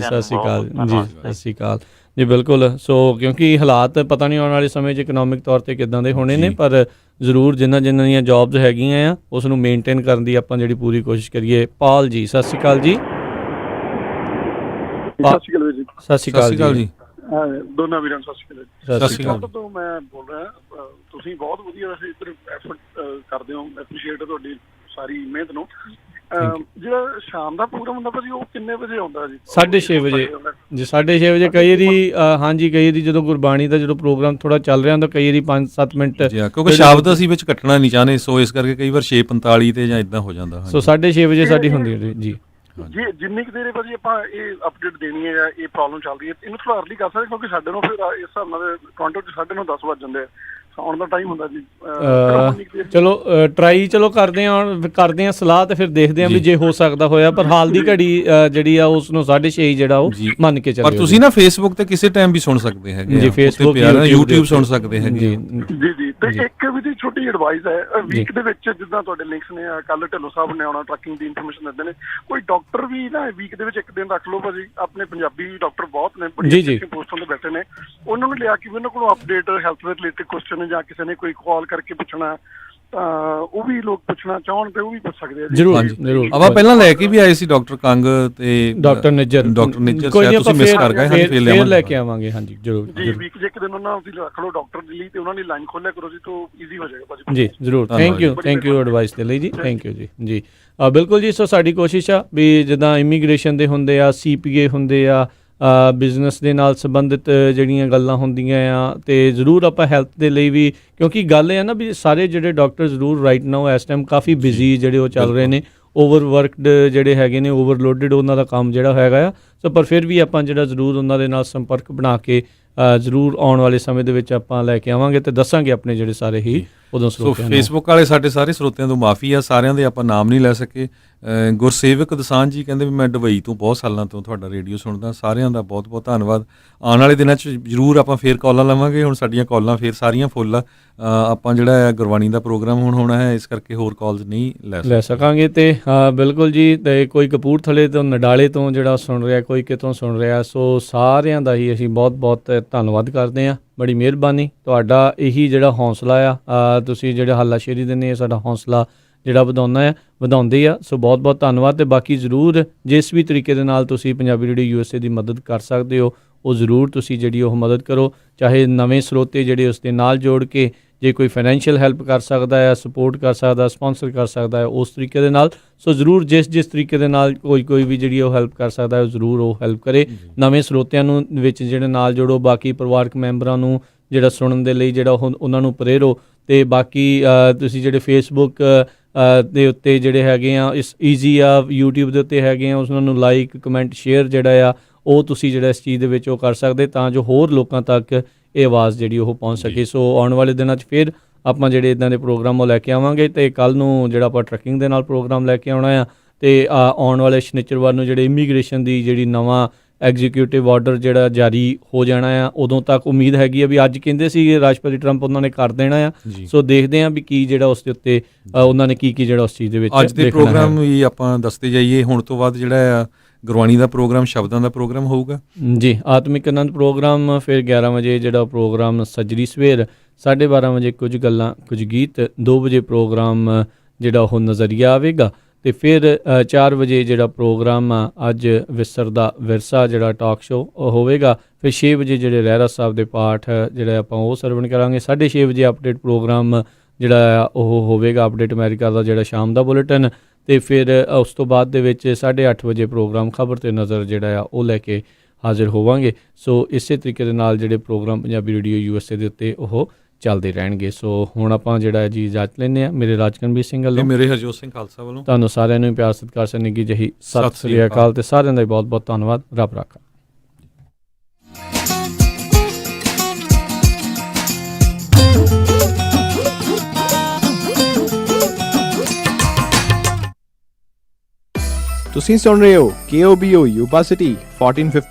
ਸਤਿ ਸ਼੍ਰੀ ਅਕਾਲ ਜੀ, ਸਤਿ ਸ਼੍ਰੀ ਅਕਾਲ ਜੀ। ਬਿਲਕੁਲ, ਸੋ ਕਿਉਂਕਿ ਹਾਲਾਤ ਪਤਾ ਨਹੀਂ ਆਉਣ ਵਾਲੇ ਸਮੇਂ 'ਚ ਇਕਨੋਮਿਕ ਤੌਰ 'ਤੇ ਕਿੱਦਾਂ ਦੇ ਹੋਣੇ ਨੇ, ਪਰ ਜ਼ਰੂਰ ਜਿਨ੍ਹਾਂ ਦੀਆਂ ਜੌਬਸ ਹੈਗੀਆਂ ਆ ਉਸ ਨੂੰ ਮੇਨਟੇਨ ਕਰਨ ਦੀ ਆਪਾਂ ਜਿਹੜੀ ਪੂਰੀ ਕੋਸ਼ਿਸ਼ ਕਰੀਏ। ਪਾਲ ਜੀ ਸਤਿ ਸ਼੍ਰੀ ਅਕਾਲ ਜੀ। ਸਤਿ ਸ਼੍ਰੀ ਅਕਾਲ ਜੀ। ਦੋਨਾਂ ਵੀਰਾਂ ਨੂੰ ਸਤਿ ਸ਼੍ਰੀ ਅਕਾਲ। ਤੋਂ ਮੈਂ ਬੋਲ ਰਿਹਾ, ਤੁਸੀਂ ਬਹੁਤ ਵਧੀਆ ਵੈਸੇ ਇੱਧਰ ਐਫਰਟ ਕਰਦੇ ਹੋ, ਐਪਰੀਸ਼ੀਏਟ ਤੁਹਾਡੀ ਸਾਰੀ ਮਿਹਨਤ ਨੂੰ। ਜਿਹੜਾ ਸ਼ਾਮ ਦਾ ਪ੍ਰੋਗਰਾਮ ਹੁੰਦਾ ਭਾਜੀ ਉਹ ਕਿੰਨੇ ਵਜੇ ਆਉਂਦਾ ਜੀ? 6:30 ਵਜੇ ਜੀ। 6:30 ਵਜੇ ਕਈ ਵਾਰੀ ਹਾਂਜੀ, ਕਈ ਵਾਰੀ ਜਦੋਂ ਗੁਰਬਾਣੀ ਦਾ ਜਦੋਂ ਪ੍ਰੋਗਰਾਮ ਥੋੜਾ ਚੱਲ ਰਿਹਾ ਹੁੰਦਾ, ਕਈ ਵਾਰੀ 5-7 ਮਿੰਟ, ਕਿਉਂਕਿ ਸ਼ਬਦ ਅਸੀਂ ਵਿੱਚ ਕੱਟਣਾ ਨਹੀਂ ਚਾਹੁੰਦੇ, ਸੋ ਇਸ ਕਰਕੇ ਕਈ ਵਾਰ 6:45 ਤੇ ਜਾਂ ਇਦਾਂ ਹੋ ਜਾਂਦਾ। ਸੋ 6:30 ਵਜੇ ਸਾਡੀ ਹੁੰਦੀ ਹੈ ਜੀ। ਜੀ ਜਿੰਨੀ ਕੁ ਦੇਰ ਭਾਜੀ ਆਪਾਂ ਇਹ ਅਪਡੇਟ ਦੇਣੀ ਹੈ ਜਾਂ ਇਹ ਪ੍ਰੋਬਲਮ ਚੱਲ ਰਹੀ ਹੈ, ਇਹਨੂੰ ਥੋੜਾ ਅਰਲੀ ਕਰ ਸਕਦੇ, ਕਿਉਂਕਿ ਸਾਡੇ ਨੂੰ ਫਿਰ ਇਸ ਹਿਸਾਬ ਨਾਲ ਕਾਉਂਟਰ 'ਚ 9:30 10 ਵੱਜ ਜਾਂਦੇ ਆ, ਆਉਣ ਦਾ ਟਾਈਮ ਹੁੰਦਾ ਜੀ। ਚਲੋ ਟਰਾਈ ਕਰਦੇ ਆ ਸਲਾਹ ਤੇ ਫਿਰ ਦੇਖਦੇ ਆ ਵੀ ਜੇ ਹੋ ਸਕਦਾ ਹੋਇਆ, ਪਰ ਹਾਲ ਦੀ ਘੜੀ ਜਿਹੜੀ ਆ ਉਸ ਨੂੰ 6:30 ਜਿਹੜਾ ਉਹ ਮੰਨ ਕੇ ਚੱਲਿਓ। ਪਰ ਤੁਸੀਂ ਨਾ ਫੇਸਬੁੱਕ ਤੇ ਕਿਸੇ ਟਾਈਮ ਵੀ ਸੁਣ ਸਕਦੇ ਹੈਗੇ ਜੀ, ਫੇਸਬੁੱਕ YouTube ਸੁਣ ਸਕਦੇ ਹੈਗੇ ਜੀ। ਤੇ ਇੱਕ ਵੀ ਦੀ ਛੋਟੀ ਐਡਵਾਈਸ ਹੈ, ਵੀਕ ਦੇ ਵਿੱਚ ਜਿੱਦਾਂ ਤੁਹਾਡੇ ਲਿੰਕਸ ਨੇ, ਕੱਲ ਢਿੱਲੋਂ ਸਾਹਿਬ ਨੇ ਆਉਣਾ, ਟਰੱਕਿੰਗ ਦੀ ਇਨਫੋਰਮੇਸ਼ਨ ਦਿੰਦੇ ਨੇ, ਕੋਈ ਡਾਕਟਰ ਵੀ ਨਾ ਵੀਕ ਦੇ ਵਿੱਚ ਇੱਕ ਦਿਨ ਰੱਖ ਲਓ ਭਾਜੀ। ਆਪਣੇ ਪੰਜਾਬੀ ਡਾਕਟਰ ਬਹੁਤ ਨੇ, ਬੜੀ ਪੋਸਟਾਂ ਤੇ ਬੈਠੇ ਨੇ, ਉਹਨਾਂ ਨੂੰ ਲਿਆ ਕੇ ਵੀ ਉਹਨਾਂ ਕੋਲੋਂ ਅਪਡੇਟ ਹੈਲਥ ਦੇ ਰਿਲੇਟਡ ਕੁਐਸਚਨ ਜਾਂ ਕਿਸੇ ਨੇ ਕੋਈ ਕਾਲ ਕਰਕੇ ਪੁੱਛਣਾ, ਤਾਂ ਉਹ ਵੀ ਲੋਕ ਪੁੱਛਣਾ ਚਾਹਣ ਤੇ ਉਹ ਵੀ ਪੁੱਛ ਸਕਦੇ ਆ। ਜ਼ਰੂਰ ਆਪਾਂ ਪਹਿਲਾਂ ਲੈ ਕੇ ਵੀ ਆਏ ਸੀ ਡਾਕਟਰ ਕੰਗ ਤੇ ਡਾਕਟਰ ਨਿੱਜਰ ਸ਼ਾਇਦ ਤੁਸੀਂ ਮਿਸ ਕਰ ਗਏ, ਹਾਂਜੀ ਫੇਰ ਲੈ ਕੇ ਆਵਾਂਗੇ। ਹਾਂਜੀ ਜ਼ਰੂਰ ਜੀ, ਵੀਕ ਜੇ ਇੱਕ ਦਿਨ ਉਹਨਾਂ ਨੂੰ ਰੱਖ ਲਓ ਡਾਕਟਰ ਦੇ ਲਈ, ਤੇ ਉਹਨਾਂ ਦੀ ਲਾਈਨ ਖੋਲਿਆ ਕਰੋ ਜੀ, ਤਾਂ ਈਜ਼ੀ ਹੋ ਜਾਏਗਾ ਭਾਜੀ। ਜੀ ਜ਼ਰੂਰ, ਥੈਂਕ ਯੂ ਐਡਵਾਈਸ ਦੇ ਲਈ ਜੀ, ਥੈਂਕ ਯੂ ਜੀ। ਬਿਲਕੁਲ ਜੀ। ਸੋ ਸਾਡੀ ਕੋਸ਼ਿਸ਼ ਆ ਵੀ ਜਿੱਦਾਂ ਇਮੀਗ੍ਰੇਸ਼ਨ ਦੇ ਹੁੰਦੇ ਆ, CPA ਹੁੰਦੇ ਆ, ਬਿਜ਼ਨਸ ਦੇ ਨਾਲ ਸੰਬੰਧਿਤ ਜਿਹੜੀਆਂ ਗੱਲਾਂ ਹੁੰਦੀਆਂ ਆ, ਤੇ ਜ਼ਰੂਰ ਆਪਾਂ ਹੈਲਥ ਦੇ ਲਈ ਵੀ, ਕਿਉਂਕਿ ਗੱਲ ਇਹ ਆ ਨਾ ਵੀ ਸਾਰੇ ਜਿਹੜੇ ਡਾਕਟਰ ਜ਼ਰੂਰ ਰਾਈਟ ਨਾਓ ਇਸ ਟਾਈਮ ਕਾਫੀ ਬਿਜ਼ੀ ਜਿਹੜੇ ਉਹ ਚੱਲ ਰਹੇ ਨੇ, ਓਵਰਵਰਕਡ ਜਿਹੜੇ ਹੈਗੇ ਨੇ, ਓਵਰਲੋਡਡ ਉਹਨਾਂ ਦਾ ਕੰਮ ਜਿਹੜਾ ਹੈਗਾ ਆ। ਸੋ ਪਰ ਫਿਰ ਵੀ ਆਪਾਂ ਜਿਹੜਾ ਜ਼ਰੂਰ ਉਹਨਾਂ ਦੇ ਨਾਲ ਸੰਪਰਕ ਬਣਾ ਕੇ ਜ਼ਰੂਰ ਆਉਣ ਵਾਲੇ ਸਮੇਂ ਦੇ ਵਿੱਚ ਆਪਾਂ ਲੈ ਕੇ ਆਵਾਂਗੇ ਤੇ ਦੱਸਾਂਗੇ ਆਪਣੇ ਜਿਹੜੇ ਸਾਰੇ ਹੀ ਉਦੋਂ ਸਰੋਤਿਆਂ ਨੂੰ। ਫੇਸਬੁੱਕ ਵਾਲੇ ਸਾਡੇ ਸਾਰੇ ਸਰੋਤਿਆਂ ਤੋਂ ਮਾਫੀ ਆ, ਸਾਰਿਆਂ ਦੇ ਆਪਾਂ ਨਾਮ ਨਹੀਂ ਲੈ ਸਕੇ। ਗੁਰਸੇਵਕ ਦਸਾਂਝ ਜੀ ਕਹਿੰਦੇ ਵੀ ਮੈਂ ਦੁਬਈ ਤੋਂ ਬਹੁਤ ਸਾਲਾਂ ਤੋਂ ਤੁਹਾਡਾ ਰੇਡੀਓ ਸੁਣਦਾ, ਸਾਰਿਆਂ ਦਾ ਬਹੁਤ ਬਹੁਤ ਧੰਨਵਾਦ। ਆਉਣ ਵਾਲੇ ਦਿਨਾਂ 'ਚ ਜ਼ਰੂਰ ਆਪਾਂ ਫੇਰ ਕਾਲਾਂ ਲਵਾਂਗੇ, ਹੁਣ ਸਾਡੀਆਂ ਕਾਲਾਂ ਫੇਰ ਸਾਰੀਆਂ ਫੁੱਲ ਆ। ਆਪਾਂ ਜਿਹੜਾ ਹੈ ਗੁਰਬਾਣੀ ਦਾ ਪ੍ਰੋਗਰਾਮ ਹੁਣ ਹੋਣਾ ਹੈ, ਇਸ ਕਰਕੇ ਹੋਰ ਕਾਲਸ ਨਹੀਂ ਲੈ ਸਕਾਂਗੇ। ਤੇ ਬਿਲਕੁਲ ਜੀ, ਤੇ ਕੋਈ ਕਪੂਰਥਲੇ ਤੋਂ, ਨਡਾਲੇ ਤੋਂ ਜਿਹੜਾ ਸੁਣ ਰਿਹਾ, ਕੋਈ ਕਿਤੋਂ ਸੁਣ ਰਿਹਾ, ਸੋ ਸਾਰਿਆਂ ਦਾ ਹੀ ਅਸੀਂ ਬਹੁਤ ਬਹੁਤ ਧੰਨਵਾਦ ਕਰਦੇ ਹਾਂ। ਬੜੀ ਮਿਹਰਬਾਨੀ, ਤੁਹਾਡਾ ਇਹੀ ਜਿਹੜਾ ਹੌਸਲਾ ਆ, ਤੁਸੀਂ ਜਿਹੜਾ ਹੱਲਾਸ਼ੇਰੀ ਦਿੰਦੇ ਆ, ਸਾਡਾ ਹੌਸਲਾ ਜਿਹੜਾ ਵਧਾਉਂਦੇ ਆ। ਸੋ ਬਹੁਤ ਬਹੁਤ ਧੰਨਵਾਦ। ਤੇ ਬਾਕੀ ਜ਼ਰੂਰ ਜਿਸ ਵੀ ਤਰੀਕੇ ਦੇ ਨਾਲ ਤੁਸੀਂ ਪੰਜਾਬੀ ਰੇਡੀਓ USA ਦੀ ਮਦਦ ਕਰ ਸਕਦੇ ਹੋ, ਉਹ ਜ਼ਰੂਰ ਤੁਸੀਂ ਜਿਹੜੀ ਉਹ ਮਦਦ ਕਰੋ, ਚਾਹੇ ਨਵੇਂ ਸਰੋਤੇ ਜਿਹੜੇ ਉਸ ਦੇ ਨਾਲ ਜੋੜ ਕੇ, ਜੇ ਕੋਈ ਫਾਈਨੈਂਸ਼ੀਅਲ ਹੈਲਪ ਕਰ ਸਕਦਾ ਹੈ, ਸਪੋਰਟ ਕਰ ਸਕਦਾ, ਸਪਾਂਸਰ ਕਰ ਸਕਦਾ ਹੈ, ਉਸ ਤਰੀਕੇ ਦੇ ਨਾਲ। ਸੋ ਜ਼ਰੂਰ ਜਿਸ ਤਰੀਕੇ ਦੇ ਨਾਲ ਕੋਈ ਵੀ ਜਿਹੜੀ ਉਹ ਹੈਲਪ ਕਰ ਸਕਦਾ ਹੈ, ਜ਼ਰੂਰ ਉਹ ਹੈਲਪ ਕਰੇ। ਨਵੇਂ ਸਰੋਤਿਆਂ ਨੂੰ ਵਿੱਚ ਜਿਹੜੇ ਨਾਲ ਜੋੜੋ, ਬਾਕੀ ਪਰਿਵਾਰਕ ਮੈਂਬਰਾਂ ਨੂੰ ਜਿਹੜਾ ਸੁਣਨ ਦੇ ਲਈ ਜਿਹੜਾ ਉਹਨਾਂ ਨੂੰ ਪ੍ਰੇਰੋ। ਤੇ ਬਾਕੀ ਤੁਸੀਂ ਜਿਹੜੇ ਫੇਸਬੁੱਕ ਦੇ ਉੱਤੇ ਜਿਹੜੇ ਹੈਗੇ ਆ, ਇਸ ਈਜ਼ੀ ਆ, YouTube ਦੇ ਉੱਤੇ ਹੈਗੇ ਆ, ਉਹਨਾਂ ਨੂੰ ਲਾਈਕ, ਕਮੈਂਟ, ਸ਼ੇਅਰ ਜਿਹੜਾ ਆ ਉਹ ਤੁਸੀਂ ਜਿਹੜਾ ਇਸ ਚੀਜ਼ ਦੇ ਵਿੱਚ ਉਹ ਕਰ ਸਕਦੇ, ਤਾਂ ਜੋ ਹੋਰ ਲੋਕਾਂ ਤੱਕ ਇਹ ਆਵਾਜ਼ ਜਿਹੜੀ ਉਹ ਪਹੁੰਚ ਸਕੇ। ਸੋ ਆਉਣ ਵਾਲੇ ਦਿਨਾਂ 'ਚ ਫਿਰ ਆਪਾਂ ਜਿਹੜੇ ਇੱਦਾਂ ਦੇ ਪ੍ਰੋਗਰਾਮ ਉਹ ਲੈ ਕੇ ਆਵਾਂਗੇ। ਤੇ ਕੱਲ੍ਹ ਨੂੰ ਜਿਹੜਾ ਆਪਾਂ ਟਰੱਕਿੰਗ ਦੇ ਨਾਲ ਪ੍ਰੋਗਰਾਮ ਲੈ ਕੇ ਆਉਣਾ ਆ, ਤੇ ਆਉਣ ਵਾਲੇ ਸ਼ਨੀਚਰਵਾਰ ਨੂੰ ਜਿਹੜੇ ਇਮੀਗ੍ਰੇਸ਼ਨ ਦੀ ਜਿਹੜੀ ਨਵਾਂ ਐਗਜ਼ੀਕਿਊਟਿਵ ਆਰਡਰ ਜਿਹੜਾ ਜਾਰੀ ਹੋ ਜਾਣਾ ਆ, ਉਦੋਂ ਤੱਕ ਉਮੀਦ ਹੈਗੀ ਆ ਵੀ ਅੱਜ ਕਹਿੰਦੇ ਸੀ ਰਾਸ਼ਟਰਪਤੀ ਟਰੰਪ ਉਹਨਾਂ ਨੇ ਕਰ ਦੇਣਾ ਆ। ਸੋ ਦੇਖਦੇ ਆ ਵੀ ਕੀ ਜਿਹੜਾ ਉਸ ਦੇ ਉੱਤੇ ਉਹਨਾਂ ਨੇ ਕੀ ਜਿਹੜਾ ਉਸ ਚੀਜ਼ ਦੇ ਵਿੱਚ ਅੱਜ ਦੇ ਪ੍ਰੋਗਰਾਮ ਵੀ ਆਪਾਂ ਦੱਸਦੇ ਜਾਈਏ। ਹੁਣ ਤੋਂ ਬਾਅਦ ਜਿਹੜਾ ਆ ਗੁਰਬਾਣੀ ਦਾ ਪ੍ਰੋਗਰਾਮ, ਸ਼ਬਦਾਂ ਦਾ ਪ੍ਰੋਗਰਾਮ ਹੋਊਗਾ ਜੀ, ਆਤਮਿਕ ਆਨੰਦ ਪ੍ਰੋਗਰਾਮ, ਫਿਰ 11 ਵਜੇ ਜਿਹੜਾ ਪ੍ਰੋਗਰਾਮ ਸੱਜਰੀ ਸਵੇਰ, 12:30 ਵਜੇ ਕੁਝ ਗੱਲਾਂ ਕੁਝ ਗੀਤ, 2 ਵਜੇ ਪ੍ਰੋਗਰਾਮ ਜਿਹੜਾ ਉਹ ਨਜ਼ਰੀਆ ਆਵੇਗਾ, ਤੇ ਫਿਰ 4 ਵਜੇ ਜਿਹੜਾ ਪ੍ਰੋਗਰਾਮ ਅੱਜ ਵਿਸਰਦਾ ਵਿਰਸਾ ਜਿਹੜਾ ਟਾਕ ਸ਼ੋਅ ਹੋਵੇਗਾ। ਫਿਰ 6 ਵਜੇ ਜਿਹੜੇ ਰਹਿਰਾ ਸਾਹਿਬ ਦੇ ਪਾਠ ਜਿਹੜਾ ਆਪਾਂ ਉਹ ਸਰਵਣ ਕਰਾਂਗੇ। 6:30 ਵਜੇ ਅਪਡੇਟ ਪ੍ਰੋਗਰਾਮ ਜਿਹੜਾ ਉਹ ਹੋਵੇਗਾ, ਅਪਡੇਟ ਅਮਰੀਕਾ ਦਾ ਜਿਹੜਾ ਸ਼ਾਮ ਦਾ ਬੁਲੇਟਿਨ। ਤੇ ਫਿਰ ਉਸ ਤੋਂ ਬਾਅਦ ਦੇ ਵਿੱਚ 8:30 ਵਜੇ ਪ੍ਰੋਗਰਾਮ ਖਬਰ ਤੇ ਨਜ਼ਰ ਜਿਹੜਾ ਆ ਉਹ ਲੈ ਕੇ ਹਾਜ਼ਰ ਹੋਵਾਂਗੇ। ਸੋ ਇਸੇ ਤਰੀਕੇ ਦੇ ਨਾਲ ਜਿਹੜੇ ਪ੍ਰੋਗਰਾਮ ਪੰਜਾਬੀ ਰੇਡੀਓ USA ਦੇ ਉੱਤੇ ਉਹ ਚੱਲਦੇ ਰਹਿਣਗੇ। ਸੋ ਹੁਣ ਆਪਾਂ ਜਿਹੜਾ ਹੈ ਜੀ ਇਜਾਜ਼ਤ ਲੈਂਦੇ ਹਾਂ। ਮੇਰੇ ਰਾਜਕਨਵੀਰ ਸਿੰਘ ਵੱਲੋਂ, ਮੇਰੇ ਹਰਜੋਤ ਸਿੰਘ ਖਾਲਸਾ ਵੱਲੋਂ ਤੁਹਾਨੂੰ ਸਾਰਿਆਂ ਨੂੰ ਪਿਆਰ ਸਤਿਕਾਰ ਸਨੇਗੀ ਜਹੀ ਸਤਿ ਸ੍ਰੀ ਅਕਾਲ ਤੇ ਸਾਰਿਆਂ ਦਾ ਬਹੁਤ ਬਹੁਤ ਧੰਨਵਾਦ। ਰੱਬ ਰਾਖਾ। ਤੁਸੀਂ ਸੁਣ ਰਹੇ ਹੋ KOBO ਯੂਬਾ ਸਿਟੀ 1450